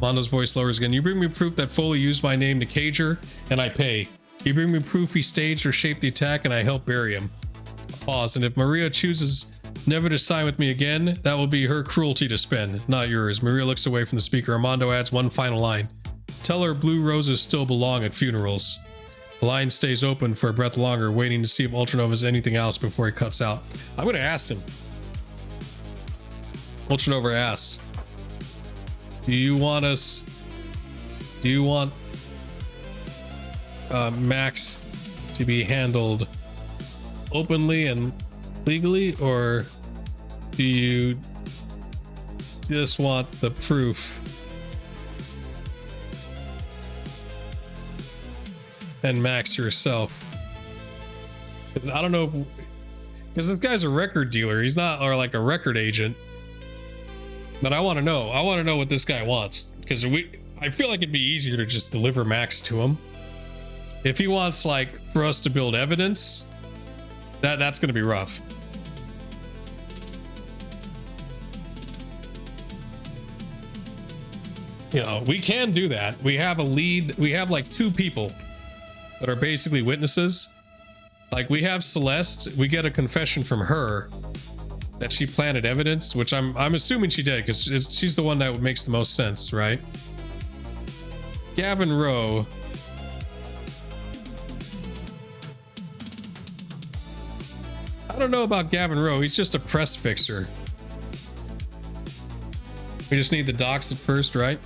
Mondo's voice lowers again. You bring me proof that Foley used my name to cage her, and I pay. You bring me proof he staged or shaped the attack, and I help bury him. Pause. And if Maria chooses never to sign with me again, that will be her cruelty to spend, not yours. Maria looks away from the speaker. Armando adds one final line. Tell her blue roses still belong at funerals. The line stays open for a breath longer, waiting to see if Ultranova has anything else before he cuts out. I'm going to ask him. Ultranova asks, do you want Max to be handled openly and legally, or do you just want the proof and Max yourself? Because I don't know, because this guy's a record dealer. He's not, or like a record agent. But I want to know. I want to know what this guy wants, because I feel like it'd be easier to just deliver Max to him. If he wants, like, for us to build evidence, that's going to be rough. You know, we can do that. We have a lead. We have like 2 people that are basically witnesses. Like, we have Celeste. We get a confession from her that she planted evidence, which I'm assuming she did, because she's the one that makes the most sense, right? Gavin Rowe. I don't know about Gavin Rowe. He's just a press fixer. We just need the docs at first, right?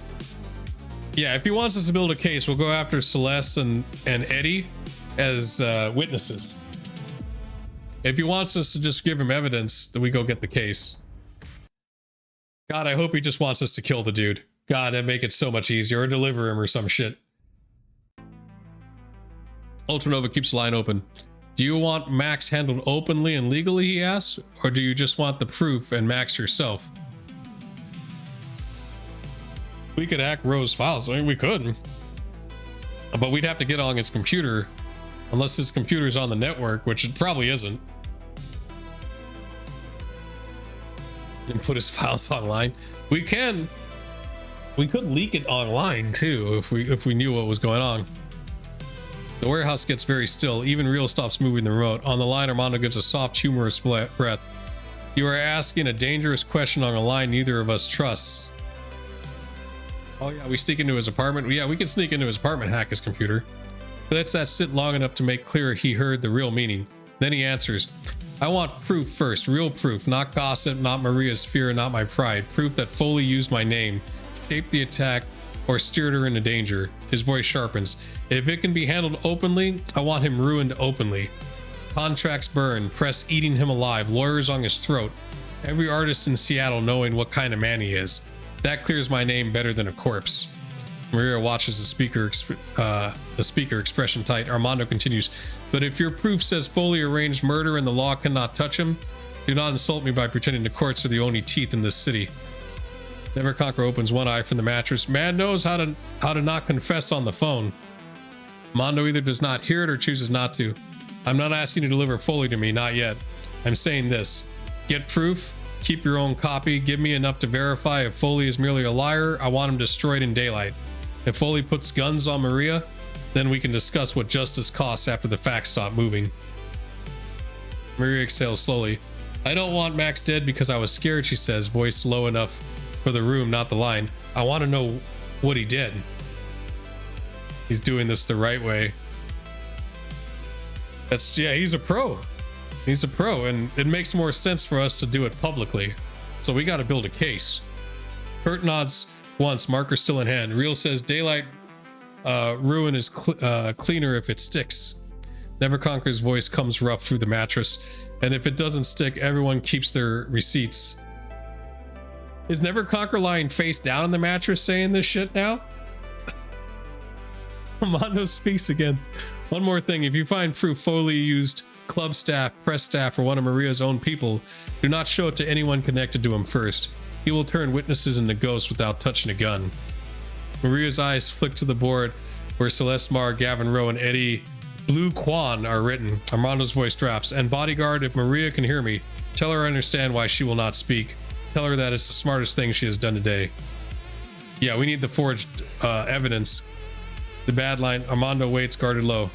Yeah, if he wants us to build a case, we'll go after Celeste and Eddie as witnesses. If he wants us to just give him evidence, then we go get the case. God, I hope he just wants us to kill the dude. God, that'd make it so much easier, or deliver him or some shit. Ultranova keeps the line open. Do you want Max handled openly and legally, he asks, or do you just want the proof and Max yourself? We could hack Rowe's files. I mean, we could. But we'd have to get on his computer, unless his computer's on the network, which it probably isn't. And put his files online. We could leak it online too, if we knew what was going on. The warehouse gets very still. Even Real stops moving the remote. On the line, Armando gives a soft, humorous breath. You are asking a dangerous question on a line neither of us trusts. Oh yeah, we sneak into his apartment. Yeah, we can sneak into his apartment, hack his computer. Lets that sit long enough to make clear he heard the real meaning. Then he answers, I want proof first, real proof, not gossip, not Maria's fear, not my pride. Proof that Foley used my name, shaped the attack, or steered her into danger. His voice sharpens. If it can be handled openly, I want him ruined openly. Contracts burned, press eating him alive, lawyers on his throat. Every artist in Seattle knowing what kind of man he is. That clears my name better than a corpse. Maria watches the speaker expression tight. Armando continues, but if your proof says Foley arranged murder and the law cannot touch him, do not insult me by pretending the courts are the only teeth in this city. Never Conquer opens one eye from the mattress. Man knows how to not confess on the phone. Mondo either does not hear it or chooses not to. I'm not asking you to deliver Foley to me, not yet. I'm saying this. Get proof, keep your own copy, give me enough to verify if Foley is merely a liar. I want him destroyed in daylight. If Foley puts guns on Maria, then we can discuss what justice costs after the facts stop moving. Maria exhales slowly. I don't want Max dead because I was scared, she says, voice low enough for the room, not the line. I want to know what he did. He's doing this the right way. Yeah, he's a pro. He's a pro, and it makes more sense for us to do it publicly. So we got to build a case. Kurt nods once, marker still in hand. Real says daylight ruin is cleaner if it sticks. Never Conquer's voice comes rough through the mattress, and if it doesn't stick, everyone keeps their receipts. Is Never Conquer lying face down on the mattress saying this shit now? Armando speaks again. One more thing, if you find proof Foley used club staff, press staff, or one of Maria's own people, do not show it to anyone connected to him first. He will turn witnesses into ghosts without touching a gun. Maria's eyes flick to the board where Celeste Mar, Gavin Rowe, and Eddie Blue Quan are written. Armando's voice drops. And bodyguard, if Maria can hear me, tell her I understand why she will not speak. Tell her that it's the smartest thing she has done today. Yeah, we need the forged evidence. The bad line, Armando waits guarded low.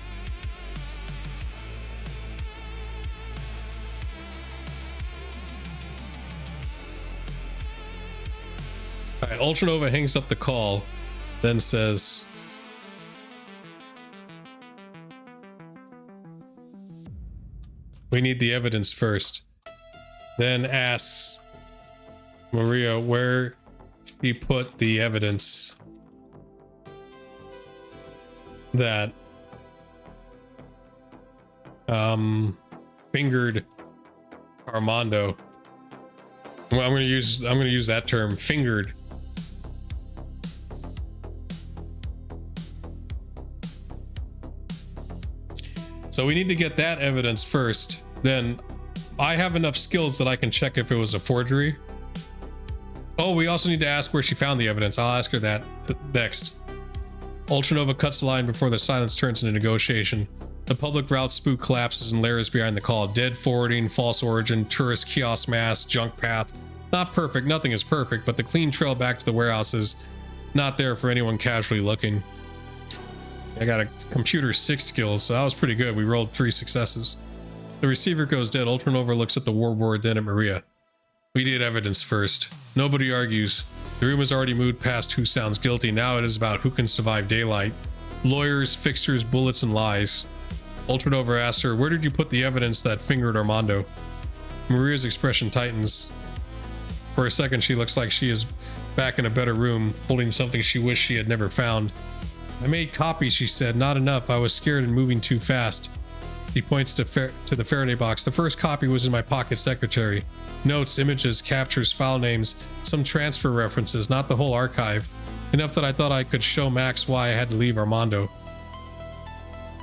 Alright, Ultranova hangs up the call, then says, we need the evidence first. Then asks Maria where he put the evidence that fingered Armando. Well, I'm gonna use that term, fingered. So we need to get that evidence first. Then I have enough skills that I can check if it was a forgery. Oh, we also need to ask where she found the evidence. I'll ask her that next. Ultranova cuts the line before the silence turns into negotiation. The public route spook collapses and layers behind the call. Dead forwarding, false origin, tourist kiosk mass, junk path. Not perfect, nothing is perfect, but the clean trail back to the warehouse is not there for anyone casually looking. I got a computer 6 skills, so that was pretty good. We rolled 3 successes. The receiver goes dead. Ultranova looks at the war board, then at Maria. We need evidence first. Nobody argues. The room has already moved past who sounds guilty. Now it is about who can survive daylight. Lawyers, fixtures, bullets, and lies. Ultranova asks her, where did you put the evidence that fingered Armando? Maria's expression tightens. For a second, she looks like she is back in a better room, holding something she wished she had never found. I made copies, she said. Not enough. I was scared and moving too fast. He points to the Faraday box. The first copy was in my pocket secretary. Notes, images, captures, file names, some transfer references, not the whole archive. Enough that I thought I could show Max why I had to leave Armando.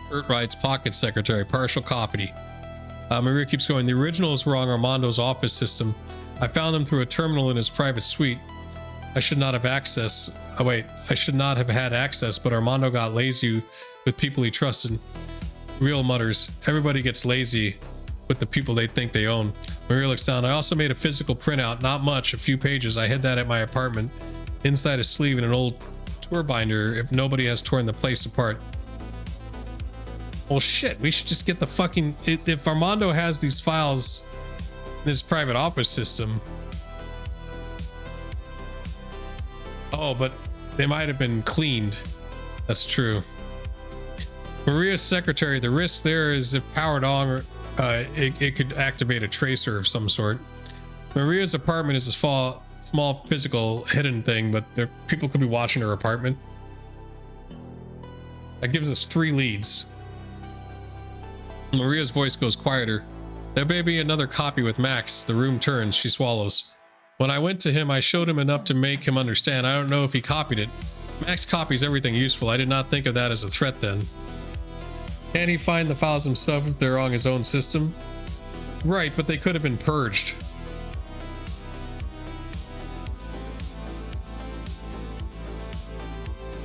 Kurt writes, pocket secretary, partial copy. Maria keeps going. The originals were on Armando's office system. I found them through a terminal in his private suite. I should not have access. Oh wait, I should not have had access, but Armando got lazy with people he trusted. Real mutters. Everybody gets lazy with the people they think they own. Maria looks down. I also made a physical printout, not much, a few pages. I hid that at my apartment, inside a sleeve in an old tour binder if nobody has torn the place apart. Well shit, we should just get the fucking... If Armando has these files in his private office system... Oh, but they might have been cleaned. That's true. Maria's secretary, the risk there is if powered on, it could activate a tracer of some sort. Maria's apartment is a small physical hidden thing, but people could be watching her apartment. That gives us 3 leads. Maria's voice goes quieter. There may be another copy with Max. The room turns. She swallows. When I went to him, I showed him enough to make him understand. I don't know if he copied it. Max copies everything useful. I did not think of that as a threat then. Can he find the files himself if they're on his own system? Right, but they could have been purged.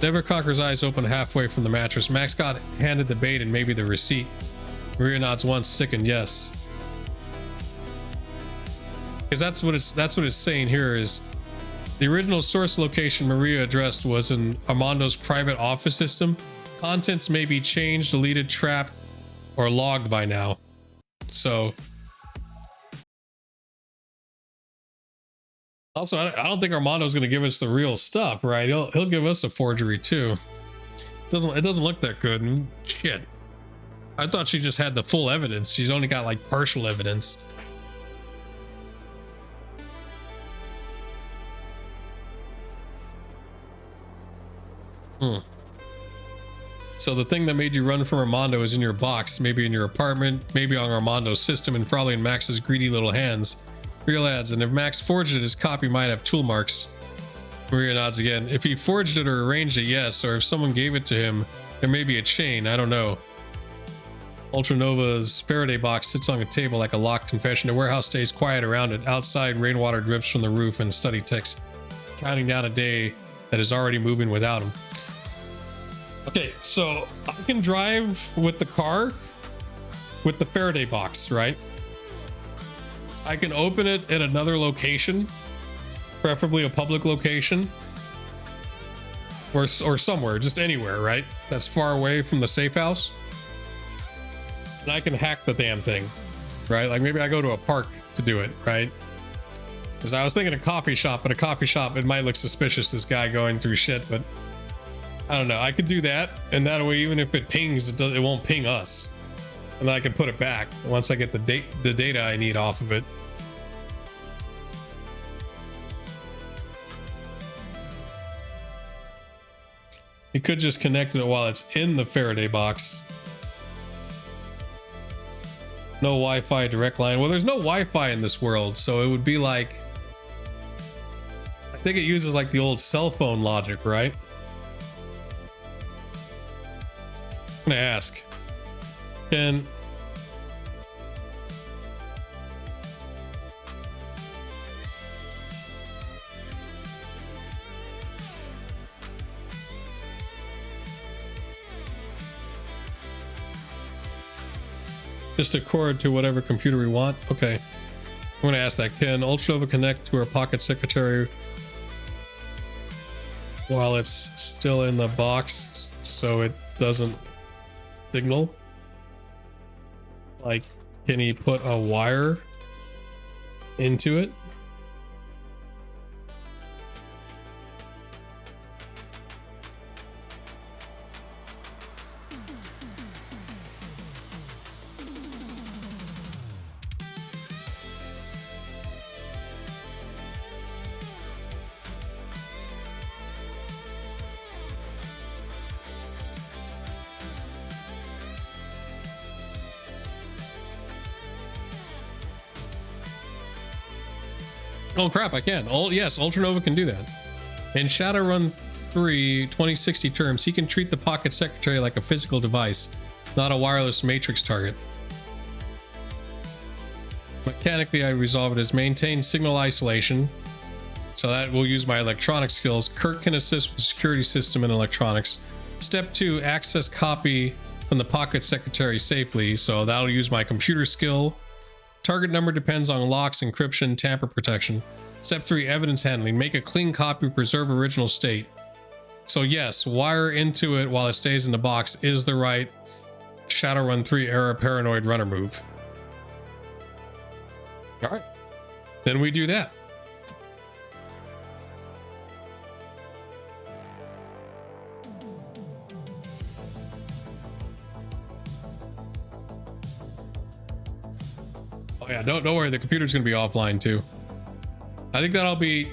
Neverconquer's eyes open halfway from the mattress. Max got handed the bait and maybe the receipt. Maria nods once, sickened yes. Because that's what it's saying here is the original source location Maria addressed was in Armando's private office system. Contents may be changed, deleted, trapped, or logged by now. So also, I don't think Armando's going to give us the real stuff, right? He'll give us a forgery too. It doesn't look that good. Shit. I thought she just had the full evidence. She's only got like partial evidence. So the thing that made you run from Armando is in your box, maybe in your apartment, maybe on Armando's system, and probably in Max's greedy little hands. Real adds, and if Max forged it, his copy might have tool marks. Maria nods again. If he forged it or arranged it, yes, or if someone gave it to him, There may be a chain, I don't know. Ultranova's Faraday box sits on a table like a locked confession. The warehouse stays quiet around it. Outside, rainwater drips from the roof and study ticks, counting down a day that is already moving without him. Okay, so I can drive with the car with the Faraday box, right? I can open it at another location, preferably a public location, or somewhere, just anywhere, right? That's far away from the safe house. And I can hack the damn thing, right? Like maybe I go to a park to do it, right? Because I was thinking a coffee shop, but a coffee shop, it might look suspicious, this guy going through shit, but I don't know. I could do that, and that way, even if it pings, it won't ping us. And I can put it back once I get the data I need off of it. You could just connect it while it's in the Faraday box. No Wi-Fi direct line. Well, there's no Wi-Fi in this world, so it would be like, I think it uses like the old cell phone logic, right? I'm gonna ask. Can just accord to whatever computer we want? Okay. I'm gonna ask that. Can Ultranova connect to her pocket secretary while it's still in the box so it doesn't signal? Like, can he put a wire into it? Oh crap, I can. Yes, Ultranova can do that. In Shadowrun 3 2060 terms, he can treat the pocket secretary like a physical device, not a wireless matrix target. Mechanically, I resolve it as maintain signal isolation. So that will use my electronic skills. Kirk can assist with the security system and electronics. Step 2, access copy from the pocket secretary safely. So that'll use my computer skill. Target number depends on locks, encryption, tamper protection. Step 3, evidence handling. Make a clean copy, preserve original state. So yes, wire into it while it stays in the box is the right Shadowrun 3 era paranoid runner move. All right, then we do that. Oh yeah, don't worry, the computer's gonna be offline too. I think that'll be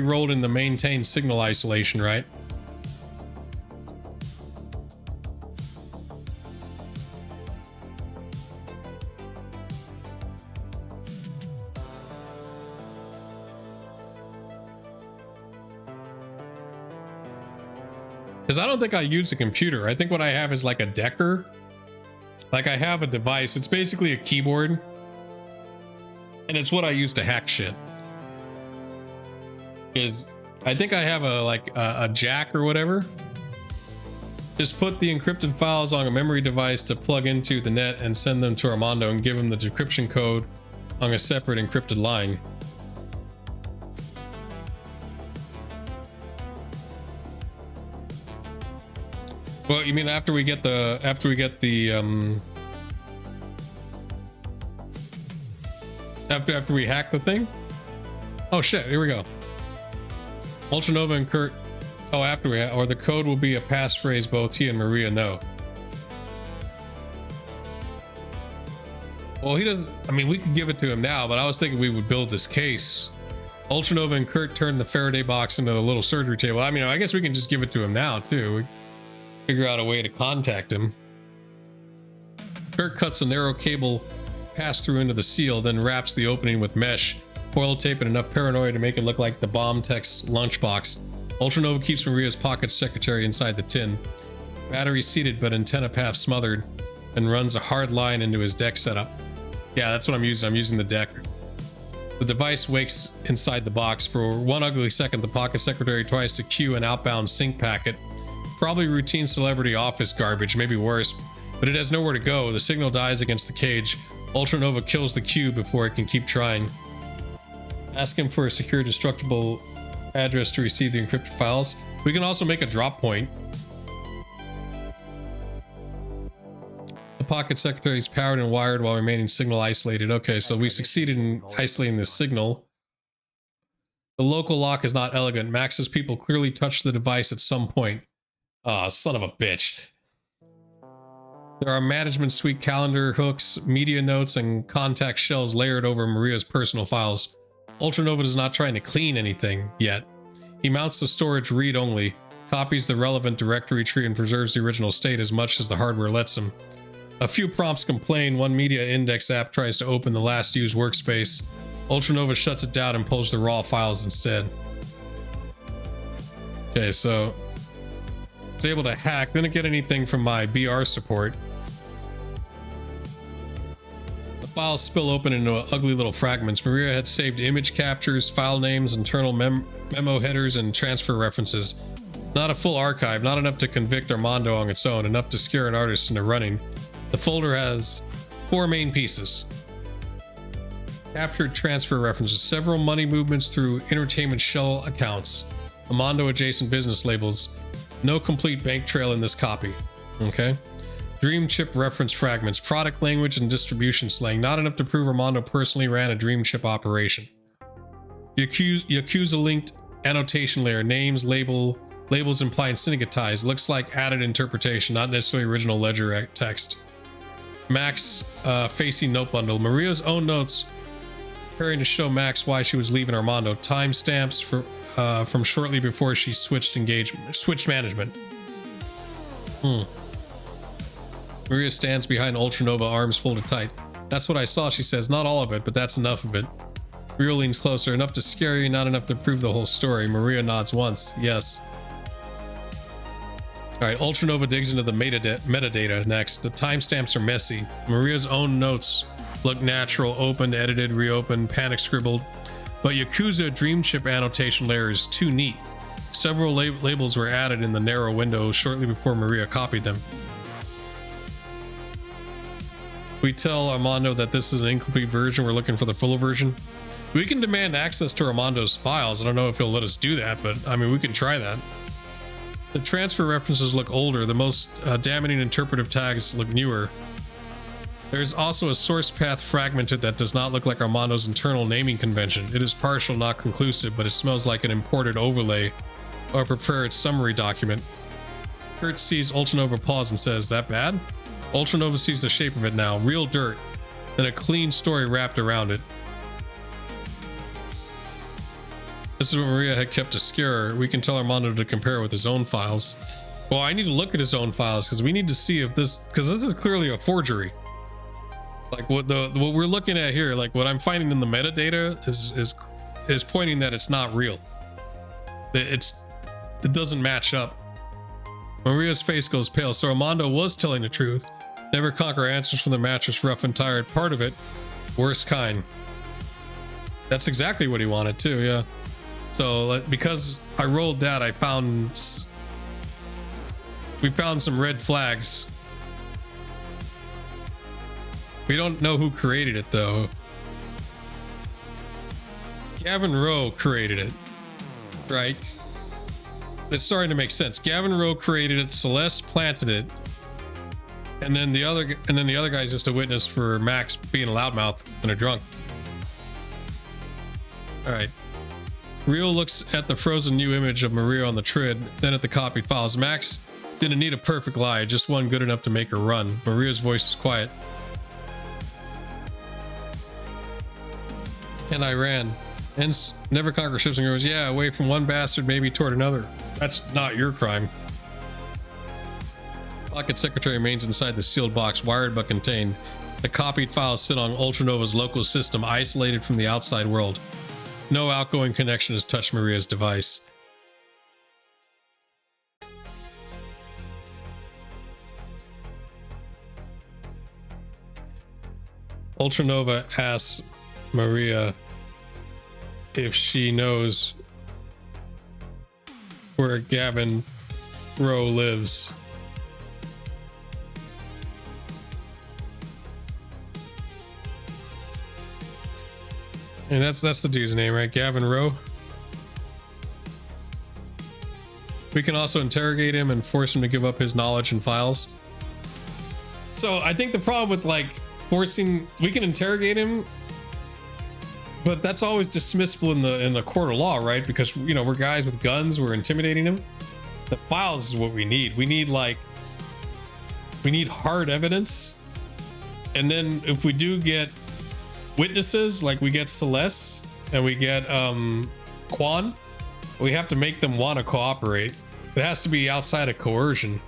rolled in the maintain signal isolation, right? Because I don't think I use the computer. I think what I have is like a decker. Like I have a device. It's basically a keyboard. And it's what I use to hack shit. Is I think I have a jack or whatever. Just put the encrypted files on a memory device to plug into the net and send them to Armando and give him the decryption code on a separate encrypted line. Well, you mean after we get the after we hack the thing? Oh shit, here we go. Ultranova and Kurt. Oh, after we or the code will be a passphrase both he and Maria know. Well, he doesn't. I mean, we could give it to him now, but I was thinking we would build this case. Ultranova and Kurt turned the Faraday box into the little surgery table. I mean, I guess we can just give it to him now too. We figure out a way to contact him. Kurt cuts a narrow cable pass through into the seal, then wraps the opening with mesh, foil tape, and enough paranoia to make it look like the bomb tech's lunchbox. Ultranova keeps Maria's pocket secretary inside the tin. Battery seated but antenna path smothered, and runs a hard line into his deck setup. Yeah, that's what I'm using. I'm using the deck. The device wakes inside the box. For one ugly second, the pocket secretary tries to cue an outbound sync packet. Probably routine celebrity office garbage, maybe worse, but it has nowhere to go. The signal dies against the cage. Ultranova kills the cue before it can keep trying. Ask him for a secure destructible address to receive the encrypted files. We can also make a drop point. The pocket secretary is powered and wired while remaining signal isolated. Okay, so we succeeded in isolating the signal. The local lock is not elegant. Max's people clearly touched the device at some point. Ah, son of a bitch. There are management suite calendar hooks, media notes, and contact shells layered over Maria's personal files. Ultranova is not trying to clean anything yet. He mounts the storage read-only, copies the relevant directory tree, and preserves the original state as much as the hardware lets him. A few prompts complain. One media index app tries to open the last used workspace. Ultranova shuts it down and pulls the raw files instead. Okay, so I was able to hack. Didn't get anything from my BR support. The files spill open into ugly little fragments. Maria had saved image captures, file names, internal memo headers, and transfer references. Not a full archive, not enough to convict Armando on its own, enough to scare an artist into running. The folder has 4 main pieces. Captured transfer references, several money movements through entertainment shell accounts, Armando adjacent business labels. No complete bank trail in this copy. Okay. Dream chip reference fragments, product language and distribution slang, not enough to prove Armando personally ran a dream chip operation. Yakuza linked annotation layer, names, labels implying syndicate ties, looks like added interpretation, not necessarily original ledger text. Max facing note bundle, Maria's own notes preparing to show Max why she was leaving Armando, timestamps from shortly before she switched management. Maria stands behind Ultranova, arms folded tight. That's what I saw, she says. Not all of it, but that's enough of it. Rio leans closer, enough to scare you, not enough to prove the whole story. Maria nods once. Yes. Alright, Ultranova digs into the metadata next. The timestamps are messy. Maria's own notes look natural, opened, edited, reopened, panic scribbled. But Yakuza Dream Chip annotation layer is too neat. Several labels were added in the narrow window shortly before Maria copied them. We tell Armando that this is an incomplete version. We're looking for the full version. We can demand access to Armando's files. I don't know if he'll let us do that, but I mean, we can try that. The transfer references look older. The most damning interpretive tags look newer. There's also a source path fragmented that does not look like Armando's internal naming convention. It is partial, not conclusive, but it smells like an imported overlay or a prepared summary document. Kurt sees Ultranova pause and says, "That bad?" Ultranova sees the shape of it now. Real dirt. Then a clean story wrapped around it. This is what Maria had kept to scare her. We can tell Armando to compare with his own files. Well, I need to look at his own files because we need to see if this, because this is clearly a forgery. Like what we're looking at here, like what I'm finding in the metadata is pointing that it's not real. It doesn't match up. Maria's face goes pale. So Armando was telling the truth. Never conquer answers from the mattress, rough and tired. Part of it, worst kind. That's exactly what he wanted too. Yeah. So because I rolled that, we found some red flags. We don't know who created it though. Gavin Rowe created it, right? It's starting to make sense. Gavin Rowe created it. Celeste planted it, and then the other guy is just a witness for Max being a loudmouth and a drunk. All right. Rio looks at the frozen new image of Maria on the TRID, then at the copied files. Max didn't need a perfect lie, just one good enough to make her run. Maria's voice is quiet. And I ran. Hence, never conquer ships and goes, yeah, away from one bastard, maybe toward another. That's not your crime. Pocket secretary remains inside the sealed box, wired but contained. The copied files sit on Ultranova's local system, isolated from the outside world. No outgoing connection has touched Maria's device. Ultranova asks Maria if she knows where Gavin Rowe lives. And that's the dude's name, right? Gavin Rowe. We can also interrogate him and force him to give up his knowledge and files. So I think the problem with like forcing, we can interrogate him, but that's always dismissible in the court of law, right? Because, you know, we're guys with guns, we're intimidating him. The files is what we need. We need hard evidence. And then if we do get witnesses, like we get Celeste and we get Quan, we have to make them want to cooperate. It has to be outside of coercion.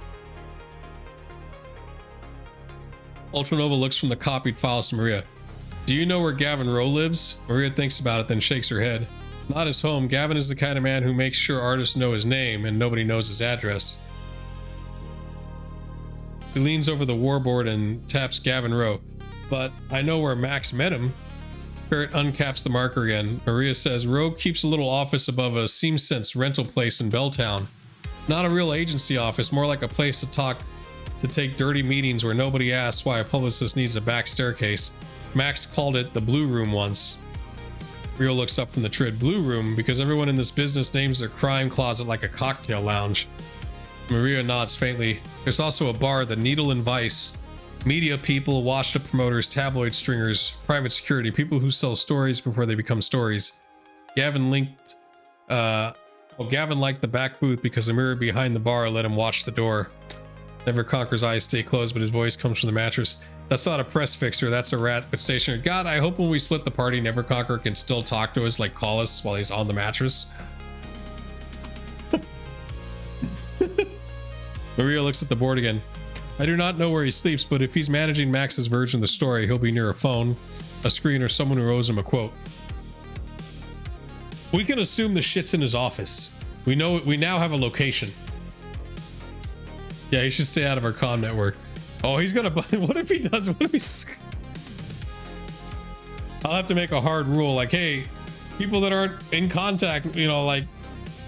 Ultranova looks from the copied files to Maria. Do you know where Gavin Rowe lives? Maria thinks about it, then shakes her head. Not his home. Gavin is the kind of man who makes sure artists know his name and nobody knows his address. She leans over the warboard and taps Gavin Rowe. But I know where Max met him. Barrett uncaps the marker again. Maria says Rowe keeps a little office above a SeamSense rental place in Belltown. Not a real agency office, more like a place to take dirty meetings where nobody asks why a publicist needs a back staircase. Max called it the Blue Room once. Rio looks up from the trid. Blue Room, because everyone in this business names their crime closet like a cocktail lounge. Maria nods faintly. There's also a bar, the Needle and Vice. Media people, washed-up promoters, tabloid stringers, private security, people who sell stories before they become stories. Gavin liked the back booth because the mirror behind the bar let him watch the door. Never Conquer's eyes stay closed, but his voice comes from the mattress. That's not a press fixer, that's a rat but stationary. God, I hope when we split the party, Never Conquer can still talk to us, like call us while he's on the mattress. Maria looks at the board again. I do not know where he sleeps, but if he's managing Max's version of the story, he'll be near a phone, a screen, or someone who owes him a quote. We can assume the shit's in his office. We now have a location. Yeah, he should stay out of our comm network. Oh, he's gonna buy. What if he does? What if he's... I'll have to make a hard rule, like, hey, people that aren't in contact, you know, like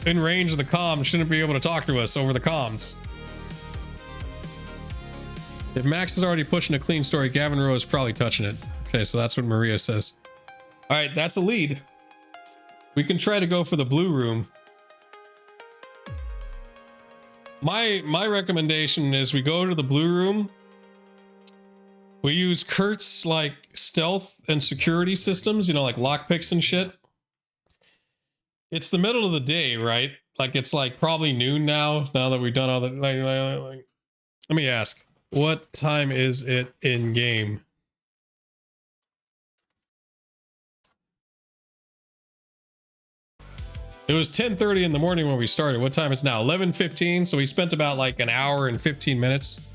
in range of the comm shouldn't be able to talk to us over the comms. If Max is already pushing a clean story, Gavin Rowe is probably touching it. Okay, so that's what Maria says. All right, that's a lead. We can try to go for the Blue Room. My recommendation is we go to the Blue Room. We use Kurt's like stealth and security systems, you know, like lockpicks and shit. It's the middle of the day, right? Like it's like probably noon now that we've done all the like. Let me ask. What time is it in game? It was 10:30 in the morning when we started. What time is now? 11:15. So we spent about like an hour and 15 minutes.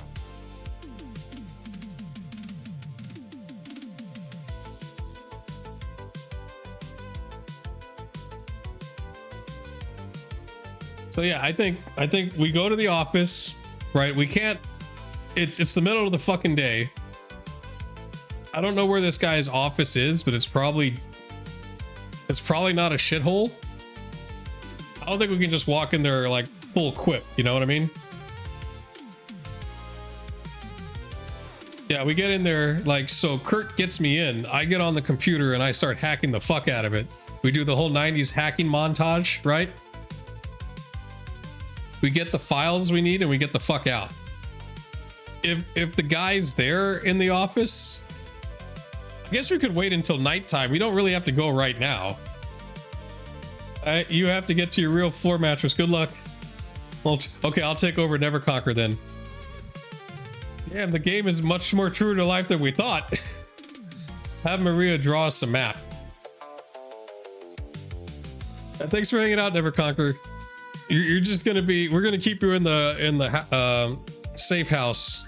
So yeah, I think we go to the office, right? We can't. It's the middle of the fucking day. I don't know where this guy's office is, but it's probably not a shithole. I don't think we can just walk in there like full equip, you know what I mean? Yeah, we get in there like, so Kurt gets me in, I get on the computer and I start hacking the fuck out of it. We do the whole 90s hacking montage, right? We get the files we need and we get the fuck out. If the guy's there in the office, I guess we could wait until nighttime. We don't really have to go right now. You have to get to your real floor mattress. Good luck. Well, okay, I'll take over Never Conquer then. Damn, the game is much more true to life than we thought. Have Maria draw us a map. Thanks for hanging out, Never Conquer. You're just gonna be. We're gonna keep you in the safe house.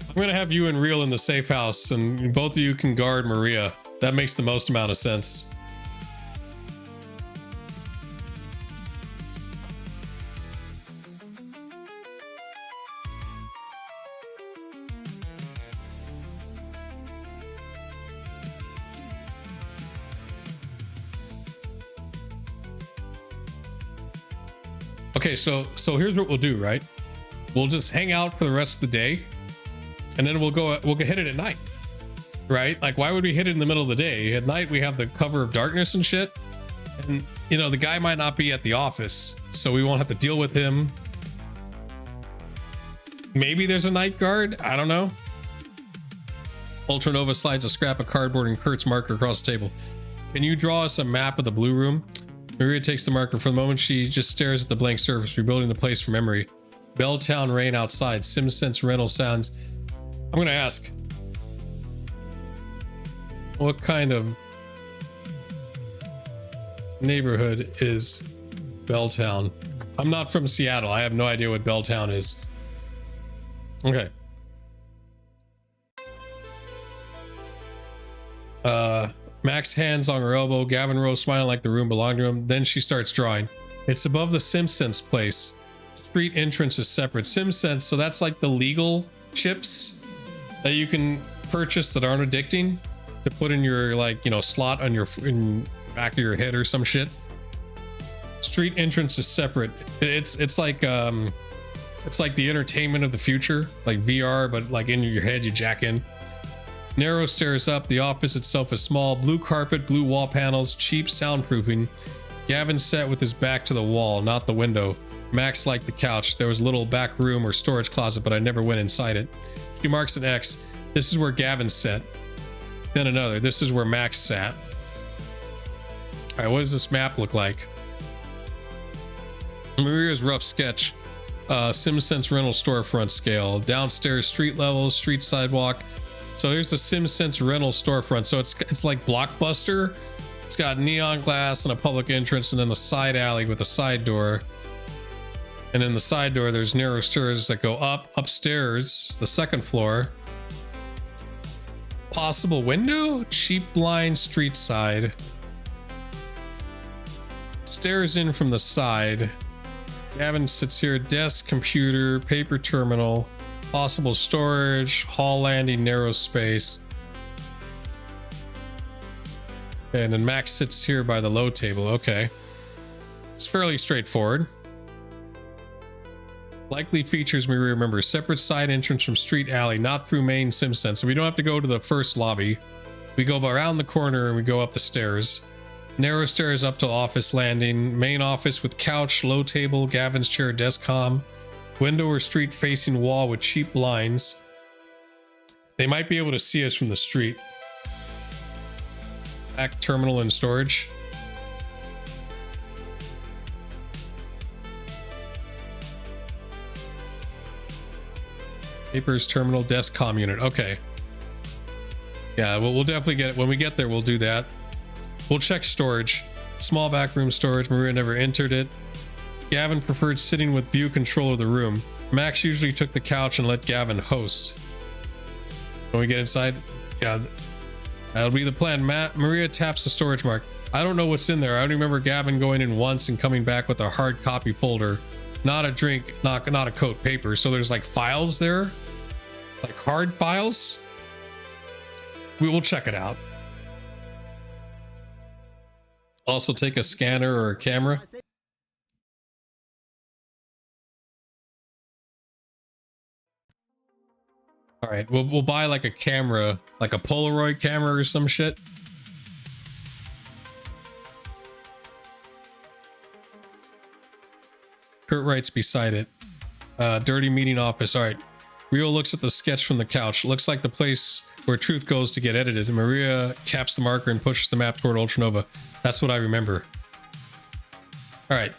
I'm gonna have you and Real in the safe house, and both of you can guard Maria. That makes the most amount of sense. Okay, so here's what we'll do, right? We'll just hang out for the rest of the day, and then we'll hit it at night, right? Like, why would we hit it in the middle of the day? At night we have the cover of darkness and shit, and you know the guy might not be at the office, so we won't have to deal with him. Maybe there's a night guard, I don't know. Ultranova slides a scrap of cardboard and Kurt's marker across the table. Can you draw us a map of the blue room? Maria takes the marker. For the moment, she just stares at the blank surface, rebuilding the place from memory. Belltown rain outside. SimSense rental sounds. I'm going to ask, what kind of neighborhood is Belltown? I'm not from Seattle. I have no idea what Belltown is. Okay. Max hands on her elbow. Gavin rose, smiling like the room belonged to him. Then she starts drawing. It's above the SimSense place. Street entrance is separate. SimSense, so that's like the legal chips that you can purchase that aren't addicting to put in your, like, you know, slot on your in back of your head or some shit. Street entrance is separate. It's like the entertainment of the future, like VR, but like in your head you jack in. Narrow stairs up. The office itself is small. Blue carpet, blue wall panels, cheap soundproofing. Gavin sat with his back to the wall, not the window. Max liked the couch. There was a little back room or storage closet, but I never went inside it. He marks an X. This is where Gavin sat. Then another. This is where Max sat. All right, what does this map look like? Maria's rough sketch. SimSense rental storefront scale. Downstairs street level, street sidewalk. So here's the SimSense rental storefront. So it's like Blockbuster. It's got neon glass and a public entrance, and then the side alley with a side door. And in the side door, there's narrow stairs that go upstairs, the second floor. Possible window, cheap blind, street side. Stairs in from the side. Gavin sits here. Desk, computer, paper terminal. Possible storage, hall landing, narrow space. And then Max sits here by the low table. Okay. It's fairly straightforward. Likely features we remember. Separate side entrance from street alley, not through main SimSense. So we don't have to go to the first lobby. We go around the corner and we go up the stairs. Narrow stairs up to office landing. Main office with couch, low table, Gavin's chair, desk comm. Window or street facing wall with cheap blinds. They might be able to see us from the street. Back terminal and storage. Papers, terminal, desk, comm unit. Okay. Yeah, well, we'll definitely get it. When we get there, we'll do that. We'll check storage. Small backroom storage. Maria never entered it. Gavin preferred sitting with view control of the room. Max usually took the couch and let Gavin host. When we get inside, yeah, that'll be the plan. Maria taps the storage mark. I don't know what's in there. I only remember Gavin going in once and coming back with a hard copy folder. Not a drink, not a coat, paper. So there's like files there, like hard files. We will check it out. Also take a scanner or a camera. All right, we'll buy like a camera, like a Polaroid camera or some shit. Kurt writes beside it. Dirty meeting office. All right. Rio looks at the sketch from the couch. Looks like the place where truth goes to get edited. Maria caps the marker and pushes the map toward Ultranova. That's what I remember. All right.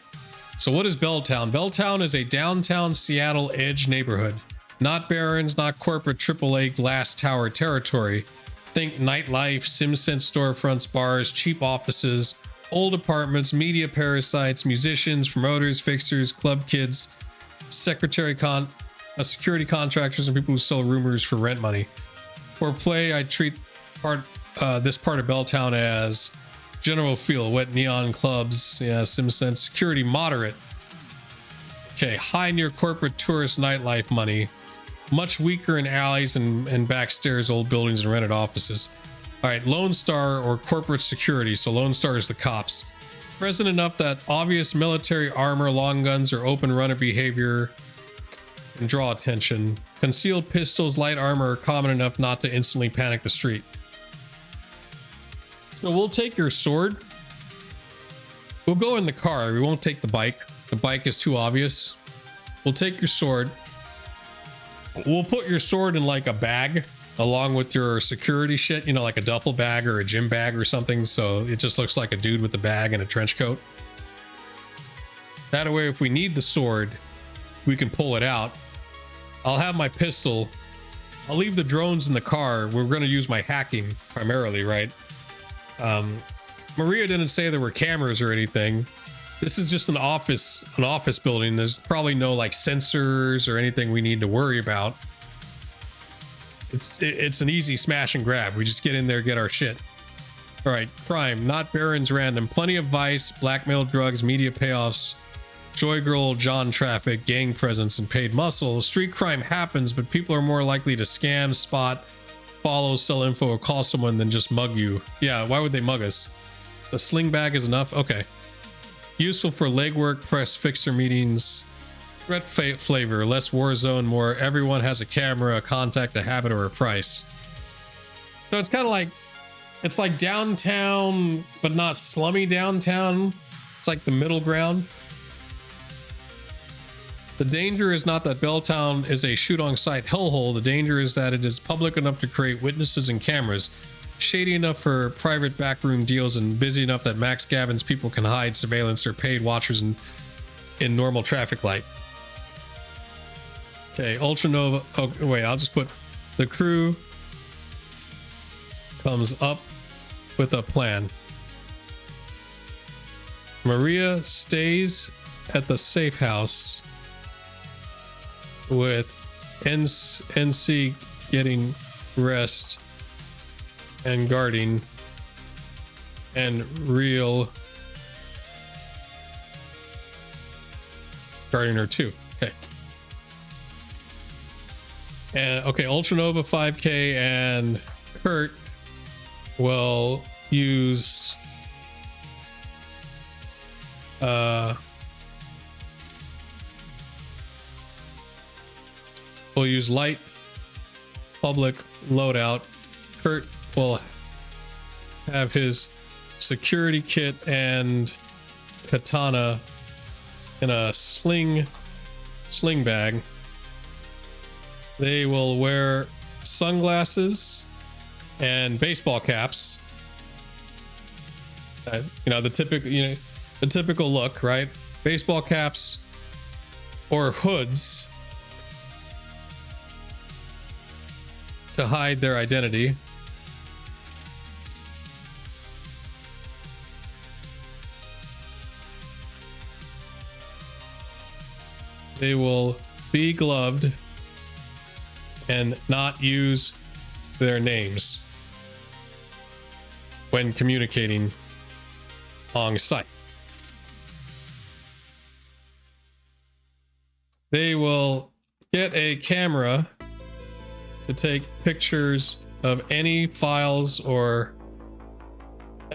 So what is Belltown? Belltown is a downtown Seattle edge neighborhood. Not barons, not corporate AAA glass tower territory. Think nightlife, SimSense storefronts, bars, cheap offices, old apartments, media parasites, musicians, promoters, fixers, club kids, security contractors, and people who sell rumors for rent money. For play, I treat this part of Belltown as general feel, wet neon clubs, yeah, SimSense, security moderate. Okay, high near corporate tourist nightlife money. Much weaker in alleys and backstairs, old buildings and rented offices. All right, Lone Star or corporate security. So Lone Star is the cops. Present enough that obvious military armor, long guns, or open runner behavior can draw attention. Concealed pistols, light armor are common enough not to instantly panic the street. So we'll take your sword. We'll go in the car. We won't take the bike. The bike is too obvious. We'll take your sword. We'll put your sword in like a bag along with your security shit, you know, like a duffel bag or a gym bag or something. So it just looks like a dude with a bag and a trench coat. That way, if we need the sword, we can pull it out. I'll have my pistol. I'll leave the drones in the car. We're going to use my hacking primarily, right? Maria didn't say there were cameras or anything. This is just an office building. There's probably no like sensors or anything we need to worry about. It's an easy smash and grab. We just get in there, get our shit. All right, crime, not Baron's random. Plenty of vice, blackmail, drugs, media payoffs, joy girl, John traffic, gang presence, and paid muscle. Street crime happens, but people are more likely to scam, spot, follow, sell info, or call someone than just mug you. Yeah, why would they mug us? The sling bag is enough? Okay. Useful for legwork, press fixer meetings. Threat flavor, less war zone, more everyone has a camera, a contact, a habit, or a price. So it's kind of like, it's like downtown, but not slummy downtown. It's like the middle ground. The danger is not that Belltown is a shoot-on-sight hellhole. The danger is that it is public enough to create witnesses and cameras, shady enough for private backroom deals, and busy enough that Max Gavin's people can hide surveillance or paid watchers in normal traffic light. Okay, Ultranova. Oh, wait, I'll just put the crew comes up with a plan. Maria stays at the safe house with NC getting rest and guarding, and real guarding her too. Okay. And okay, Ultranova 5K and Kurt will use we'll use light public loadout. Kurt will have his security kit and katana in a sling bag. They will wear sunglasses and baseball caps. You know, the typical look, right? Baseball caps or hoods to hide their identity. They will be gloved and not use their names when communicating on site. They will get a camera to take pictures of any files or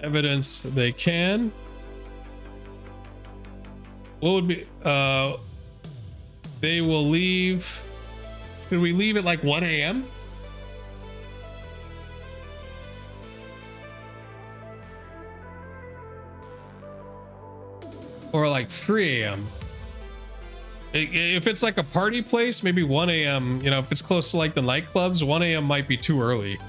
evidence they can. What would be they will leave. Should we leave at like 1 a.m.? Or like 3 a.m. If it's like a party place, maybe 1 a.m. You know, if it's close to like the nightclubs, 1 a.m. might be too early.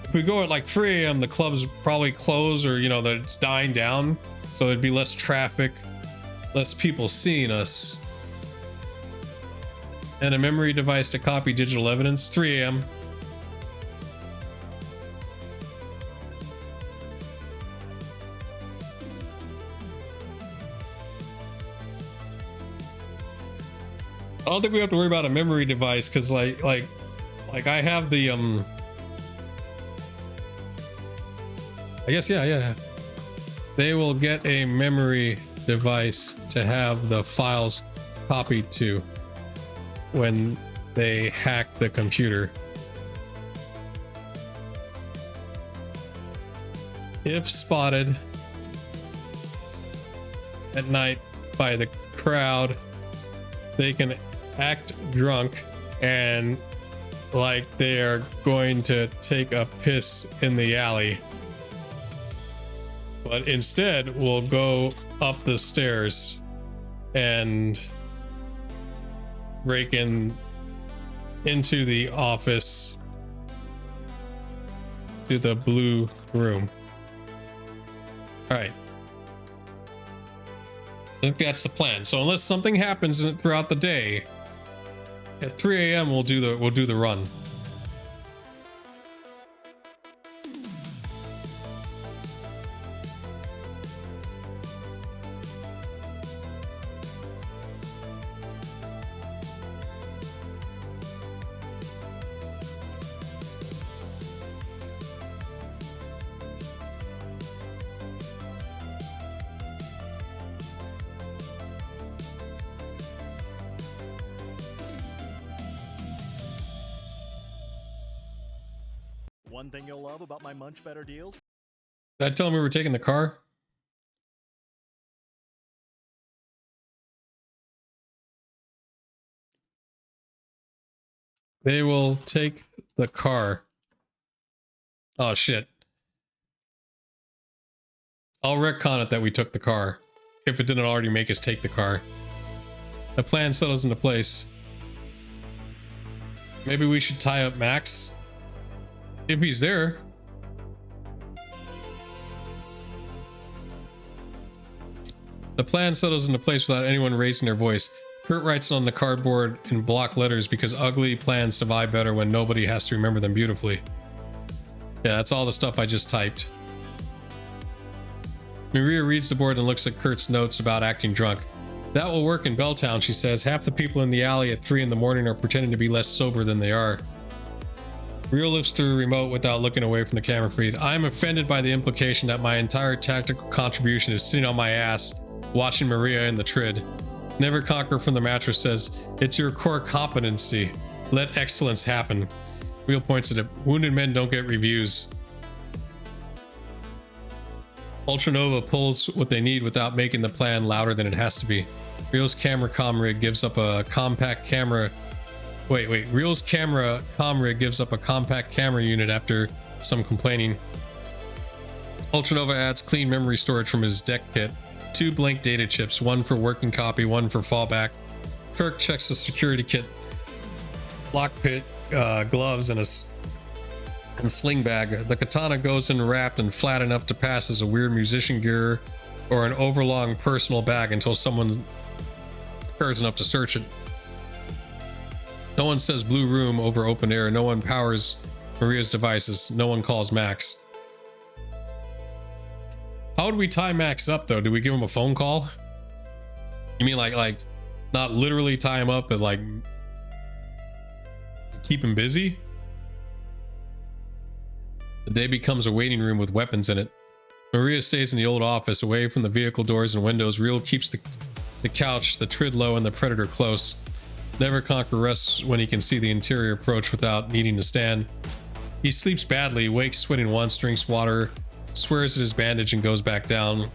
If we go at like 3 a.m., the clubs probably close, or you know, that it's dying down, so there'd be less traffic, less people seeing us. And a memory device to copy digital evidence, 3 a.m. I don't think we have to worry about a memory device, because like I have the I guess yeah. They will get a memory device to have the files copied to when they hack the computer. If spotted, at night by the crowd. They can act drunk and like they are going to take a piss in the alley. But instead, we'll go up the stairs and break into the office to the blue room. All right. I think that's the plan. So unless something happens throughout the day, at 3 a.m. we'll do the run. One thing you'll love about my Munch Better deals? Did I tell him we were taking the car? They will take the car. Oh shit. I'll retcon it that we took the car, if it didn't already make us take the car. The plan settles into place. Maybe we should tie up Max? If he's there. The plan settles into place without anyone raising their voice. Kurt writes it on the cardboard in block letters because ugly plans survive better when nobody has to remember them beautifully. Yeah, that's all the stuff I just typed. Maria reads the board and looks at Kurt's notes about acting drunk. That will work in Belltown, she says. Half the people in the alley at 3 in the morning are pretending to be less sober than they are. Rio lifts through a remote without looking away from the camera feed. I'm offended by the implication that my entire tactical contribution is sitting on my ass, watching Maria in the trid. Never Conquer from the mattress says, it's your core competency. Let excellence happen. Rio points at it. Wounded men don't get reviews. Ultranova pulls what they need without making the plan louder than it has to be. Rio's camera comm rig gives up a compact camera. Real's camera comm rig gives up a compact camera unit after some complaining. Ultranova adds clean memory storage from his deck kit. 2 blank data chips, one for working copy, one for fallback. Kirk checks the security kit, lock pit, gloves, and sling bag. The katana goes in wrapped and flat enough to pass as a weird musician gear or an overlong personal bag until someone cares enough to search it. No one says blue room over open air. No one powers Maria's devices. No one calls Max. How would we tie Max up though? Do we give him a phone call? You mean like not literally tie him up, but like keep him busy? The day becomes a waiting room with weapons in it. Maria stays in the old office away from the vehicle doors and windows. Real keeps the couch, the trid low, and the predator close. Never Conquer rests when he can see the interior approach without needing to stand. He sleeps badly, wakes sweating once, drinks water, swears at his bandage, and goes back down.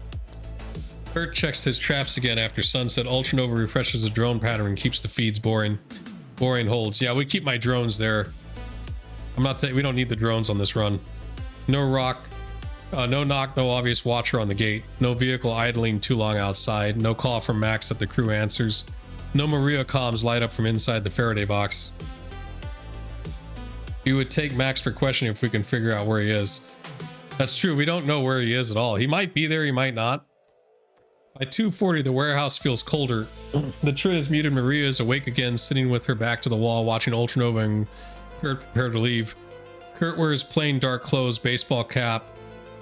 Kurt checks his traps again after sunset. Ultranova refreshes the drone pattern and keeps the feeds boring. Boring holds. Yeah, we keep my drones there. We don't need the drones on this run. No knock, no obvious watcher on the gate. No vehicle idling too long outside. No call from Max that the crew answers. No Maria comms light up from inside the Faraday box. We would take Max for questioning if we can figure out where he is. That's true, we don't know where he is at all. He might be there, he might not. By 2:40, the warehouse feels colder. The trid is muted. Maria is awake again, sitting with her back to the wall, watching Ultranova and Kurt prepare to leave. Kurt wears plain dark clothes, baseball cap,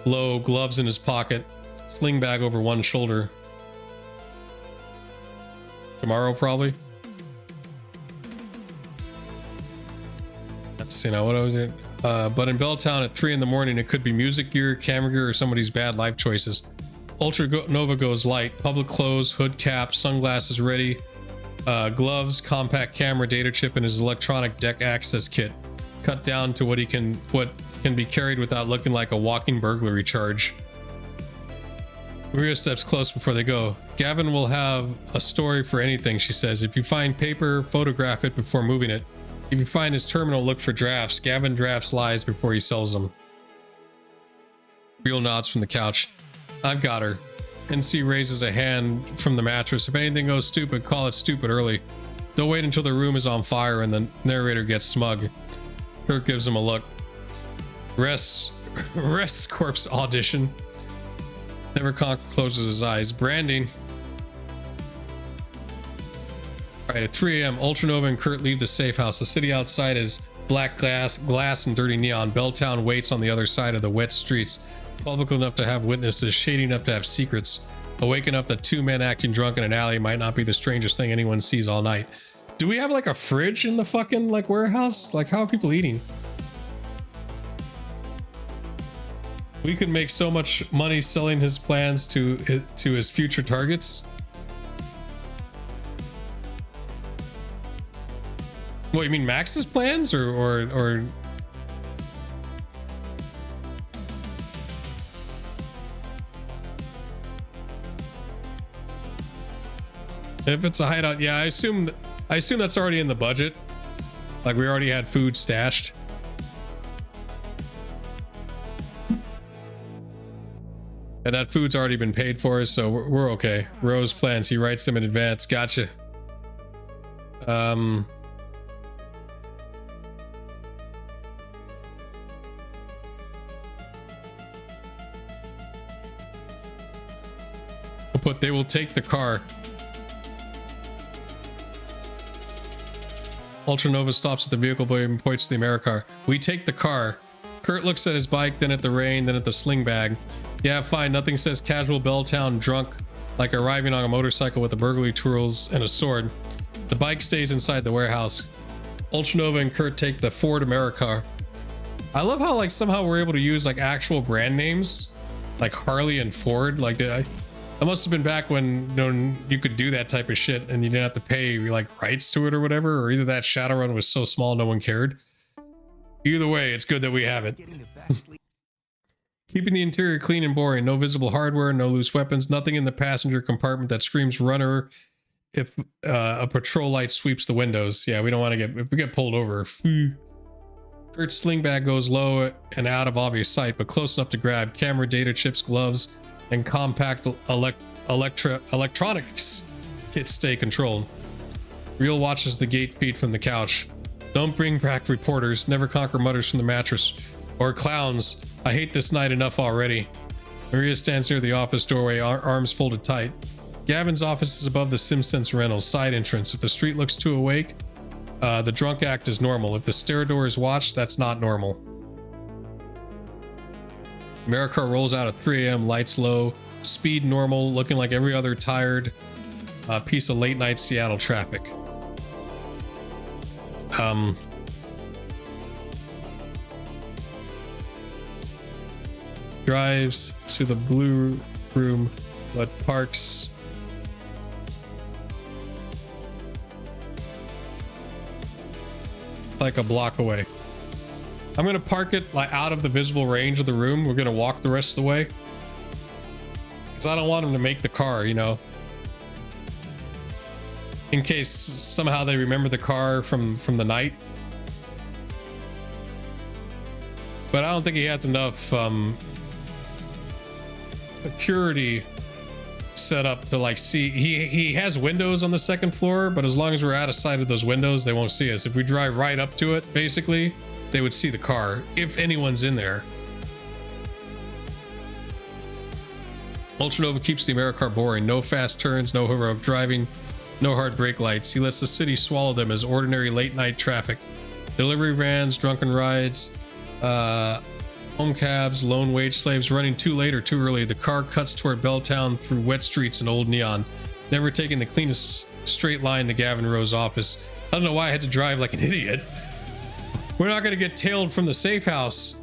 low, gloves in his pocket, sling bag over one shoulder. Tomorrow, probably. That's, what I was doing. But in Belltown at 3 in the morning, it could be music gear, camera gear, or somebody's bad life choices. Ultranova goes light. Public clothes, hood cap, sunglasses ready, gloves, compact camera, data chip, and his electronic deck access kit. Cut down to what can be carried without looking like a walking burglary charge. Maria steps close before they go. Gavin will have a story for anything, she says. If you find paper, photograph it before moving it. If you find his terminal, look for drafts. Gavin drafts lies before he sells them. Real nods from the couch. I've got her. NC raises a hand from the mattress. If anything goes stupid, call it stupid early. Don't wait until the room is on fire and the narrator gets smug. Kirk gives him a look. Rest corpse audition. Never Conquer closes his eyes. Branding. Alright, at 3 a.m., Ultranova and Kurt leave the safe house. The city outside is black glass and dirty neon. Belltown waits on the other side of the wet streets. Public enough to have witnesses, shady enough to have secrets. Awake enough that two men acting drunk in an alley might not be the strangest thing anyone sees all night. Do we have like a fridge in the fucking like warehouse? Like, how are people eating? We could make so much money selling his plans to his future targets. What, you mean Max's plans or if it's a hideout? Yeah, I assume that's already in the budget. Like, we already had food stashed. And that food's already been paid for, so we're okay. Rose plans, he writes them in advance. Gotcha. We'll put, they will take the car. Ultranova stops at the vehicle boy and points to the Americar. We take the car. Kurt looks at his bike, then at the rain, then at the sling bag. Yeah, fine. Nothing says casual Belltown drunk like arriving on a motorcycle with the burglary tools and a sword. The bike stays inside the warehouse. Ultranova and Kurt take the Ford Americar. I love how like somehow we're able to use like actual brand names like Harley and Ford. Like, that must have been back when, you know, you could do that type of shit and you didn't have to pay like rights to it or whatever, or either that Shadowrun was so small no one cared. Either way, it's good that we have it. Keeping the interior clean and boring. No visible hardware, no loose weapons, nothing in the passenger compartment that screams runner if a patrol light sweeps the windows. Yeah, we don't want to get, if we get pulled over. Kurt's sling bag goes low and out of obvious sight, but close enough to grab. Camera, data chips, gloves, and compact electronics kits stay controlled. Real watches the gate feed from the couch. Don't bring back reporters. Never Conquer mutters from the mattress. Or clowns. I hate this night enough already. Maria stands near the office doorway, arms folded tight. Gavin's office is above the SimSense Rentals side entrance. If the street looks too awake, the drunk act is normal. If the stair door is watched, that's not normal. Americar rolls out at 3 a.m, lights low, speed normal, looking like every other tired piece of late night Seattle traffic. Drives to the blue room, but parks like a block away. I'm gonna park it like out of the visible range of the room. We're gonna walk the rest of the way because I don't want him to make the car, you know, in case somehow they remember the car from the night. But I don't think he has enough security set up to like see. He has windows on the second floor, but as long as we're out of sight of those windows, they won't see us. If we drive right up to it, basically, they would see the car if anyone's in there. Ultranova keeps the Americar boring. No fast turns, no heroic driving, no hard brake lights. He lets the city swallow them as ordinary late night traffic. Delivery vans, drunken rides, home cabs, lone wage slaves running too late or too early. The car cuts toward Belltown through wet streets and old neon, never taking the cleanest straight line to Gavin Rowe's office. I don't know why I had to drive like an idiot. We're not going to get tailed from the safe house.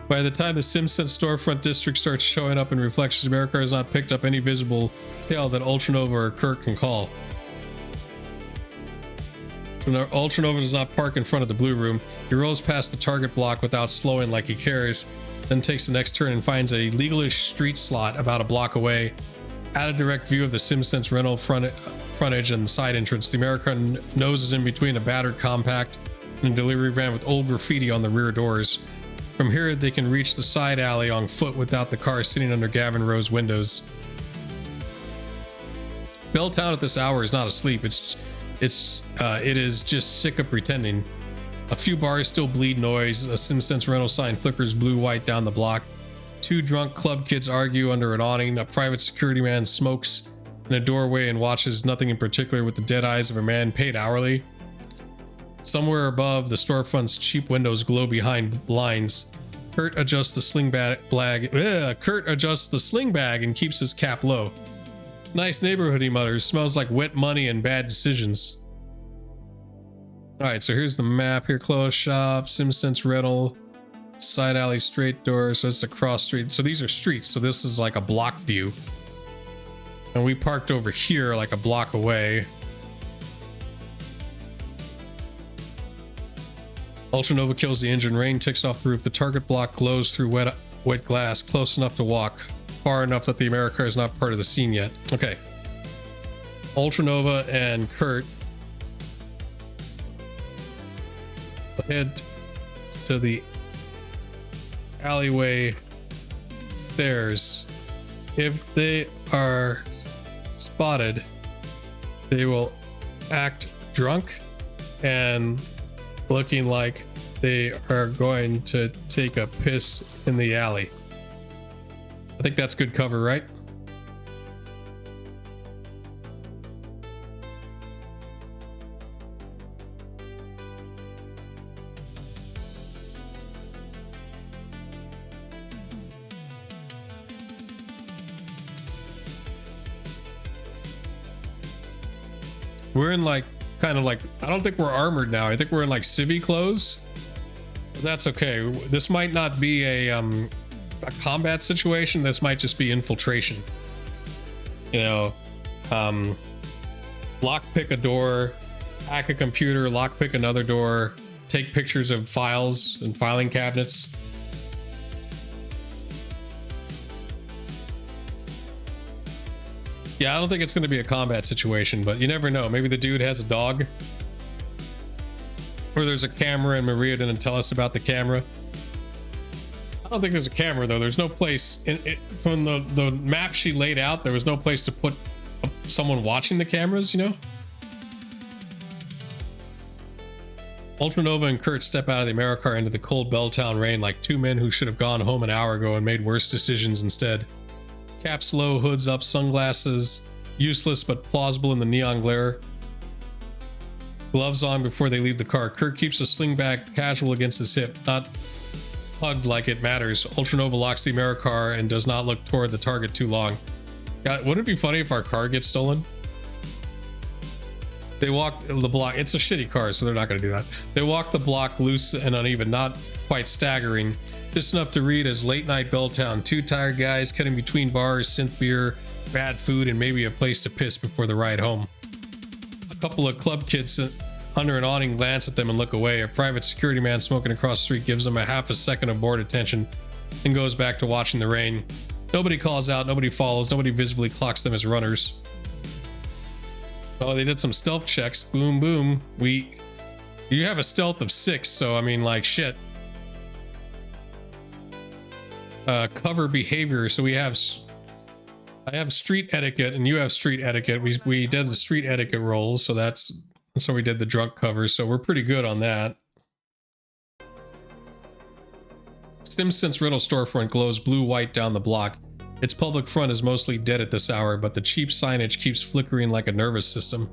By the time the SimSense storefront district starts showing up in reflections, America has not picked up any visible tail that Ultranova or Kirk can call. Ultranova does not park in front of the blue room. He rolls past the target block without slowing like he cares, then takes the next turn and finds a legalish street slot about a block away. At a direct view of the SimSense rental frontage and side entrance, the American noses in between a battered compact and a delivery van with old graffiti on the rear doors. From here, they can reach the side alley on foot without the car sitting under Gavin Rowe's windows. Belltown at this hour is not asleep. It is just sick of pretending. A few bars still bleed noise. A SimSense rental sign flickers blue-white down the block. Two drunk club kids argue under an awning. A private security man smokes in a doorway and watches nothing in particular with the dead eyes of a man paid hourly. Somewhere above, the storefront's cheap windows glow behind blinds. Kurt adjusts the sling bag and keeps his cap low. Nice neighborhood, he mutters. Smells like wet money and bad decisions. Alright, so here's the map here. Clothes shop, SimSense rental, side alley, straight door. So it's a cross street. So these are streets. So this is like a block view. And we parked over here like a block away. Ultranova kills the engine. Rain ticks off the roof. The target block glows through wet glass, close enough to walk, far enough that the Americar is not part of the scene yet. Okay. Ultranova and Kurt head to the alleyway stairs. If they are spotted, they will act drunk and looking like they are going to take a piss in the alley. I think that's good cover, right? We're in like kind of like, I don't think we're armored now. I think we're in like civvy clothes. But that's okay. This might not be a combat situation. This might just be infiltration. You know, lockpick a door, hack a computer, lockpick another door, take pictures of files and filing cabinets. Yeah, I don't think it's going to be a combat situation, but you never know. Maybe the dude has a dog. Or there's a camera and Maria didn't tell us about the camera. I don't think there's a camera, though. There's no place... from the map she laid out, there was no place to put someone watching the cameras, you know? Ultranova and Kurt step out of the Americar into the cold Belltown rain like two men who should have gone home an hour ago and made worse decisions instead. Caps low, hoods up, sunglasses, useless but plausible in the neon glare. Gloves on before they leave the car. Kurt keeps a sling bag casual against his hip, not hugged like it matters. Ultranova locks the Americar and does not look toward the target too long. God, wouldn't it be funny if our car gets stolen? They walk the block. It's a shitty car, so they're not going to do that. They walk the block loose and uneven, not quite staggering. Just enough to read as late night Belltown. Two tired guys cutting between bars, synth beer, bad food, and maybe a place to piss before the ride home. A couple of club kids under an awning glance at them and look away. A private security man smoking across the street gives them a half a second of bored attention and goes back to watching the rain. Nobody calls out, nobody follows, nobody visibly clocks them as runners. Oh, they did some stealth checks. Boom, boom. You have a stealth of 6, so I mean, like, shit. Cover behavior. So I have street etiquette and you have street etiquette. We did the street etiquette rolls, so we did the drunk cover, so we're pretty good on that. SimSense rental storefront glows blue-white down the block. Its public front is mostly dead at this hour, but the cheap signage keeps flickering like a nervous system.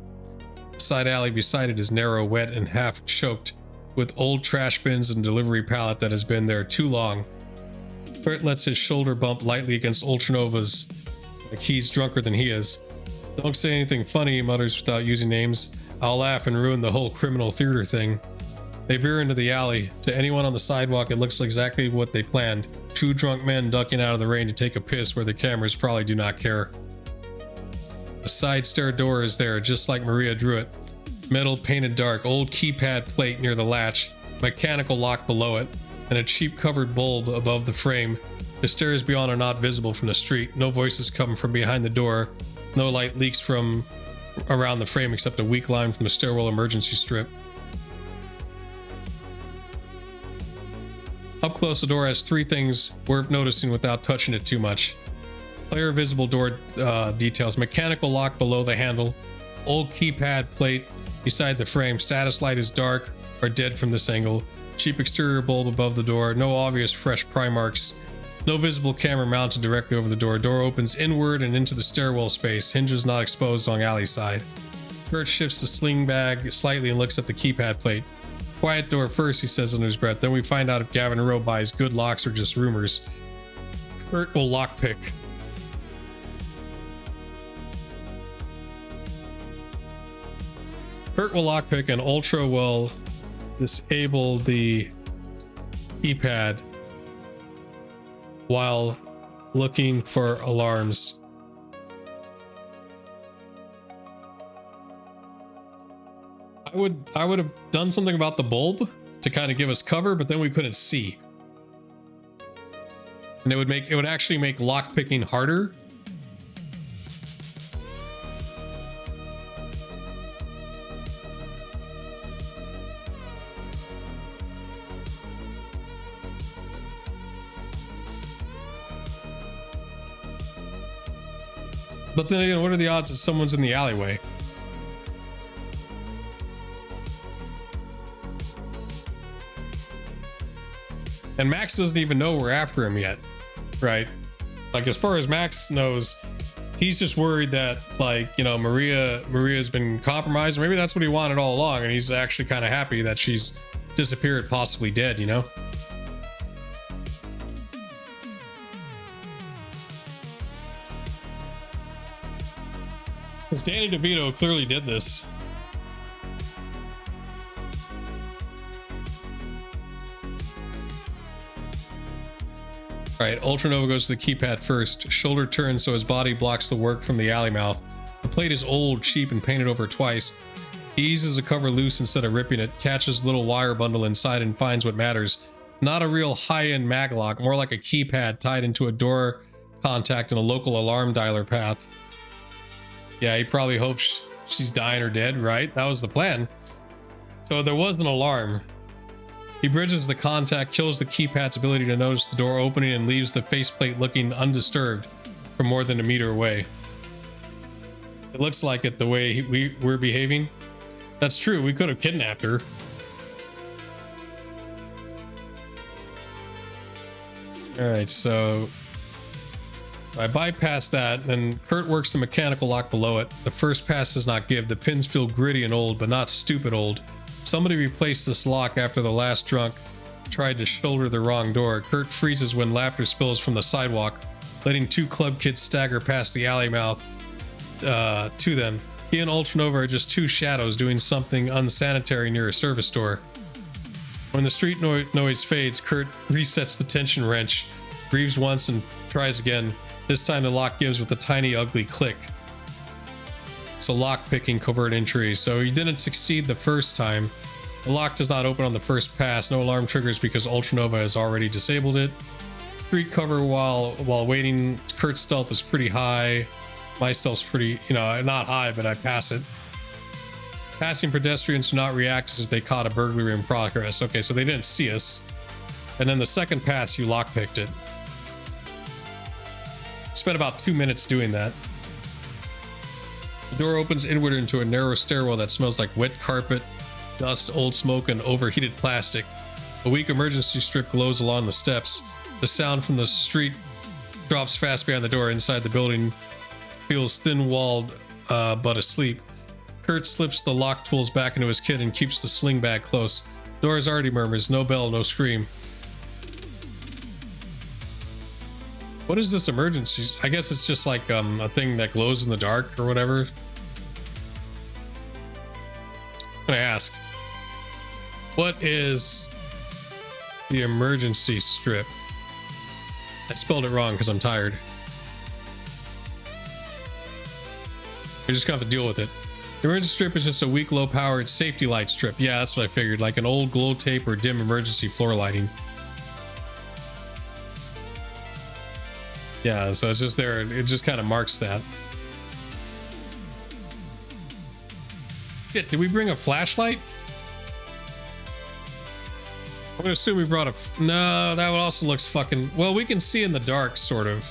The side alley beside it is narrow, wet, and half choked with old trash bins and delivery pallet that has been there too long. Kurt lets his shoulder bump lightly against Ultranova's, like he's drunker than he is. Don't say anything funny, he mutters without using names. I'll laugh and ruin the whole criminal theater thing. They veer into the alley. To anyone on the sidewalk, it looks exactly what they planned. Two drunk men ducking out of the rain to take a piss where the cameras probably do not care. The side stair door is there, just like Maria drew it. Metal painted dark, old keypad plate near the latch, mechanical lock below it, and a cheap covered bulb above the frame. The stairs beyond are not visible from the street. No voices come from behind the door. No light leaks from around the frame except a weak line from the stairwell emergency strip. Up close, the door has three things worth noticing without touching it too much. Clear visible door details. Mechanical lock below the handle. Old keypad plate beside the frame. Status light is dark or dead from this angle. Cheap exterior bulb above the door. No obvious fresh pry marks. No visible camera mounted directly over the door. Door opens inward and into the stairwell space. Hinges not exposed on alley side. Kurt shifts the sling bag slightly and looks at the keypad plate. Quiet door first, he says under his breath. Then we find out if Gavin Rowe buys good locks or just rumors. Kurt will lockpick. Kurt will lockpick and Ultra will disable the keypad while looking for alarms. I would have done something about the bulb to kind of give us cover, but then we couldn't see. And it would actually make lockpicking harder. But then again, what are the odds that someone's in the alleyway? And Max doesn't even know we're after him yet, right? Like, as far as Max knows, he's just worried that, like, you know, Maria's been compromised. Maybe that's what he wanted all along, and he's actually kind of happy that she's disappeared, possibly dead, you know? Because Danny DeVito clearly did this. Alright, Ultranova goes to the keypad first. Shoulder turns so his body blocks the work from the alley mouth. The plate is old, cheap, and painted over twice. He eases the cover loose instead of ripping it, catches the little wire bundle inside and finds what matters. Not a real high-end maglock, more like a keypad tied into a door contact in a local alarm dialer path. Yeah, he probably hopes she's dying or dead, right? That was the plan. So there was an alarm. He bridges the contact, kills the keypad's ability to notice the door opening, and leaves the faceplate looking undisturbed from more than a meter away. It looks like it the way we're behaving. That's true, we could have kidnapped her. Alright, so I bypass that, and Kurt works the mechanical lock below it. The first pass does not give. The pins feel gritty and old, but not stupid old. Somebody replaced this lock after the last drunk tried to shoulder the wrong door. Kurt freezes when laughter spills from the sidewalk, letting two club kids stagger past the alley mouth to them. He and Ultranova are just two shadows doing something unsanitary near a service door. When the street noise fades, Kurt resets the tension wrench, breathes once and tries again. This time the lock gives with a tiny ugly click. So lock picking covert entry. So he didn't succeed the first time. The lock does not open on the first pass. No alarm triggers because Ultranova has already disabled it. Street cover while waiting. Kurt's stealth is pretty high. My stealth's pretty, you know, not high, but I pass it. Passing pedestrians do not react as if they caught a burglary in progress. Okay, so they didn't see us. And then the second pass, you lockpicked it. Spent about 2 minutes doing that. The door opens inward into a narrow stairwell that smells like wet carpet, dust, old smoke, and overheated plastic. A weak emergency strip glows along the steps. The sound from the street drops fast behind the door. Inside the building feels thin-walled, but asleep. Kurt slips the lock tools back into his kit and keeps the sling bag close. Doors already murmurs, no bell, no scream. What is this emergency? I guess it's just like a thing that glows in the dark or whatever. I'm gonna ask, what is the emergency strip? I spelled it wrong because I'm tired. You're just gonna have to deal with it. The emergency strip is just a weak, low-powered safety light strip. Yeah, that's what I figured, like an old glow tape or dim emergency floor lighting. Yeah, so it's just there. It just kind of marks that. Shit, did we bring a flashlight? I'm gonna assume we brought a... No, that one also looks fucking... Well, we can see in the dark, sort of.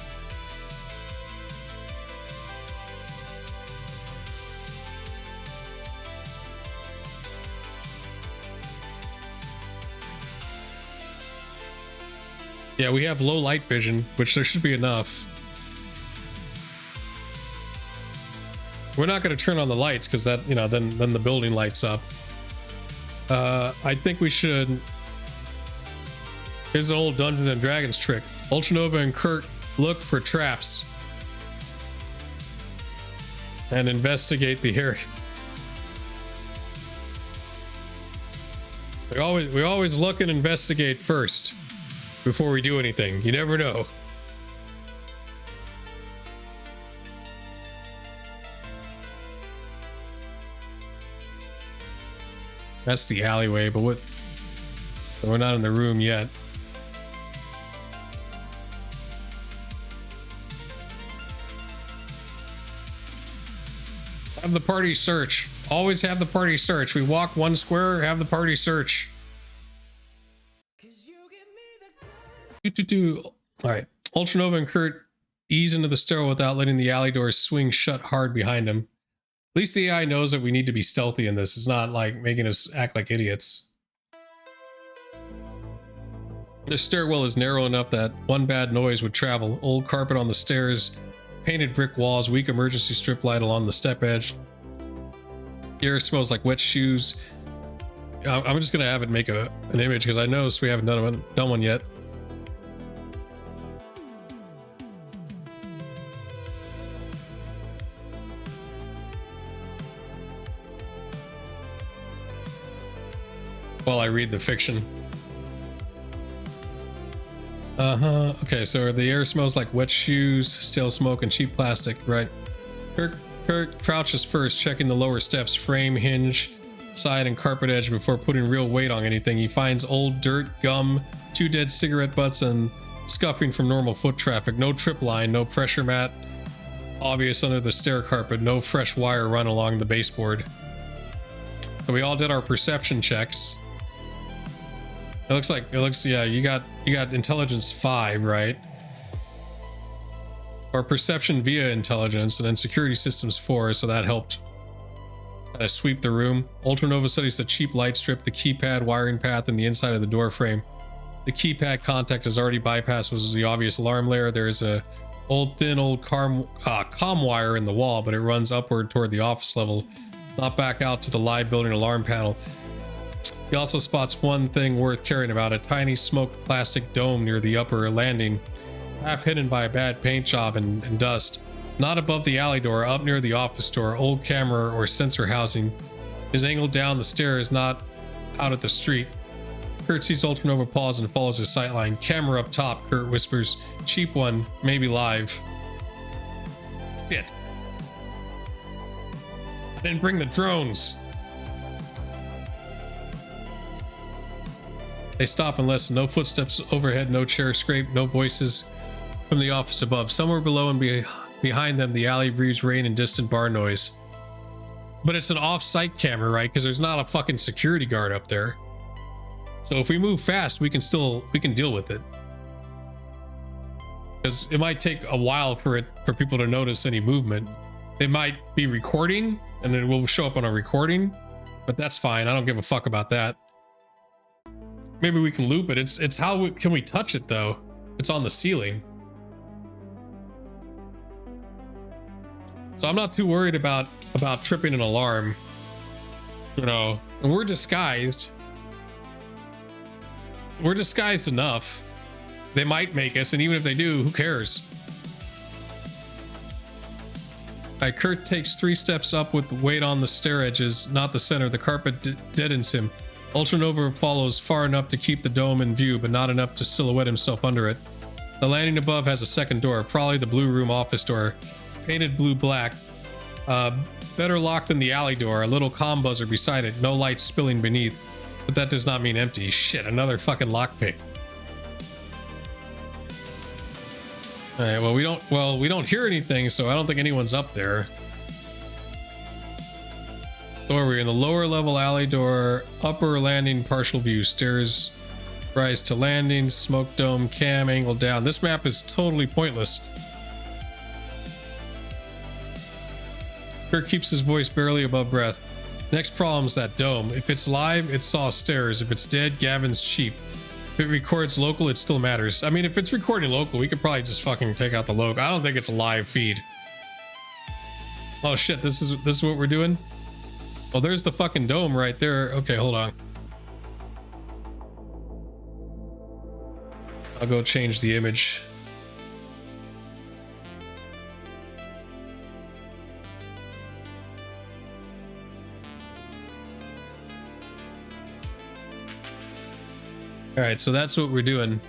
Yeah, we have low light vision, which there should be enough. We're not going to turn on the lights because that, you know, then the building lights up. I think we should... Here's an old Dungeons and Dragons trick. Ultranova and Kurt look for traps and investigate the area. We always look and investigate first before we do anything. You never know. That's the alleyway, but what? We're not in the room yet. Have the party search. Always have the party search. We walk one square, have the party search. All right. Ultranova and Kurt ease into the stairwell without letting the alley doors swing shut hard behind them. At least the AI knows that we need to be stealthy in this. It's not like making us act like idiots. The stairwell is narrow enough that one bad noise would travel. Old carpet on the stairs, painted brick walls, weak emergency strip light along the step edge. The air smells like wet shoes. I'm just gonna have it make an image because I noticed we haven't done one yet. While I read the fiction. Okay, so the air smells like wet shoes, stale smoke, and cheap plastic, right? Kurt crouches first, checking the lower steps, frame, hinge, side, and carpet edge before putting real weight on anything. He finds old dirt, gum, 2 dead cigarette butts, and scuffing from normal foot traffic. No trip line, no pressure mat, obvious under the stair carpet, no fresh wire run along the baseboard. So we all did our perception checks. Yeah, you got intelligence 5, right? Or perception via intelligence, and then security systems 4, so that helped kind of sweep the room. Ultranova studies the cheap light strip, the keypad wiring path, and the inside of the door frame. The keypad contact is already bypassed, was the obvious alarm layer. There's a thin old comm wire in the wall, but it runs upward toward the office level, not back out to the live building alarm panel. He also spots one thing worth caring about, a tiny smoked plastic dome near the upper landing, half hidden by a bad paint job and dust. Not above the alley door, up near the office door, old camera or sensor housing. His angle down the stairs, not out at the street. Kurt sees Ultranova pause and follows his sightline. Camera up top, Kurt whispers. Cheap one, maybe live. Shit. I didn't bring the drones. They stop and listen. No footsteps overhead, no chair scrape, no voices from the office above. Somewhere below and behind them, the alley breathes rain and distant bar noise. But it's an off-site camera, right? Because there's not a fucking security guard up there. So if we move fast, we can deal with it. Because it might take a while for people to notice any movement. They might be recording, and it will show up on a recording, but that's fine. I don't give a fuck about that. Maybe we can loop it. It's how can we touch it though? It's on the ceiling. So I'm not too worried about tripping an alarm. You know, and we're disguised. We're disguised enough. They might make us, and even if they do, who cares? Alright, Kurt takes 3 steps up with the weight on the stair edges, not the center. The carpet deadens him. Ultranova follows far enough to keep the dome in view, but not enough to silhouette himself under it. The landing above has a second door, probably the blue room office door. Painted blue-black. Better lock than the alley door. A little comm buzzer beside it. No light spilling beneath. But that does not mean empty. Shit, another fucking lockpick. Alright, well we don't hear anything, so I don't think anyone's up there. So are we in the lower level alley door, upper landing partial view, stairs rise to landing, smoke dome, cam angle down. This map is totally pointless. Kirk keeps his voice barely above breath. Next problem is that dome. If it's live, it saw stairs. If it's dead, Gavin's cheap. If it records local, it still matters. I mean, if it's recording local, we could probably just fucking take out the logo. I don't think it's a live feed. Oh shit, this is what we're doing? Oh, there's the fucking dome right there. Okay, hold on. I'll go change the image. All right, so that's what we're doing.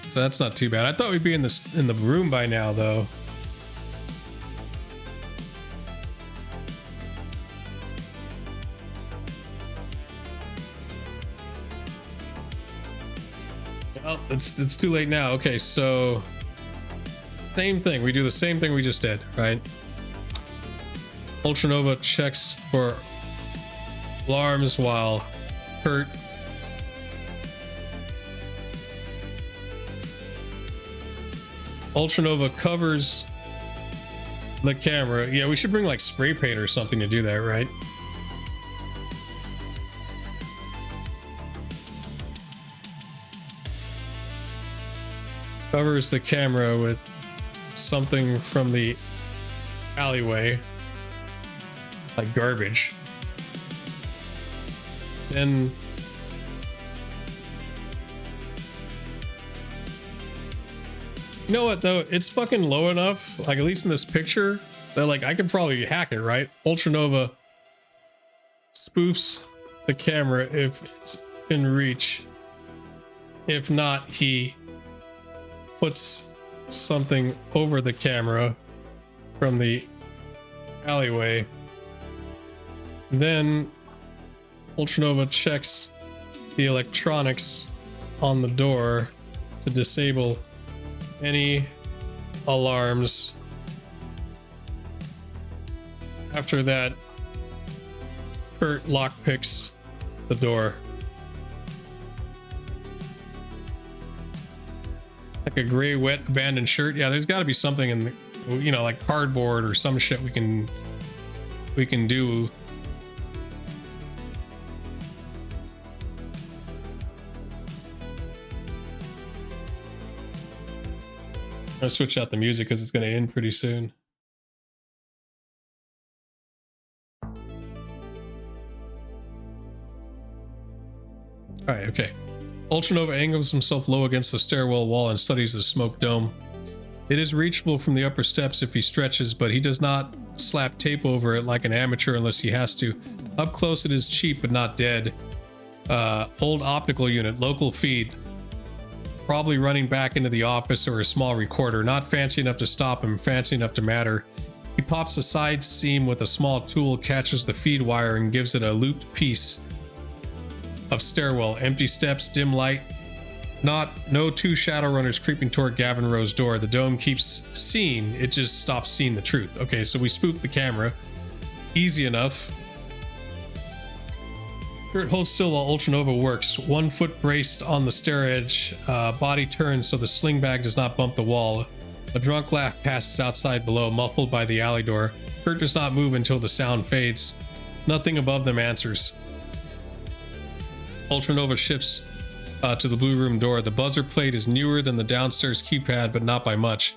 So that's not too bad. I thought we'd be in the room by now, though. Well, it's too late now. Okay, so same thing. We do the same thing we just did, right? Ultranova checks for alarms while Kurt Ultranova covers the camera. Yeah, we should bring like spray paint or something to do that, right? Covers the camera with something from the alleyway, like garbage. Then you know what though? It's fucking low enough, like at least in this picture, that like I could probably hack it, right? Ultranova spoofs the camera if it's in reach. If not, he puts something over the camera from the alleyway. Then Ultranova checks the electronics on the door to disable any alarms. After that, Kurt lockpicks the door. Like a gray, wet, abandoned shirt. Yeah, there's got to be something in the, you know, like cardboard or some shit we can do. I'm gonna switch out the music because it's gonna end pretty soon. All right, okay. Ultranova angles himself low against the stairwell wall and studies the smoke dome. It is reachable from the upper steps if he stretches, but he does not slap tape over it like an amateur unless he has to. Up close it is cheap but not dead. Old optical unit, local feed. Probably running back into the office or a small recorder. Not fancy enough to stop him, fancy enough to matter. He pops the side seam with a small tool, catches the feed wire and gives it a looped piece of stairwell. Empty steps, dim light. No two Shadowrunners creeping toward Gavin Rowe's door. The dome keeps seeing, it just stops seeing the truth. Okay, so we spook the camera. Easy enough. Kurt holds still while Ultranova works. 1 foot braced on the stair edge. Body turns so the sling bag does not bump the wall. A drunk laugh passes outside below, muffled by the alley door. Kurt does not move until the sound fades. Nothing above them answers. Ultranova shifts to the blue room door. The buzzer plate is newer than the downstairs keypad, but not by much.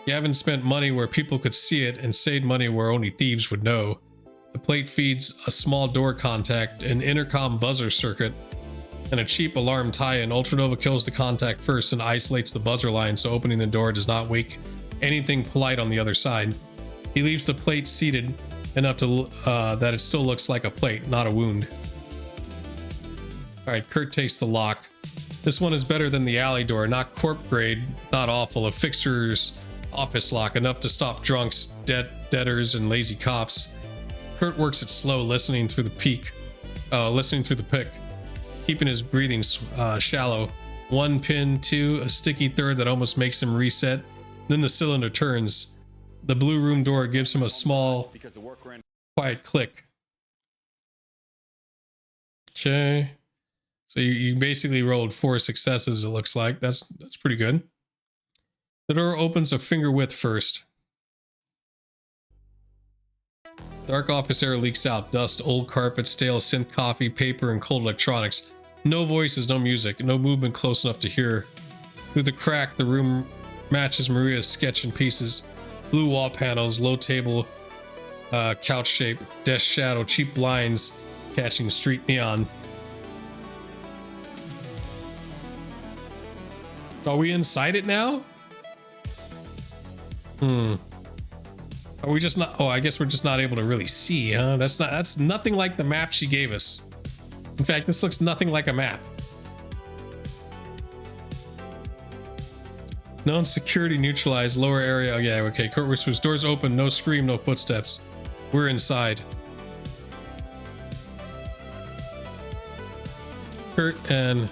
Gavin spent money where people could see it and saved money where only thieves would know. The plate feeds a small door contact, an intercom buzzer circuit, and a cheap alarm tie-in. Ultranova kills the contact first and isolates the buzzer line so opening the door does not wake anything polite on the other side. He leaves the plate seated enough to that it still looks like a plate, not a wound. Alright, Kurt takes the lock. This one is better than the alley door, not corp grade, not awful. A fixer's office lock, enough to stop drunks, debtors, and lazy cops. Kurt works it slow, listening through the pick, keeping his breathing shallow. One pin, two, a sticky third that almost makes him reset. Then the cylinder turns. The blue room door gives him a small, quiet click. Okay. So you basically rolled 4 successes, it looks like. That's pretty good. The door opens a finger width first. Dark office air leaks out. Dust, old carpet, stale synth coffee, paper, and cold electronics. No voices, no music, no movement close enough to hear. Through the crack, the room matches Maria's sketch in pieces. Blue wall panels, low table, couch shape, desk shadow, cheap blinds catching street neon. Are we inside it now? Are we just not? Oh, I guess we're just not able to really see, huh? That's nothing like the map she gave us. In fact, this looks nothing like a map. Known security neutralized, lower area. Oh, yeah, okay. Kurt whispers, doors open, no scream, no footsteps. We're inside. Kurt and...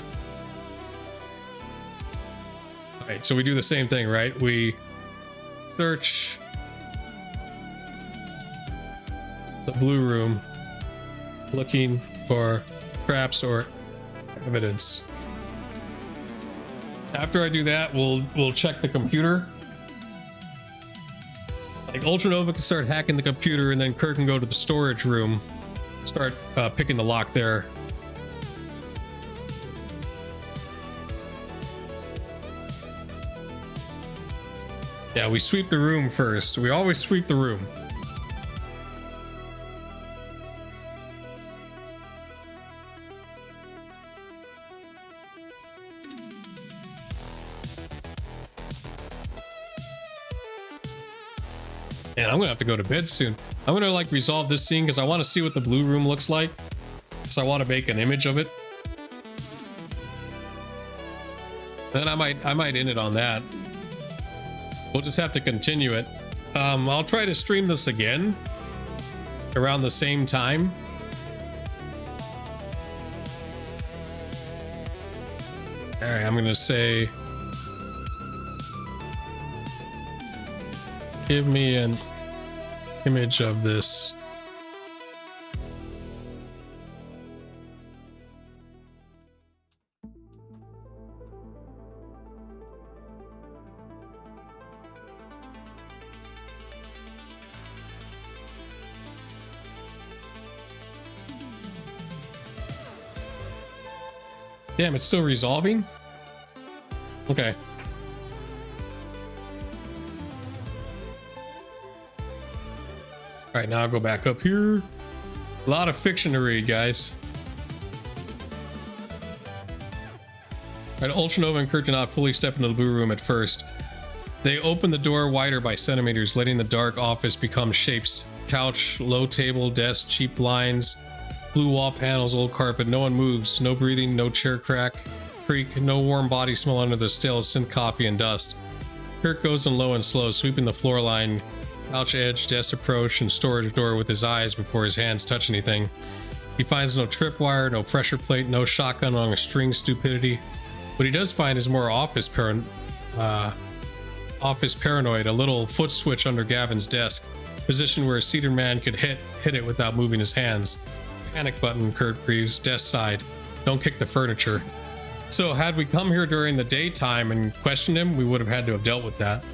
Alright, so we do the same thing, right? We search the blue room, looking for traps or evidence. After I do that, we'll check the computer. Like Ultranova can start hacking the computer, and then Kurt can go to the storage room, start picking the lock there. Yeah, we sweep the room first. We always sweep the room. Man, I'm gonna have to go to bed soon. I'm gonna like resolve this scene because I want to see what the blue room looks like. So I want to make an image of it. Then I might end it on that. We'll just have to continue it. I'll try to stream this again around the same time. All right, I'm gonna say, give me an image of this. Damn, it's still resolving? Okay. Alright, now I'll go back up here. A lot of fiction to read, guys. Alright, Ultranova and Kurt do not fully step into the blue room at first. They open the door wider by centimeters, letting the dark office become shapes. Couch, low table, desk, cheap blinds, blue wall panels, old carpet. No one moves. No breathing, no chair creak, no warm body smell under the stale synth coffee and dust. Kurt goes in low and slow, sweeping the floor line, couch edge, desk approach, and storage door with his eyes before his hands touch anything. He finds no tripwire, no pressure plate, no shotgun on a string stupidity. What he does find is more office paranoid, a little foot switch under Gavin's desk, position where a seated man could hit it without moving his hands. Panic button, Kurt breathes, desk side. Don't kick the furniture. So had we come here during the daytime and questioned him, we would have had to have dealt with that.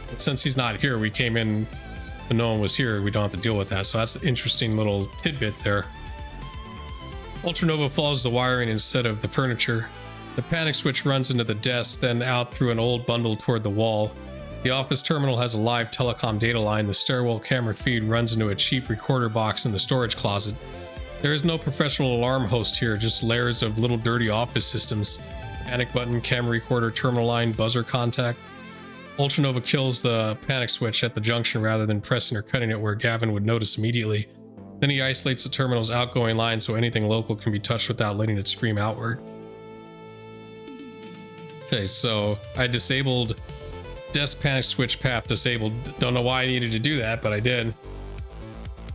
But since he's not here, we came in and no one was here, we don't have to deal with that. So that's an interesting little tidbit there. Ultranova follows the wiring instead of the furniture. The panic switch runs into the desk, then out through an old bundle toward the wall. The office terminal has a live telecom data line. The stairwell camera feed runs into a cheap recorder box in the storage closet. There is no professional alarm host here, just layers of little dirty office systems. Panic button, camera recorder, terminal line, buzzer contact. Ultranova kills the panic switch at the junction rather than pressing or cutting it where Gavin would notice immediately. Then he isolates the terminal's outgoing line so anything local can be touched without letting it scream outward. Okay, so I disabled desk panic switch path disabled. Don't know why I needed to do that, but I did.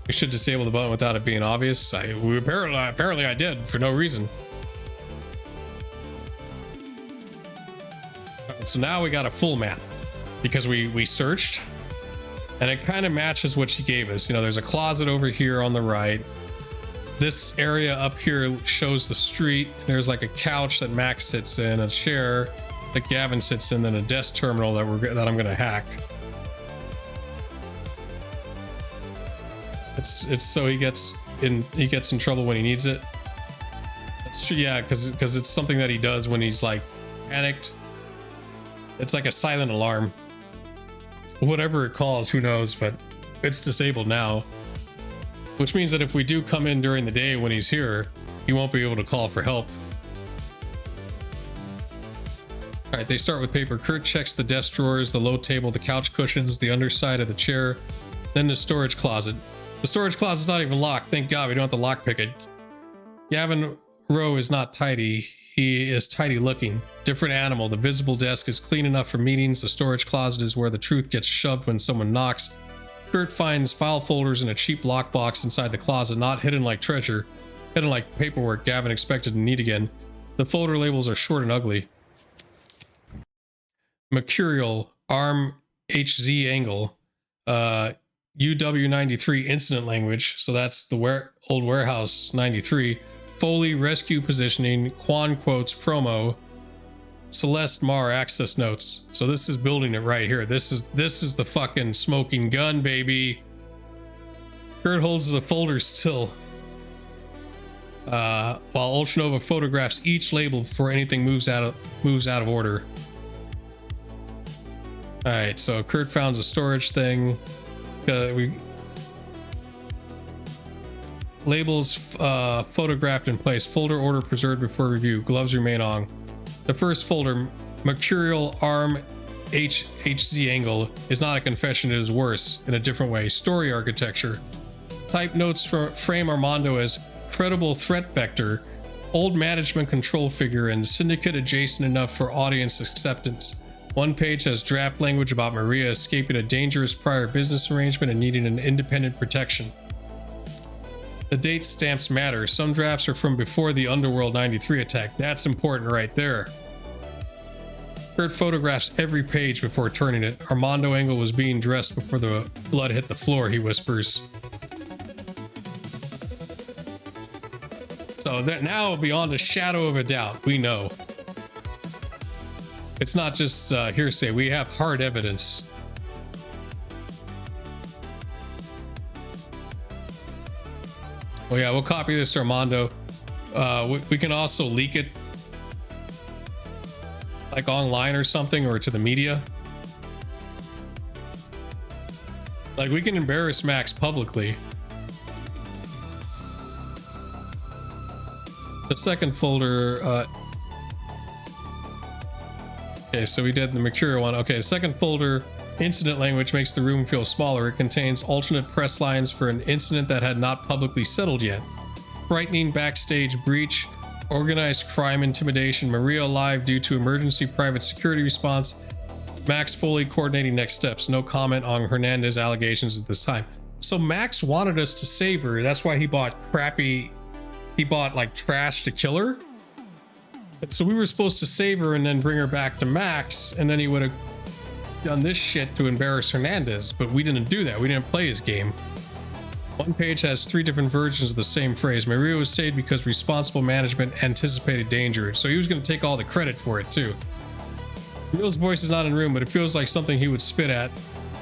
We should disable the button without it being obvious. Apparently I did for no reason. So now we got a full map because we searched, and it kind of matches what she gave us. You know, there's a closet over here on the right. This area up here shows the street. There's like a couch that Max sits in, a chair that Gavin sits in, then a desk terminal that I'm gonna hack. It's so he gets in trouble when he needs it. That's true, yeah, because it's something that he does when he's like panicked. It's like a silent alarm. Whatever it calls, who knows, but it's disabled now. Which means that if we do come in during the day when he's here, he won't be able to call for help. All right, they start with paper. Kurt checks the desk drawers, the low table, the couch cushions, the underside of the chair, then the storage closet. The storage closet's not even locked. Thank God we don't have to lockpick it. Gavin Rowe is not tidy. He is tidy looking. Different animal. The visible desk is clean enough for meetings. The storage closet is where the truth gets shoved when someone knocks. Kurt finds file folders in a cheap lockbox inside the closet, not hidden like treasure, hidden like paperwork Gavin expected to need again. The folder labels are short and ugly. Mercurial, arm HZ angle, UW93 incident language, so that's the old warehouse 93. Foley rescue positioning, Quan quotes promo, Celeste Mar access notes. So this is building it right here. This is the fucking smoking gun, baby. Kurt holds the folder still, while Ultranova photographs each label before anything moves out of order. All right, so Kurt found a storage thing. Labels photographed in place. Folder order preserved before review. Gloves remain on. The first folder, Mercurial arm HZ angle, is not a confession, it is worse, in a different way. Story architecture. Type notes frame Armando as credible threat vector, old management control figure, and syndicate adjacent enough for audience acceptance. One page has draft language about Maria escaping a dangerous prior business arrangement and needing an independent protection. The date stamps matter. Some drafts are from before the Underworld 93 attack. That's important right there. Kurt photographs every page before turning it. Armando Engel was being dressed before the blood hit the floor, he whispers. So that now, beyond a shadow of a doubt, we know. It's not just hearsay. We have hard evidence. Well, yeah, we'll copy this to Armando. We can also leak it, like online or something, or to the media. Like, we can embarrass Max publicly. The second folder, okay, so we did the Mercurial one. Okay, the second folder, incident language, makes the room feel smaller. It contains alternate press lines for an incident that had not publicly settled yet. Frightening backstage breach, organized crime intimidation, Maria alive due to emergency private security response, Max Foley coordinating next steps. No comment on Hernandez allegations at this time. So Max wanted us to save her. That's why he bought like trash to kill her. So we were supposed to save her and then bring her back to Max, and then he would have done this shit to embarrass Hernandez, but we didn't do that. We didn't play his game. One page has 3 different versions of the same phrase. Maria was saved because responsible management anticipated danger. So he was going to take all the credit for it too. Real's voice is not in the room, but it feels like something he would spit at.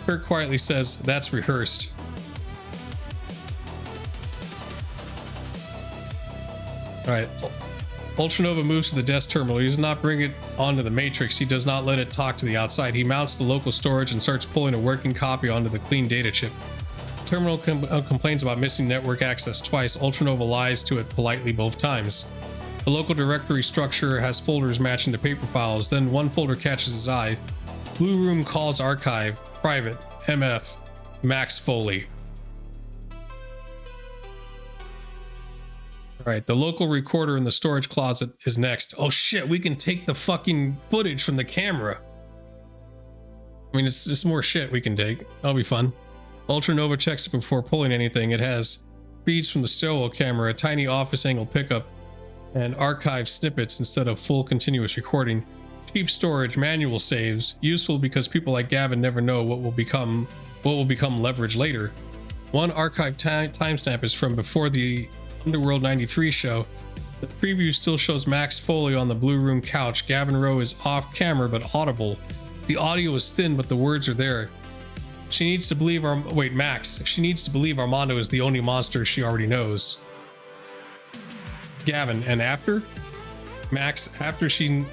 Kurt quietly says, "That's rehearsed." All right. Ultranova moves to the desk terminal. He does not bring it onto the matrix. He does not let it talk to the outside. He mounts the local storage and starts pulling a working copy onto the clean data chip. Terminal complains about missing network access twice. Ultranova lies to it politely both times. The local directory structure has folders matching to paper files. Then one folder catches his eye. Blue Room calls archive. Private. MF. Max Foley. All right, the local recorder in the storage closet is next. Oh shit, we can take the fucking footage from the camera. I mean, it's just more shit we can take. That'll be fun. Ultranova checks it before pulling anything. It has feeds from the stairwell camera, a tiny office angle pickup, and archive snippets instead of full continuous recording. Cheap storage, manual saves, useful because people like Gavin never know what will become leverage later. One archive timestamp is from before the Underworld 93 show. The preview still shows Max Foley on the blue room couch. Gavin Rowe is off camera but audible. The audio is thin but the words are there. She needs to believe Max. She needs to believe Armando is the only monster she already knows. Gavin, and after? Max, after she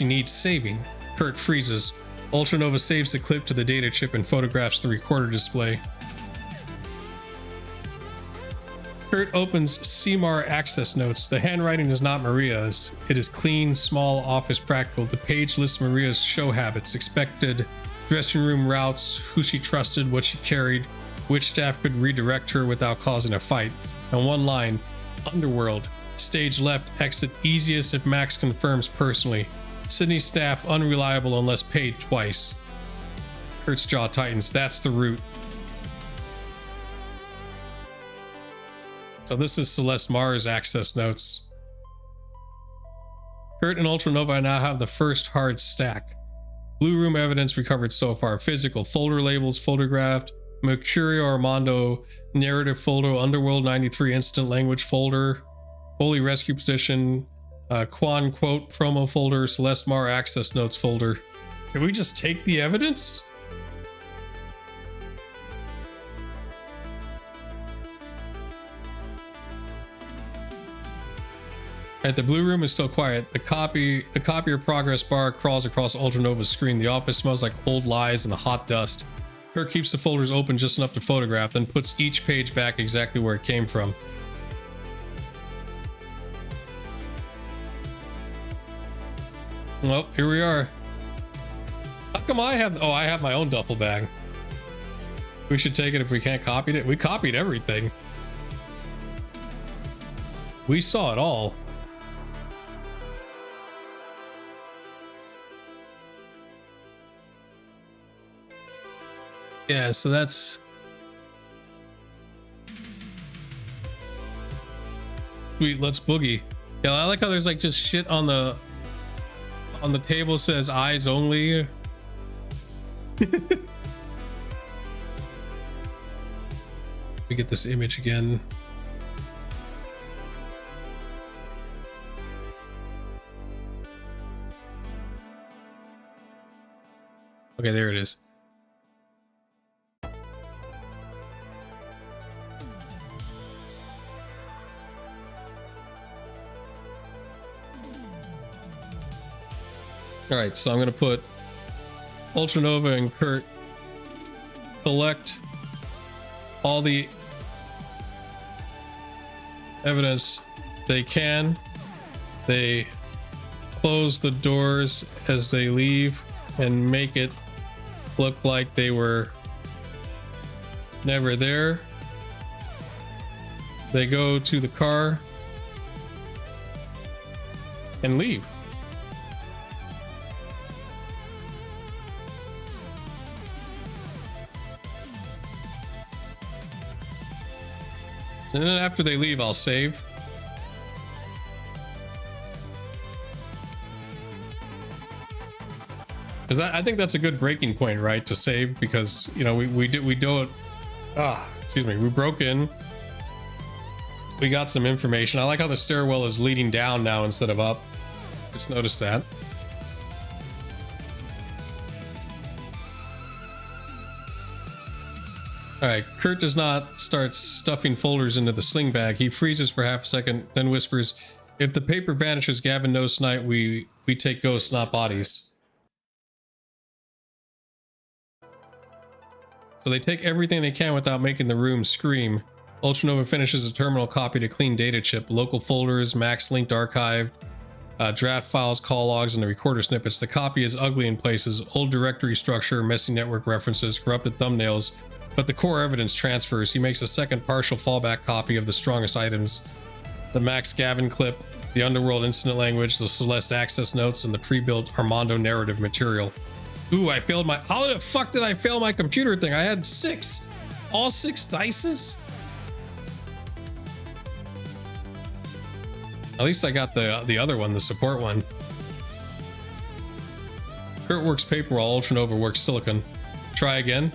needs saving. Kurt freezes. Ultranova saves the clip to the data chip and photographs the recorder display. Kurt opens CMAR access notes. The handwriting is not Maria's. It is clean, small, office practical. The page lists Maria's show habits, expected dressing room routes, who she trusted, what she carried, which staff could redirect her without causing a fight. And one line, Underworld, stage left, exit easiest if Max confirms personally. Sydney staff unreliable unless paid twice. Kurt's jaw tightens. That's the route. So this is Celeste Mars access notes. Kurt and Ultranova now have the first hard stack. Blue room evidence recovered so far. Physical, folder labels photographed, Mercurial Armando, narrative folder, Underworld 93 instant language folder, Foley rescue position, Quan quote promo folder, Celeste Mar access notes folder. Did we just take the evidence? The blue room is still quiet. The copier progress bar crawls across Ultranova's screen. The office smells like old lies and hot dust. Kurt keeps the folders open just enough to photograph, then puts each page back exactly where it came from. Well, here we are. How come I have my own duffel bag? We should take it if we can't copy it. We copied everything. We saw it all. Yeah, so that's sweet. Let's boogie. Yeah, I like how there's like just shit on the table says eyes only. We get this image again. Okay, there it is. All right, so I'm gonna put Ultranova and Kurt collect all the evidence they can. They close the doors as they leave and make it look like they were never there. They go to the car and leave. And then after they leave, I'll save. Because I think that's a good breaking point, right? To save, because, you know, we broke in. We got some information. I like how the stairwell is leading down now instead of up. Just noticed that. Alright, Kurt does not start stuffing folders into the sling bag. He freezes for half a second, then whispers, "If the paper vanishes, Gavin knows tonight we take ghosts, not bodies." So they take everything they can without making the room scream. Ultranova finishes a terminal copy to clean data chip, local folders, Max linked archived, draft files, call logs, and the recorder snippets. The copy is ugly in places, old directory structure, messy network references, corrupted thumbnails, but the core evidence transfers. He makes a second partial fallback copy of the strongest items. the Max Gavin clip, the Underworld incident language, the Celeste access notes, and the pre-built Armando narrative material. Ooh, I failed my... How the fuck did I fail my computer thing? I had 6. All 6 dices? At least I got the other one, the support one. Kurt works paper while Ultranova works silicon. Try again.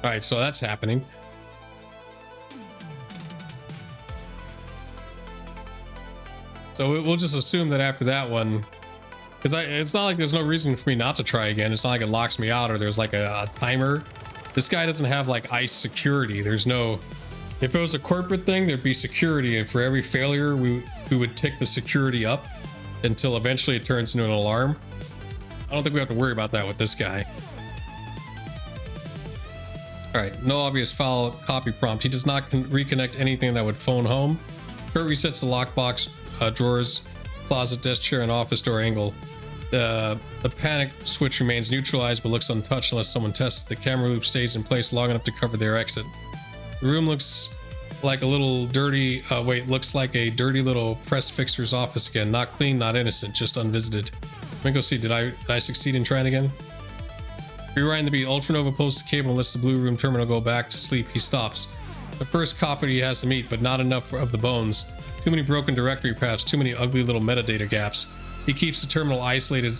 All right, so that's happening. So we'll just assume that after that one, because it's not like there's no reason for me not to try again. It's not like it locks me out or there's like a timer. This guy doesn't have like ICE security. There's no... If it was a corporate thing, there'd be security, and for every failure, we would tick the security up until eventually it turns into an alarm. I don't think we have to worry about that with this guy. All right, no obvious file copy prompt. He does not reconnect anything that would phone home. Kurt resets the lockbox, drawers, closet, desk, chair, and office door angle. The panic switch remains neutralized but looks untouched unless someone tests it. The camera loop stays in place long enough to cover their exit. The room looks like a little dirty, looks like a dirty little press fixer's office again. Not clean, not innocent, just unvisited. Let me go see, did I succeed in trying again? Rewind the beat. Ultranova pulls the cable and lets the blue room terminal go back to sleep. He stops. The first copy he has to meet, but not enough of the bones. Too many broken directory paths, too many ugly little metadata gaps. He keeps the terminal isolated,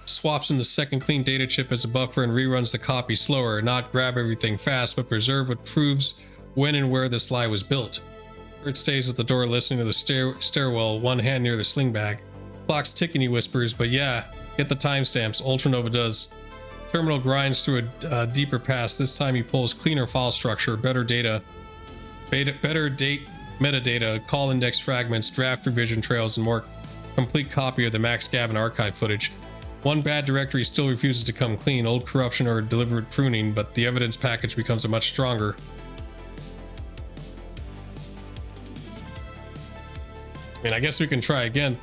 swaps in the second clean data chip as a buffer, and reruns the copy slower. Not grab everything fast, but preserve what proves when and where this lie was built. Kurt stays at the door listening to the stairwell, one hand near the sling bag. Clock's ticking, he whispers, but yeah, get the timestamps. Ultranova does. Terminal grinds through a deeper pass. This time he pulls cleaner file structure, better date metadata, call index fragments, draft revision trails, and more complete copy of the Max Gavin archive footage. One bad directory still refuses to come clean, old corruption or deliberate pruning, but the evidence package becomes a much stronger. I mean, I guess we can try again.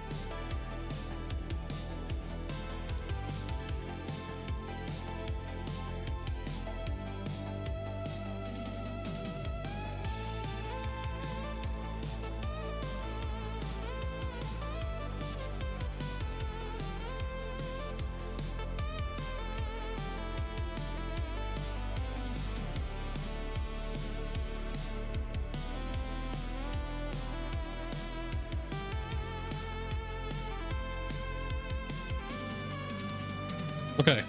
Okay.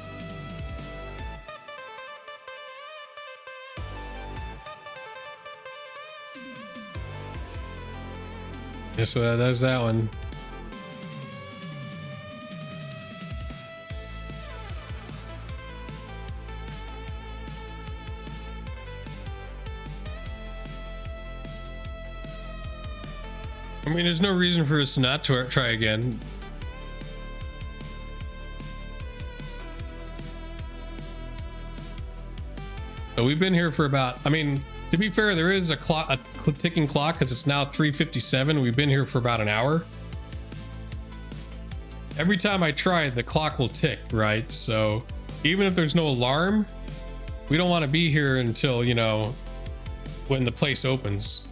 Yeah, so there's that one. I mean, there's no reason for us not to try again. So we've been here for about, I mean, to be fair, there is a ticking clock because it's now 3:57. We've been here for about an hour. Every time I try, the clock will tick, right? So even if there's no alarm, we don't want to be here until, you know, when the place opens.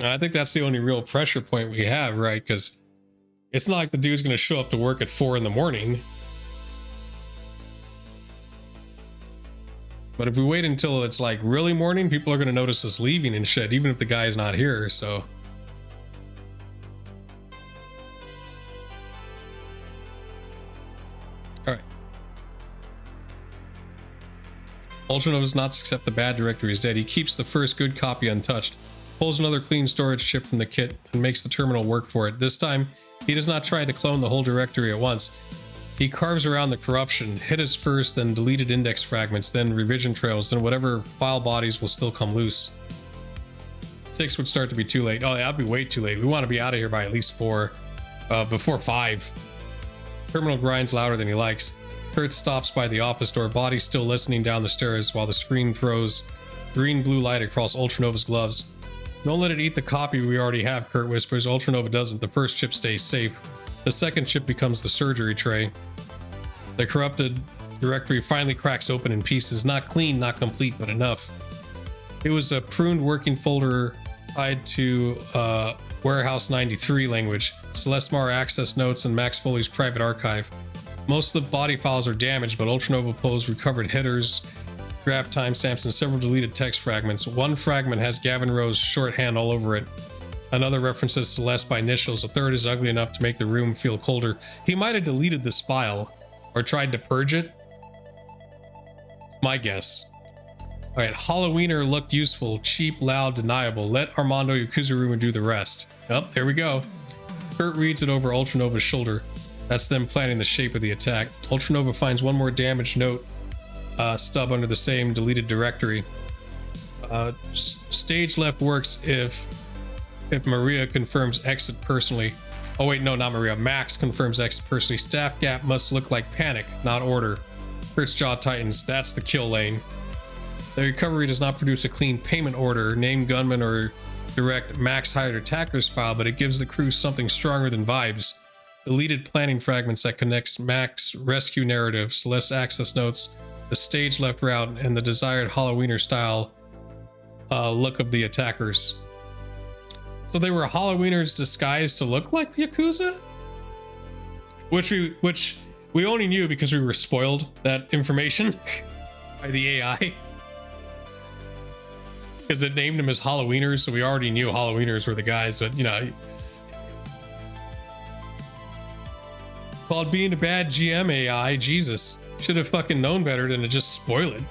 And I think that's the only real pressure point we have, right? Because it's not like the dude's going to show up to work at 4 in the morning. But if we wait until it's like really morning, people are going to notice us leaving and shit, even if the guy's not here, so. All right. Ultranova does not accept the bad directory is dead. He keeps the first good copy untouched, pulls another clean storage chip from the kit, and makes the terminal work for it. This time, he does not try to clone the whole directory at once. He carves around the corruption, hit us first, then deleted index fragments, then revision trails, then whatever file bodies will still come loose. 6 would start to be too late. Oh, that'd be way too late. We want to be out of here by at least 4, before 5. Terminal grinds louder than he likes. Kurt stops by the office door, body still listening down the stairs while the screen throws green-blue light across Ultranova's gloves. Don't let it eat the copy we already have, Kurt whispers. Ultranova doesn't. The first chip stays safe. The second chip becomes the surgery tray. The corrupted directory finally cracks open in pieces. Not clean, not complete, but enough. It was a pruned working folder tied to Warehouse 93 language, Celeste Mar access notes, and Max Foley's private archive. Most of the body files are damaged, but Ultranova pulls recovered headers, draft timestamps, and several deleted text fragments. One fragment has Gavin Rowe's shorthand all over it. Another references Celeste by initials. A third is ugly enough to make the room feel colder. He might have deleted this file or tried to purge it. My guess. Alright, Halloweener looked useful, cheap, loud, deniable. Let Armando Yakuza do the rest. Oh, there we go. Kurt reads it over Ultranova's shoulder. That's them planning the shape of the attack. Ultranova finds one more damaged note stub under the same deleted directory. Stage left works if Maria confirms exit personally. Oh wait, no, not Maria. Max confirms exit personally. Staff gap must look like panic, not order. Kurt's jaw tightens. That's the kill lane. The recovery does not produce a clean payment order, name gunman, or direct Max hired attackers file, but it gives the crew something stronger than vibes. Deleted planning fragments that connects Max rescue narrative, Celeste access notes, the stage left route, and the desired Halloweener style look of the attackers. So they were Halloweeners disguised to look like Yakuza? Which we only knew because we were spoiled that information by the AI. Because it named them as Halloweeners, so we already knew Halloweeners were the guys, but you know. Called being a bad GM AI, Jesus. Should have fucking known better than to just spoil it.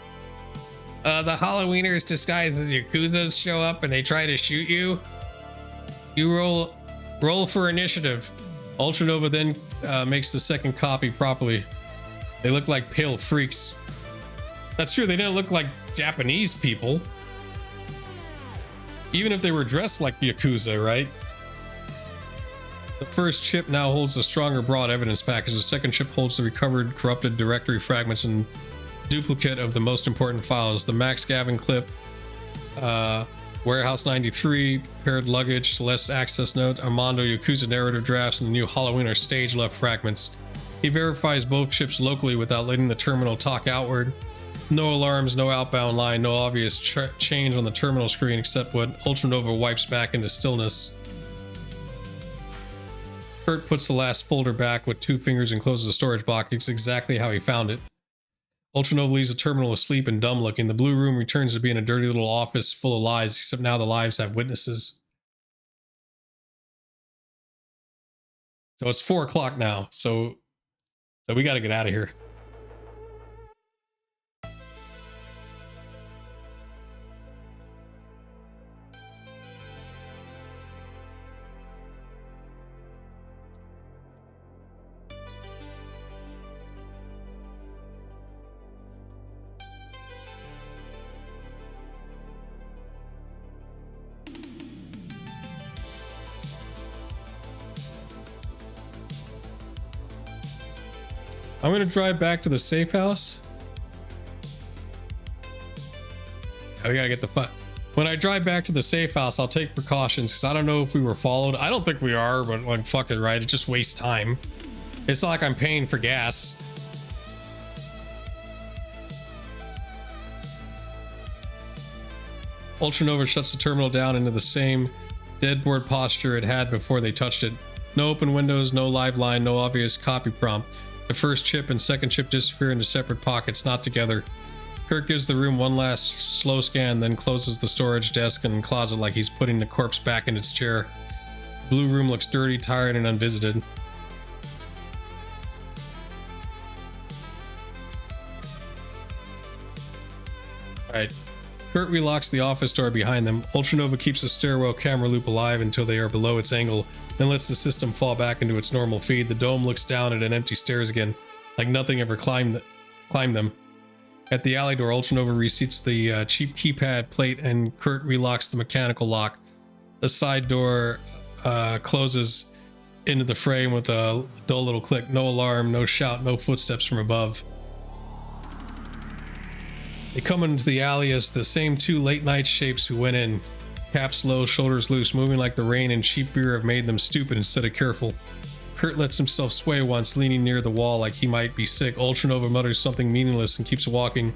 The Halloweeners disguised as Yakuzas show up and they try to shoot you. You roll for initiative. Ultranova then makes the second copy properly. They look like pale freaks. That's true, they didn't look like Japanese people. Even if they were dressed like Yakuza, right? The first chip now holds a stronger broad evidence package. The second chip holds the recovered corrupted directory fragments and duplicate of the most important files. The Max Gavin clip, Warehouse 93, paired luggage, Celeste access note, Armando Yakuza narrative drafts, and the new Halloweener stage left fragments. He verifies both chips locally without letting the terminal talk outward. No alarms, no outbound line, no obvious change on the terminal screen except what Ultranova wipes back into stillness. Kurt puts the last folder back with 2 fingers and closes the storage box. It's exactly how he found it. Ultranova leaves the terminal asleep and dumb looking. The blue room returns to being a dirty little office full of lies, except now the lives have witnesses. So it's 4 o'clock now, so we gotta get out of here. I'm gonna drive back to the safe house. We gotta get the fuck. When I drive back to the safe house, I'll take precautions because I don't know if we were followed. I don't think we are, but like, fuck it, right? It just wastes time. It's not like I'm paying for gas. Ultranova shuts the terminal down into the same deadboard posture it had before they touched it. No open windows, no live line, no obvious copy prompt. The first chip and second chip disappear into separate pockets, not together. Kurt gives the room one last slow scan, then closes the storage desk and closet like he's putting the corpse back in its chair. The blue room looks dirty, tired, and unvisited. Alright. Kurt relocks the office door behind them. Ultranova keeps the stairwell camera loop alive until they are below its angle, then lets the system fall back into its normal feed. The dome looks down at an empty stairs again, like nothing ever climbed them. At the alley door, Ultranova reseats the cheap keypad plate and Kurt relocks the mechanical lock. The side door closes into the frame with a dull little click. No alarm, no shout, no footsteps from above. They come into the alley as the same two late night shapes who went in. Caps low, shoulders loose, moving like the rain and cheap beer have made them stupid instead of careful. Kurt lets himself sway once, leaning near the wall like he might be sick. Ultranova mutters something meaningless and keeps walking.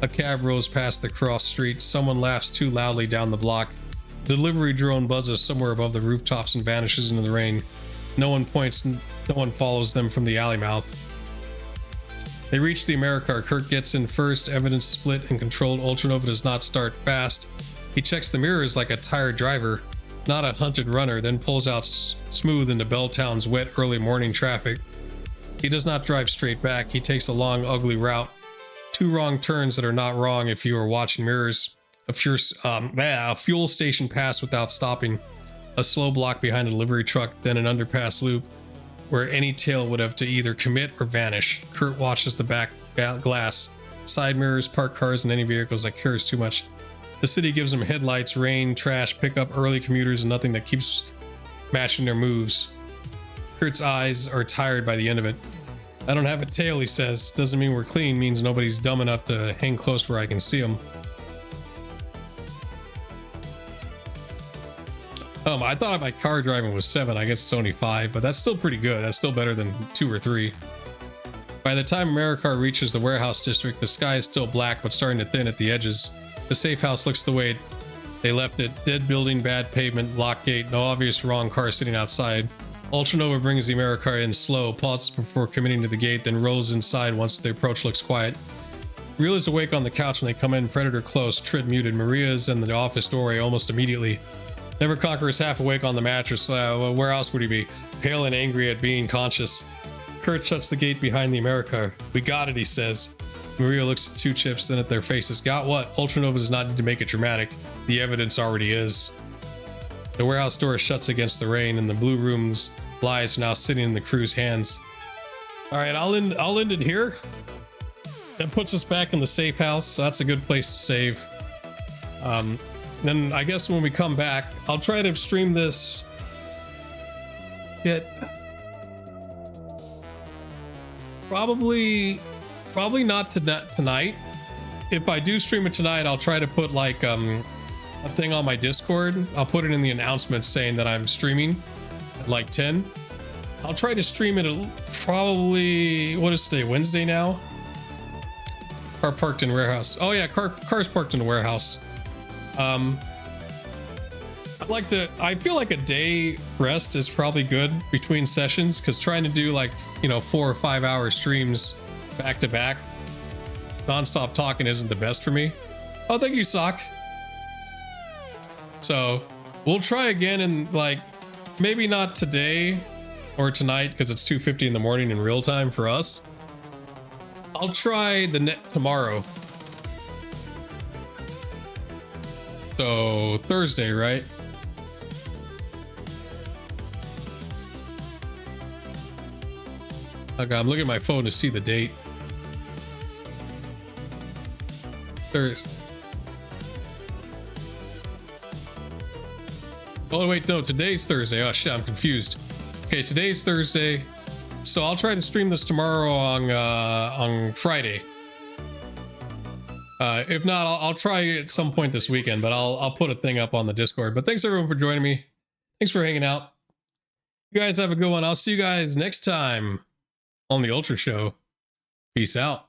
A cab rolls past the cross street. Someone laughs too loudly down the block. The delivery drone buzzes somewhere above the rooftops and vanishes into the rain. No one points, no one follows them from the alley mouth. They reach the Americar. Kurt gets in first. Evidence split and controlled. Ultranova does not start fast. He checks the mirrors like a tired driver, not a hunted runner, then pulls out smooth into Belltown's wet early morning traffic. He does not drive straight back. He takes a long, ugly route. Two wrong turns that are not wrong if you are watching mirrors. A fuel station pass without stopping. A slow block behind a delivery truck, then an underpass loop where any tail would have to either commit or vanish. Kurt watches the back glass. Side mirrors, parked cars, and any vehicles that cares too much. The city gives him headlights, rain, trash, pickup, early commuters, and nothing that keeps matching their moves. Kurt's eyes are tired by the end of it. I don't have a tail, he says. Doesn't mean we're clean, means nobody's dumb enough to hang close where I can see them. I thought my car driving was 7. I guess it's only 5, but that's still pretty good. That's still better than 2 or 3. By the time Americar reaches the warehouse district, the sky is still black, but starting to thin at the edges. The safe house looks the way they left it. Dead building, bad pavement, locked gate, no obvious wrong car sitting outside. Ultranova brings the Americar in slow, pauses before committing to the gate, then rolls inside once the approach looks quiet. Real is awake on the couch when they come in, predator close, Trid muted. Maria is in the office doorway almost immediately. Never Conqueror is half awake on the mattress. Where else would he be? Pale and angry at being conscious. Kurt shuts the gate behind the Americar. We got it, he says. Maria looks at 2 chips, then at their faces. Got what? Ultranova does not need to make it dramatic. The evidence already is. The warehouse door shuts against the rain, and the blue room's lies are now sitting in the crew's hands. All right, I'll end it here. That puts us back in the safe house, so that's a good place to save. Then I guess when we come back, I'll try to stream this. Probably not tonight. If I do stream it tonight, I'll try to put like a thing on my Discord. I'll put it in the announcements saying that I'm streaming at like 10. I'll try to stream it probably, what is today, Wednesday now? Car parked in warehouse. Oh yeah, car's parked in the warehouse. I feel like a day rest is probably good between sessions, because trying to do like, 4 or 5 hour streams back to back, non-stop talking isn't the best for me. Oh, thank you, Sock. So we'll try again, and like maybe not today or tonight because it's 2:50 in the morning in real time for us. I'll try tomorrow. So Thursday, right? Okay, I'm looking at my phone to see the date. Thursday. Oh wait, no, today's Thursday. Oh shit, I'm confused. Okay, today's Thursday. So I'll try to stream this tomorrow on Friday. If not, I'll try at some point this weekend, but I'll put a thing up on the Discord. But thanks everyone for joining me. Thanks for hanging out. You guys have a good one. I'll see you guys next time on the Ultra Show. Peace out.